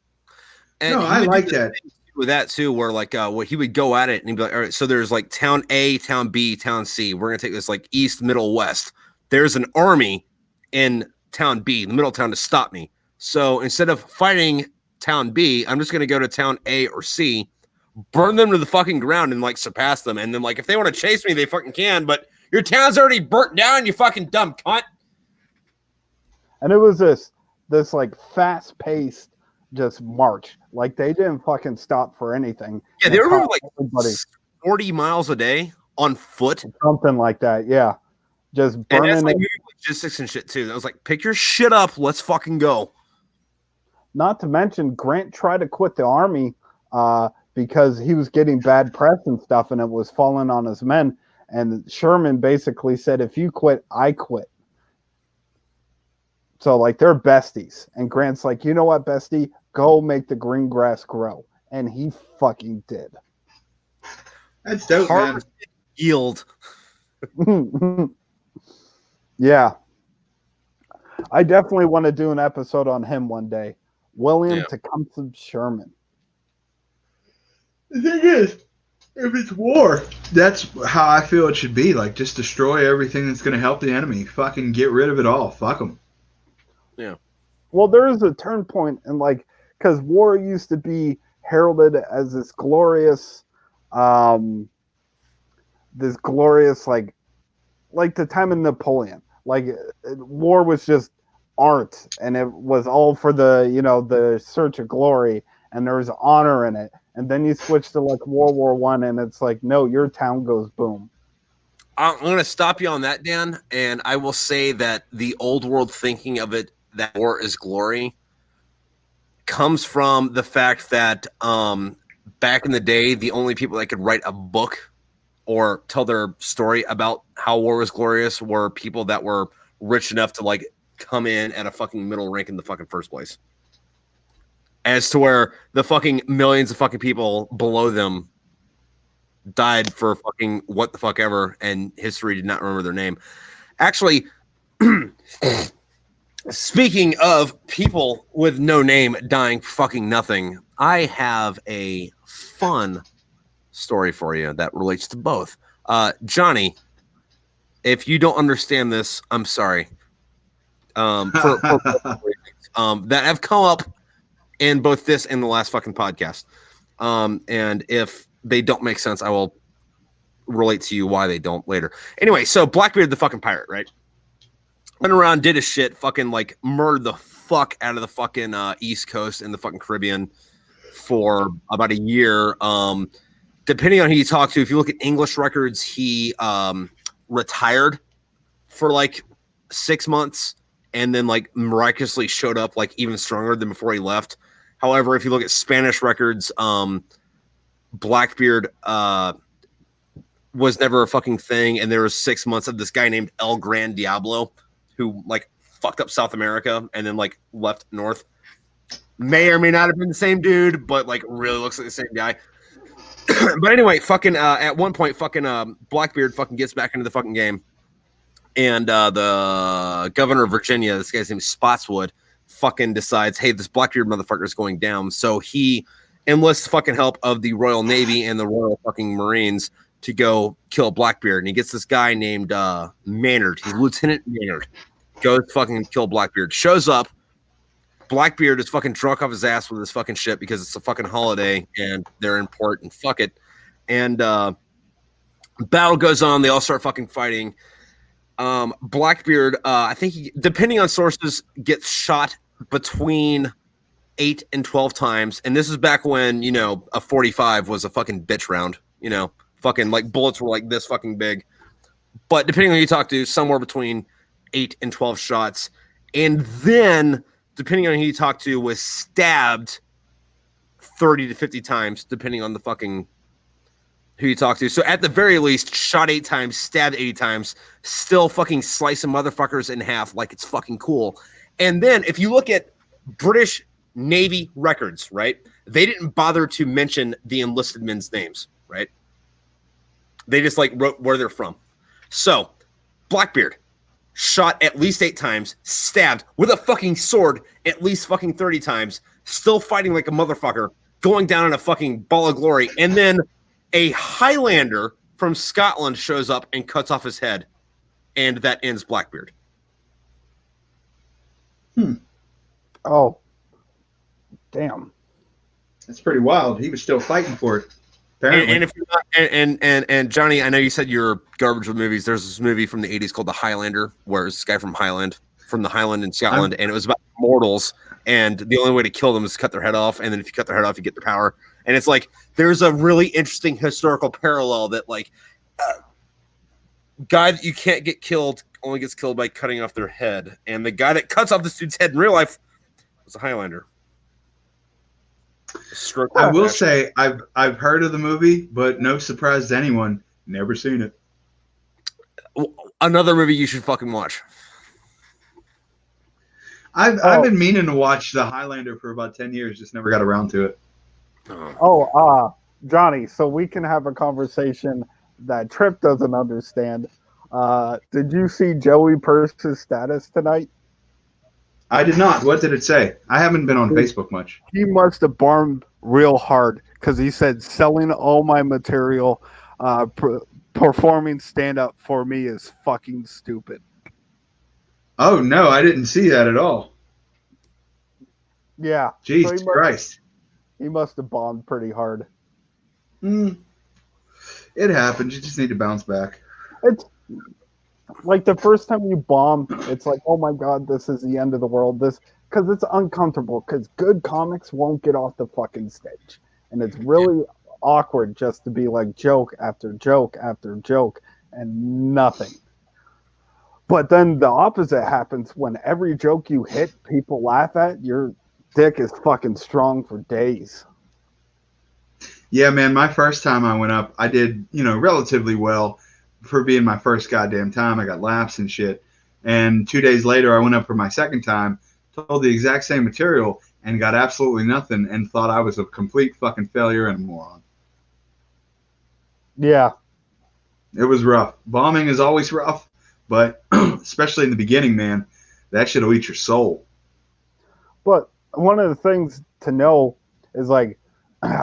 And no, I like that. With that too, where like what he would go at it and he'd be like, all right, so there's like town A, town B, town C. We're gonna take this like east, middle, west. There's an army in town B, the middle town, to stop me. So instead of fighting town B, I'm just gonna go to town A or C, burn them to the fucking ground and like surpass them. And then like if they want to chase me, they fucking can, but your town's already burnt down, you fucking dumb cunt. And it was this like fast paced just march. Like they didn't fucking stop for anything. Yeah, they were like 40 miles a day on foot. Something like that, yeah. Just burning. And that's like logistics and shit too. I was like, pick your shit up, let's fucking go. Not to mention Grant tried to quit the army because he was getting bad press and stuff, and it was falling on his men. And Sherman basically said, if you quit, I quit. So, like, they're besties. And Grant's like, you know what, bestie? Go make the green grass grow. And he fucking did. That's dope, man. Yield. Yeah. I definitely want to do an episode on him one day. William Tecumseh Sherman. The thing is, if it's war, that's how I feel it should be. Like, just destroy everything that's going to help the enemy. Fucking get rid of it all. Fuck them. Yeah. Well, there is a turn point, and like, because war used to be heralded as this glorious, like the time of Napoleon. Like, war was just art, and it was all for the search of glory, and there was honor in it. And then you switch to like World War I, and it's like, no, your town goes boom. I'm going to stop you on that, Dan, and I will say that the old world thinking of it, that war is glory, comes from the fact that back in the day, the only people that could write a book or tell their story about how war was glorious were people that were rich enough to like come in at a fucking middle rank in the fucking first place. As to where the fucking millions of fucking people below them died for fucking what the fuck ever, and history did not remember their name. Actually, speaking of people with no name dying fucking nothing, I have a fun story for you that relates to both. Johnny, if you don't understand this, I'm sorry. That have come up in both this and the last fucking podcast. And if they don't make sense, I will relate to you why they don't later. Anyway, so Blackbeard the fucking pirate, right? Went around, did his shit, fucking like murdered the fuck out of the fucking East Coast and the fucking Caribbean for about a year. Depending on who you talk to, if you look at English records, he retired for like 6 months and then like miraculously showed up like even stronger than before he left. However, if you look at Spanish records, Blackbeard was never a fucking thing, and there was 6 months of this guy named El Gran Diablo who like fucked up South America and then like left north. May or may not have been the same dude, but like really looks like the same guy. But anyway, fucking at one point, fucking Blackbeard fucking gets back into the fucking game, and the governor of Virginia, this guy's name is Spotswood, fucking decides, hey, this Blackbeard motherfucker is going down. So he enlists fucking help of the Royal Navy and the Royal fucking Marines to go kill Blackbeard. And he gets this guy named Maynard. He's Lieutenant Maynard. Goes fucking kill Blackbeard. Shows up. Blackbeard is fucking drunk off his ass with his fucking shit because it's a fucking holiday and they're in port and fuck it. And battle goes on. They all start fucking fighting. Blackbeard, I think he, depending on sources, gets shot between 8 and 12 times. And this is back when, you know, a 45 was a fucking bitch round, you know, fucking like bullets were like this fucking big. But depending on who you talk to, somewhere between 8 and 12 shots, and then, depending on who you talk to, was stabbed 30 to 50 times, depending on the fucking who you talk to. So at the very least, shot 8 times, stabbed 80 times, still fucking slicing motherfuckers in half like it's fucking cool. And then if you look at British Navy records, right, they didn't bother to mention the enlisted men's names, right? They just like wrote where they're from. So Blackbeard shot at least 8 times, stabbed with a fucking sword at least fucking 30 times, still fighting like a motherfucker, going down in a fucking ball of glory. And then a Highlander from Scotland shows up and cuts off his head, and that ends Blackbeard. Oh, damn! That's pretty wild. He was still fighting for it. Apparently. And if you're not, and Johnny, I know you said you're garbage with movies. There's this movie from the 80s called The Highlander, where it's this guy from the Highland in Scotland, and it was about mortals, and the only way to kill them is to cut their head off, and then if you cut their head off, you get their power. And it's like there's a really interesting historical parallel that like guy that you can't get killed only gets killed by cutting off their head, and the guy that cuts off this dude's head in real life was a Highlander. I will say I've heard of the movie, but no surprise to anyone, never seen it. Another movie you should fucking watch. I've been meaning to watch The Highlander for about 10 years, just never got around to it. Johnny, so we can have a conversation that Trip doesn't understand. Did you see Joey Purse's status tonight? I did not. What did it say? I haven't been on Facebook much. He must have barmed real hard because he said selling all my material, performing stand-up for me is fucking stupid. Oh, no, I didn't see that at all. Yeah. Jesus Christ. He must have bombed pretty hard. It happens. You just need to bounce back. It's like the first time you bomb, it's like, oh my God, this is the end of the world. Because it's uncomfortable, because good comics won't get off the fucking stage. And it's really awkward just to be like joke after joke after joke and nothing. But then the opposite happens when every joke you hit, people laugh at, your dick is fucking strong for days. Yeah, man, my first time I went up, I did, relatively well for being my first goddamn time. I got laughs and shit. And 2 days later, I went up for my second time, told the exact same material, and got absolutely nothing and thought I was a complete fucking failure and a moron. Yeah. It was rough. Bombing is always rough, but especially in the beginning, man, that shit'll eat your soul. But one of the things to know is like,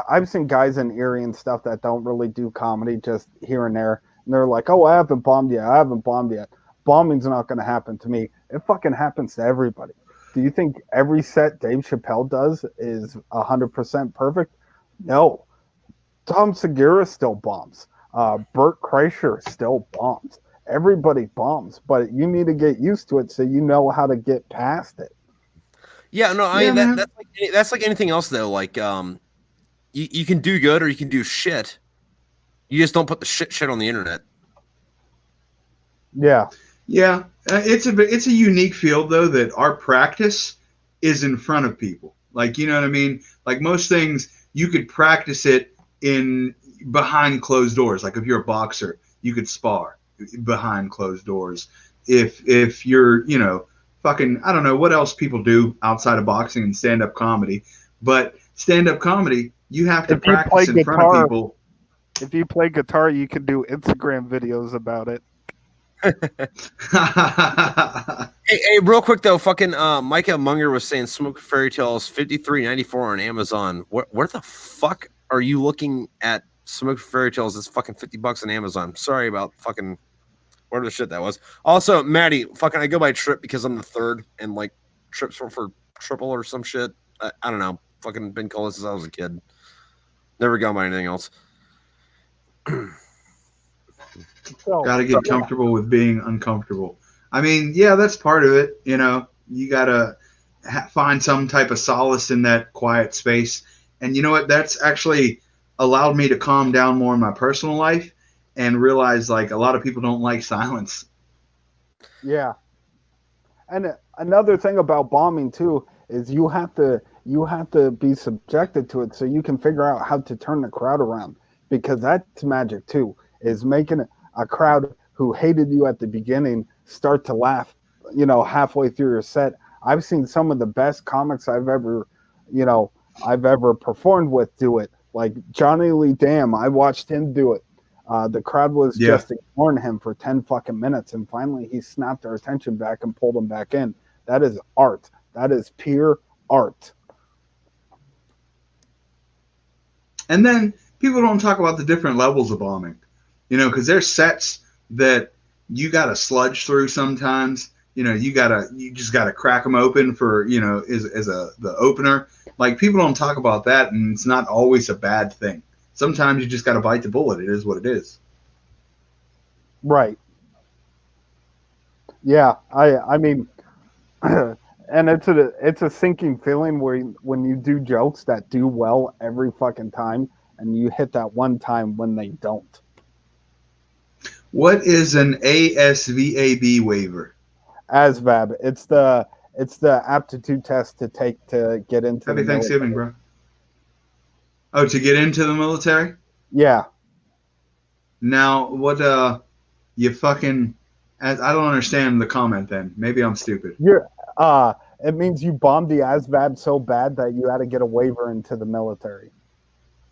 I've seen guys in Erie and stuff that don't really do comedy, just here and there. And they're like, oh, I haven't bombed yet. Bombing's not going to happen to me. It fucking happens to everybody. Do you think every set Dave Chappelle does is 100% perfect? No. Tom Segura still bombs. Bert Kreischer still bombs. Everybody bombs, but you need to get used to it so you know how to get past it. Yeah, no, I mean, that's like anything else, though. Like, you can do good or you can do shit. You just don't put the shit on the internet. Yeah. Yeah. It's a unique field, though, that our practice is in front of people. Like, you know what I mean? Like most things, you could practice it behind closed doors. Like if you're a boxer, you could spar behind closed doors. If you're, fucking, I don't know what else people do outside of boxing and stand-up comedy. But stand-up comedy, you have to practice in front of people. If you play guitar, you can do Instagram videos about it. hey, real quick though, fucking Micah Munger was saying Smoke Fairy Tales $53.94 on Amazon. Where the fuck are you looking at Smoke Fairy Tales? It's fucking $50 on Amazon. Sorry about fucking whatever the shit that was. Also, Maddie, fucking I go by Trip because I'm the third, and like Trips for triple or some shit. I don't know. Fucking been called this since I was a kid. Never gone by anything else. Got to get comfortable with being uncomfortable. I mean, yeah, that's part of it. You got to find some type of solace in that quiet space. And you know what? That's actually allowed me to calm down more in my personal life and realize like a lot of people don't like silence. Yeah. And another thing about bombing too is you have to be subjected to it so you can figure out how to turn the crowd around, because that's magic too, is making a crowd who hated you at the beginning start to laugh, halfway through your set. I've seen some of the best comics you know, I've ever performed with do it. Like Johnny Lee Dam, I watched him do it. The crowd was Yeah. just ignoring him for 10 fucking minutes, and finally he snapped their attention back and pulled them back in. That is art. That is pure art. And then people don't talk about the different levels of bombing, because there's sets that you got to sludge through sometimes. You just got to crack them open for, as the opener. Like, people don't talk about that, and it's not always a bad thing. Sometimes you just got to bite the bullet. It is what it is. Right. Yeah, I mean, and it's a sinking feeling when you do jokes that do well every fucking time, and you hit that one time when they don't. What is an ASVAB waiver? ASVAB. It's the aptitude test to take to get into. Happy Thanksgiving, bro. Oh, to get into the military? Yeah. Now, what you fucking? I don't understand the comment. Then maybe I'm stupid. It means you bombed the ASVAB so bad that you had to get a waiver into the military.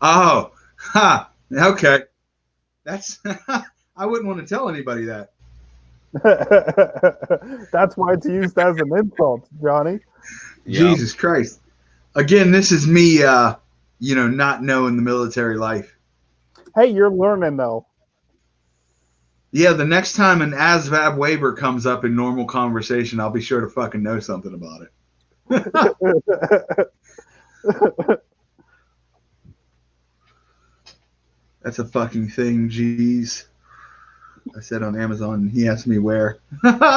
Oh, okay. That's I wouldn't want to tell anybody that. That's why it's used as an insult, Johnny. Jesus Christ. Again, this is me, not knowing the military life. Hey, you're learning, though. Yeah, the next time an ASVAB waiver comes up in normal conversation, I'll be sure to fucking know something about it. That's a fucking thing, jeez. I said on Amazon, and he asked me where. Well, no,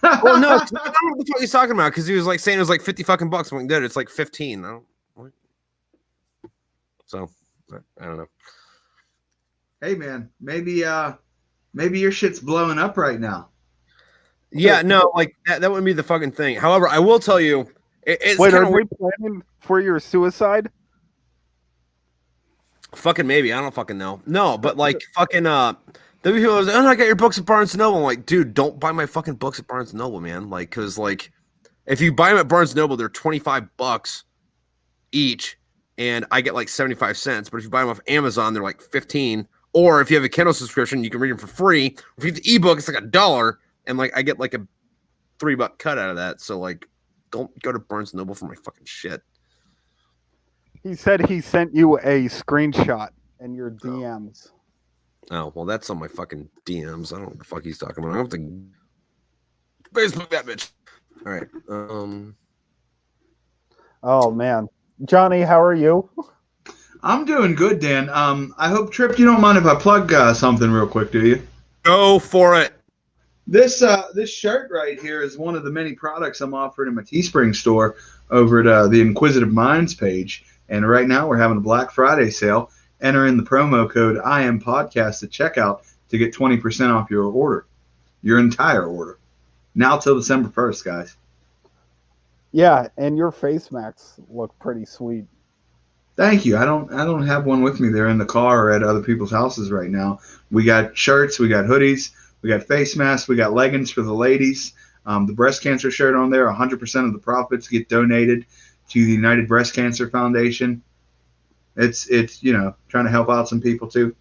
I don't know what the fuck he's talking about, because he was like saying it was like 50 fucking bucks. I'm like, dude, it's like 15. So I don't know. Hey man, maybe your shit's blowing up right now. Yeah, no, like that wouldn't be the fucking thing. However, I will tell you, it's wait, kind are of we planning for your suicide? Fucking maybe, I don't fucking know. No, but like fucking the people was, oh, I got your books at Barnes & Noble. I'm like, dude, don't buy my fucking books at Barnes & Noble, man. Like, because like if you buy them at Barnes & Noble, they're $25 each, and I get like 75 cents. But if you buy them off Amazon, they're like 15. Or if you have a Kindle subscription, you can read them for free. If you have the ebook, it's like $1, and like I get like a $3 cut out of that. So like, don't go to Barnes & Noble for my fucking shit. He said he sent you a screenshot in your DMs. Oh, well, that's on my fucking DMs. I don't know what the fuck he's talking about. I don't have to Facebook that bitch. All right. Oh man, Johnny, how are you? I'm doing good, Dan. I hope, Trip, you don't mind if I plug something real quick, do you? Go for it. This shirt right here is one of the many products I'm offering in my Teespring store over at the Inquisitive Minds page. And right now we're having a Black Friday sale. Enter in the promo code IMPodcast at checkout to get 20% off your order, your entire order. Now till December 1st, guys. Yeah, and your face masks look pretty sweet. Thank you. I don't have one with me. They're in the car or at other people's houses right now. We got shirts, we got hoodies, we got face masks, we got leggings for the ladies. The breast cancer shirt on there, 100% of the profits get donated to the United Breast Cancer Foundation. It's trying to help out some people too.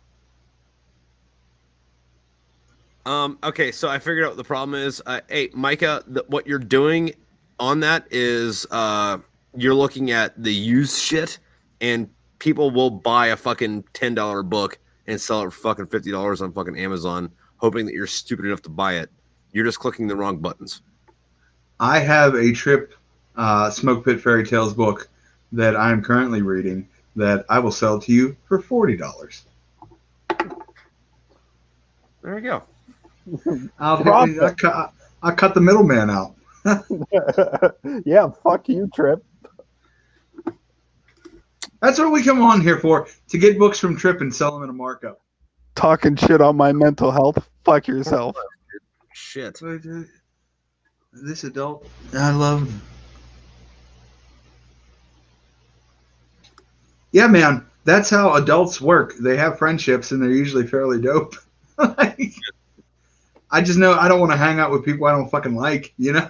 Okay, so I figured out what the problem is. Hey, Micah, what you're doing on that is you're looking at the used shit, and people will buy a fucking $10 book and sell it for fucking $50 on fucking Amazon, hoping that you're stupid enough to buy it. You're just clicking the wrong buttons. I have a Trip Smoke Pit Fairy Tales book that I'm currently reading that I will sell to you for $40. There you go. I cut the middleman out. Yeah, fuck you, Trip. That's what we come on here for, to get books from Trip and sell them at a markup. Talking shit on my mental health. Fuck yourself. Shit. This adult I love. Yeah, man. That's how adults work. They have friendships and they're usually fairly dope. Like, I just know I don't want to hang out with people I don't fucking like, you know?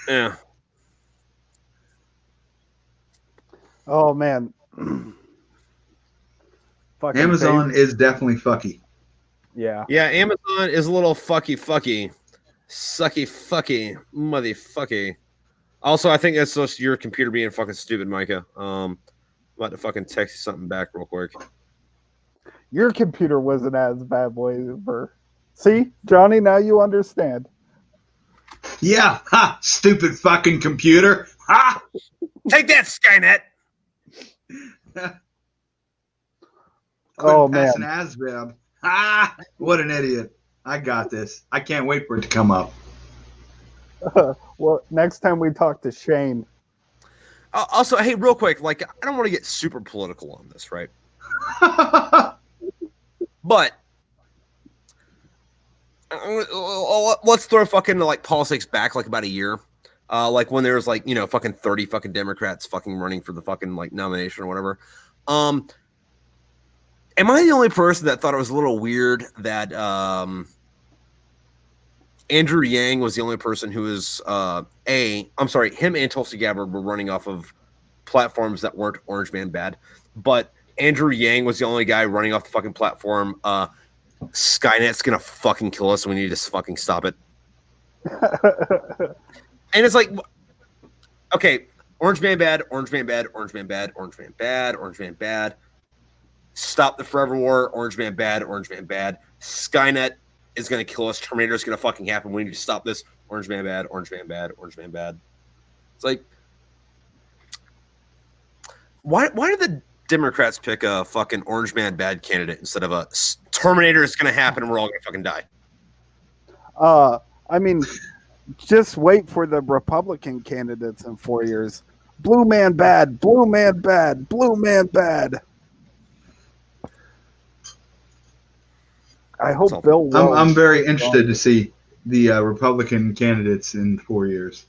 Yeah. Oh man. Fucking Amazon favorite. is definitely fucky. Yeah. Yeah, Amazon is a little fucky, sucky, motherfucky. Also, I think that's just your computer being fucking stupid, Micah. I'm about to fucking text you something back real quick. Your computer wasn't as bad, boy. See, Johnny, now you understand. Yeah, ha, stupid fucking computer. Ha! Take that, Skynet. Oh man. Passing ASVAB. Ah, what an idiot. I got this. I can't wait for it to come up. Well, next time we talk to Shane. Also, hey, real quick, like, I don't want to get super political on this, right? But let's throw fucking like politics back like about a year. Like when there was like, you know, fucking 30 fucking Democrats fucking running for the fucking like nomination or whatever. Am I the only person that thought it was a little weird that Andrew Yang was the only person who was him and Tulsi Gabbard were running off of platforms that weren't Orange Man bad, but Andrew Yang was the only guy running off the fucking platform. Skynet's gonna fucking kill us. We need to fucking stop it. And it's like, okay, Orange Man bad, Orange Man bad, Orange Man bad, Orange Man bad, Orange Man bad. Stop the Forever War, Orange Man bad, Orange Man bad. Skynet is gonna kill us. Terminator is gonna fucking happen. We need to stop this. Orange Man bad, Orange Man bad, Orange Man bad. It's like, why did the Democrats pick a fucking Orange Man bad candidate instead of a Terminator is going to happen and we're all going to fucking die? I mean, just wait for the Republican candidates in 4 years. Blue man bad, blue man bad, blue man bad. I hope Bill. I'm very interested to see the Republican candidates in 4 years.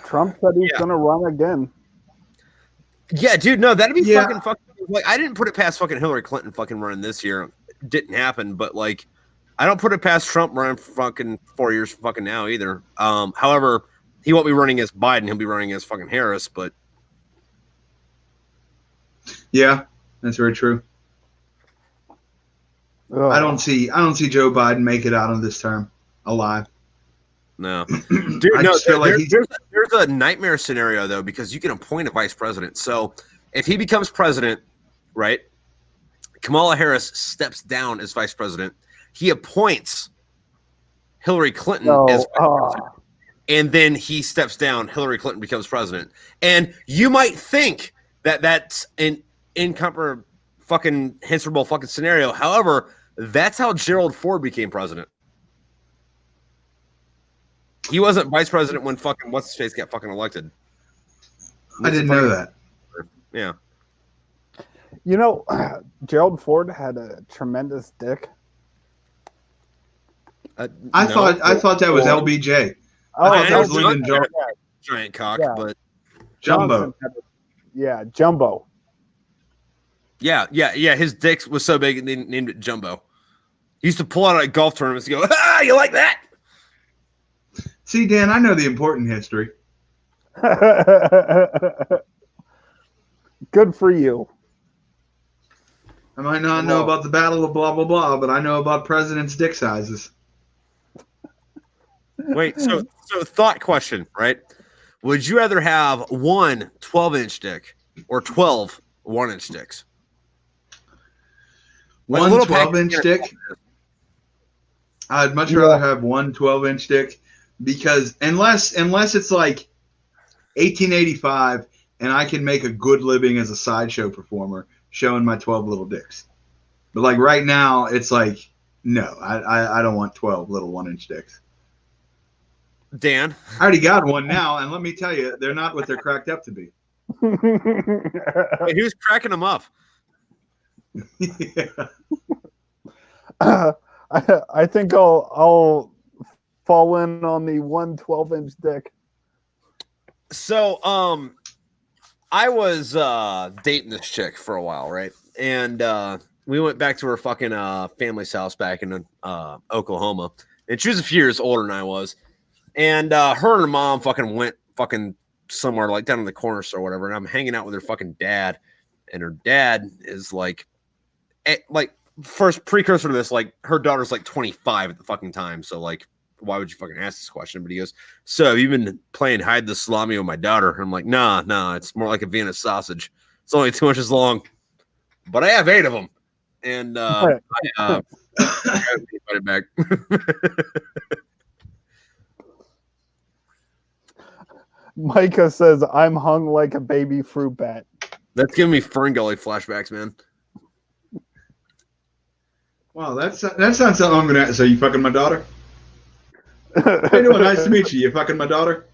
Trump said he's going to run again. Yeah, dude, no, that'd be fucking like, I didn't put it past fucking Hillary Clinton fucking running this year. It didn't happen, but like, I don't put it past Trump running for fucking 4 years fucking now either. However, he won't be running as Biden, he'll be running as fucking Harris, but yeah, that's very true. I don't see Joe Biden make it out of this term alive. No, dude, there's a nightmare scenario though, because you can appoint a vice president. So if he becomes president, right, Kamala Harris steps down as vice president. He appoints Hillary Clinton as vice president, and then he steps down. Hillary Clinton becomes president, and you might think that that's an incomprehensible fucking scenario. However, that's how Gerald Ford became president. He wasn't vice president when fucking what's his face got fucking elected. I didn't know that. Yeah. You know, Gerald Ford had a tremendous dick. I thought that was LBJ. Oh, that was Lyndon Johnson. Giant cock, but Jumbo. Jumbo. Yeah. His dick was so big they named it Jumbo. He used to pull out at golf tournaments and go, "Ah, you like that?" See, Dan, I know the important history. Good for you. I might not know about the Battle of blah, blah, blah, but I know about presidents' dick sizes. Wait, so thought question, right? Would you rather have one 12-inch dick or 12 1-inch dicks? Like one 12-inch dick? I'd much rather have one 12-inch dick. Because unless it's like 1885 and I can make a good living as a sideshow performer showing my 12 little dicks. But like right now, it's like, no, I don't want 12 little 1-inch dicks. Dan? I already got one now, and let me tell you, they're not what they're cracked up to be. Wait, who's cracking them up? Yeah. I think I'll fall in on the 112-inch dick. So, I was dating this chick for a while, right? And we went back to her fucking family's house back in Oklahoma. And she was a few years older than I was. And her and her mom fucking went fucking somewhere like down in the corner store or whatever. And I'm hanging out with her fucking dad. And her dad is like first precursor to this, like her daughter's like 25 at the fucking time. So like, why would you fucking ask this question? But he goes, so have you been playing hide the salami with my daughter? And I'm like, nah, it's more like a Vienna sausage. It's only 2 inches long, but I have 8 of them. And I put it back. Micah says, I'm hung like a baby fruit bat. That's giving me Fern Gully flashbacks, man. Wow, that sounds something I'm going to... So you fucking my daughter? How you doing? Nice to meet you. You fucking my daughter?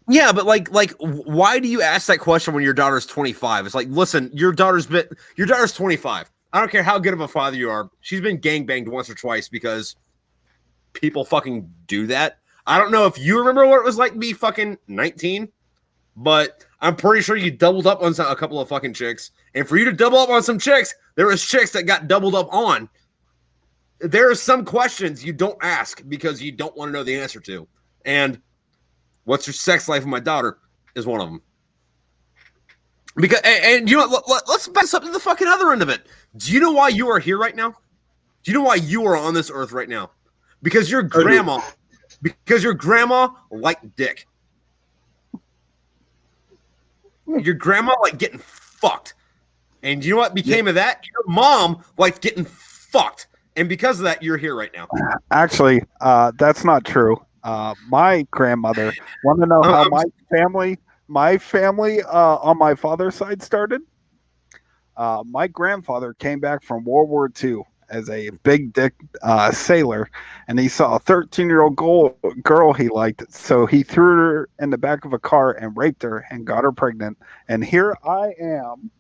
Yeah, but like, why do you ask that question when your daughter's 25? It's like, listen, your daughter's 25. I don't care how good of a father you are. She's been gangbanged once or twice because people fucking do that. I don't know if you remember what it was like to be fucking 19, but I'm pretty sure you doubled up on a couple of fucking chicks. And for you to double up on some chicks, there was chicks that got doubled up on. There are some questions you don't ask because you don't want to know the answer to. And what's your sex life with my daughter is one of them. Because and you know what, let's back up to the fucking other end of it. Do you know why you are here right now? Do you know why you are on this earth right now? Because your grandma liked dick. Your grandma liked getting fucked. And you know what became of that? Your mom liked getting fucked. And because of that, you're here right now. Actually, that's not true. My grandmother, want to know how my family on my father's side started? My grandfather came back from World War II as a big dick sailor, and he saw a 13-year-old girl he liked, so he threw her in the back of a car and raped her and got her pregnant. And here I am.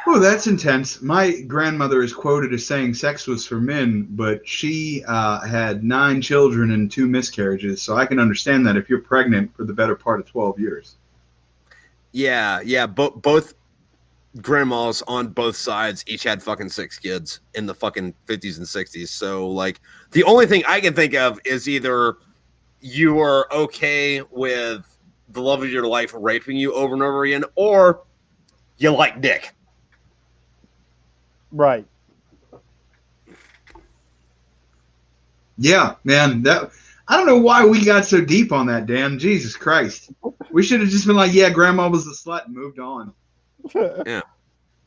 Oh, that's intense. My grandmother is quoted as saying sex was for men, but she had 9 children and 2 miscarriages. So I can understand that if you're pregnant for the better part of 12 years. Yeah. Both grandmas on both sides each had fucking 6 kids in the fucking 50s and 60s. So like the only thing I can think of is either you are okay with the love of your life raping you over and over again, or you like dick. Right. Yeah, man. I don't know why we got so deep on that, Dan. Jesus Christ. We should have just been like, yeah, grandma was a slut and moved on. Yeah.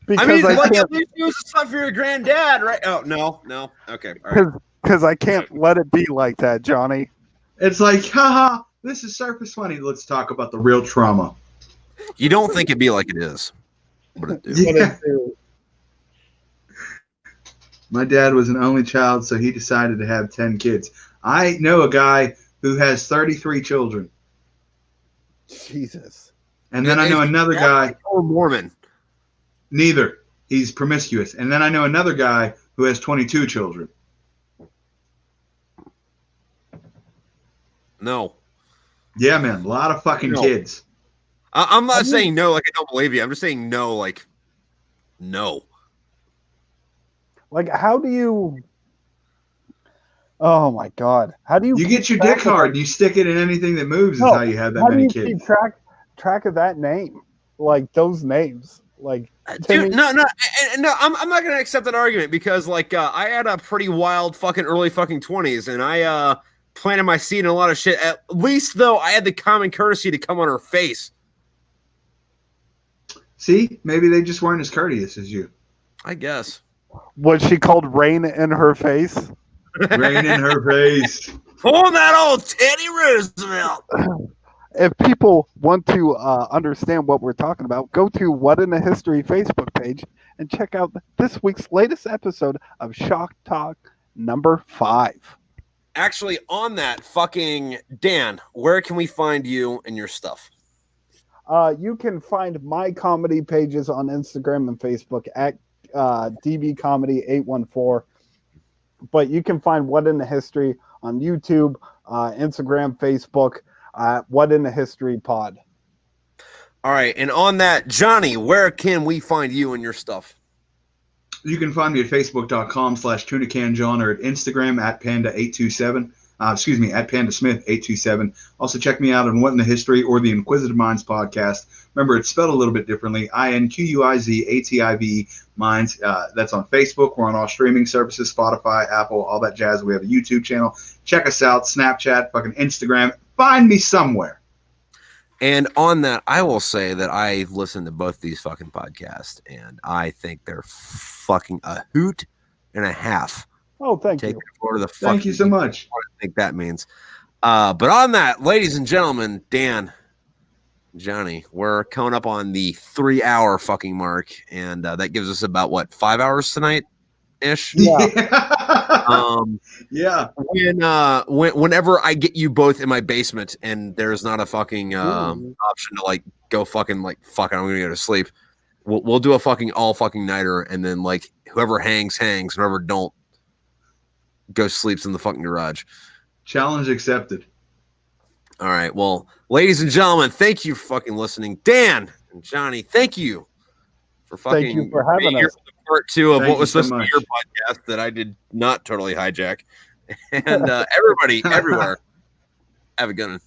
Because I mean, at least you was a slut for your granddad, right? Oh, no. Okay. All right. Because I can't let it be like that, Johnny. It's like, haha, this is surface funny. Let's talk about the real trauma. You don't think it'd be like it is. But it do. Yeah. My dad was an only child, so he decided to have 10 kids. I know a guy who has 33 children. Jesus. And then I know another guy. Or Mormon. Neither. He's promiscuous. And then I know another guy who has 22 children. No. Yeah, man. A lot of fucking kids. I'm not saying no like I don't believe you. I'm just saying no like no. Like, how do you... Oh, my God. How do you... You get your dick hard and you stick it in anything that moves is how you have that many kids. How do you keep track of that name? Like, those names. Like, dude, no, I'm not going to accept that argument because, like, I had a pretty wild fucking early fucking 20s, and I planted my seed in a lot of shit. At least, though, I had the common courtesy to come on her face. See? Maybe they just weren't as courteous as you. I guess. Was she called Rain in her face? Rain in her face. Pull that old Teddy Roosevelt. If people want to understand what we're talking about, go to What in the History Facebook page and check out this week's latest episode of Shock Talk number 5. Actually, on that, fucking Dan, where can we find you and your stuff? You can find my comedy pages on Instagram and Facebook at DB Comedy 814. But you can find What in the History on YouTube, Instagram, Facebook, What in the History Pod. All right. And on that, Johnny, where can we find you and your stuff? You can find me at facebook.com/tunacanjohn or at Instagram at panda827. At pandasmith827. Also check me out on What in the History or the Inquisitive Minds podcast. Remember, it's spelled a little bit differently. INQUIZATIVE Minds. That's on Facebook. We're on all streaming services, Spotify, Apple, all that jazz. We have a YouTube channel. Check us out. Snapchat, fucking Instagram. Find me somewhere. And on that, I will say that I listened to both these fucking podcasts, and I think they're fucking a hoot and a half. Oh, thank you. Thank you so much. What I think that means. But on that, ladies and gentlemen, Dan, Johnny, we're coming up on the 3-hour fucking mark, and that gives us about, what, 5 hours tonight? Ish. Yeah. Whenever I get you both in my basement and there's not a fucking option to like go fucking like fuck it, I'm gonna go to sleep. We'll do a fucking all fucking nighter, and then like whoever hangs, whoever don't go sleeps in the fucking garage. Challenge accepted. All right. Well, ladies and gentlemen, thank you for fucking listening. Dan and Johnny, thank you for fucking thank you for having us. Part 2 of what was supposed to be your much. podcast that I did not totally hijack. And everybody, everywhere, have a good one.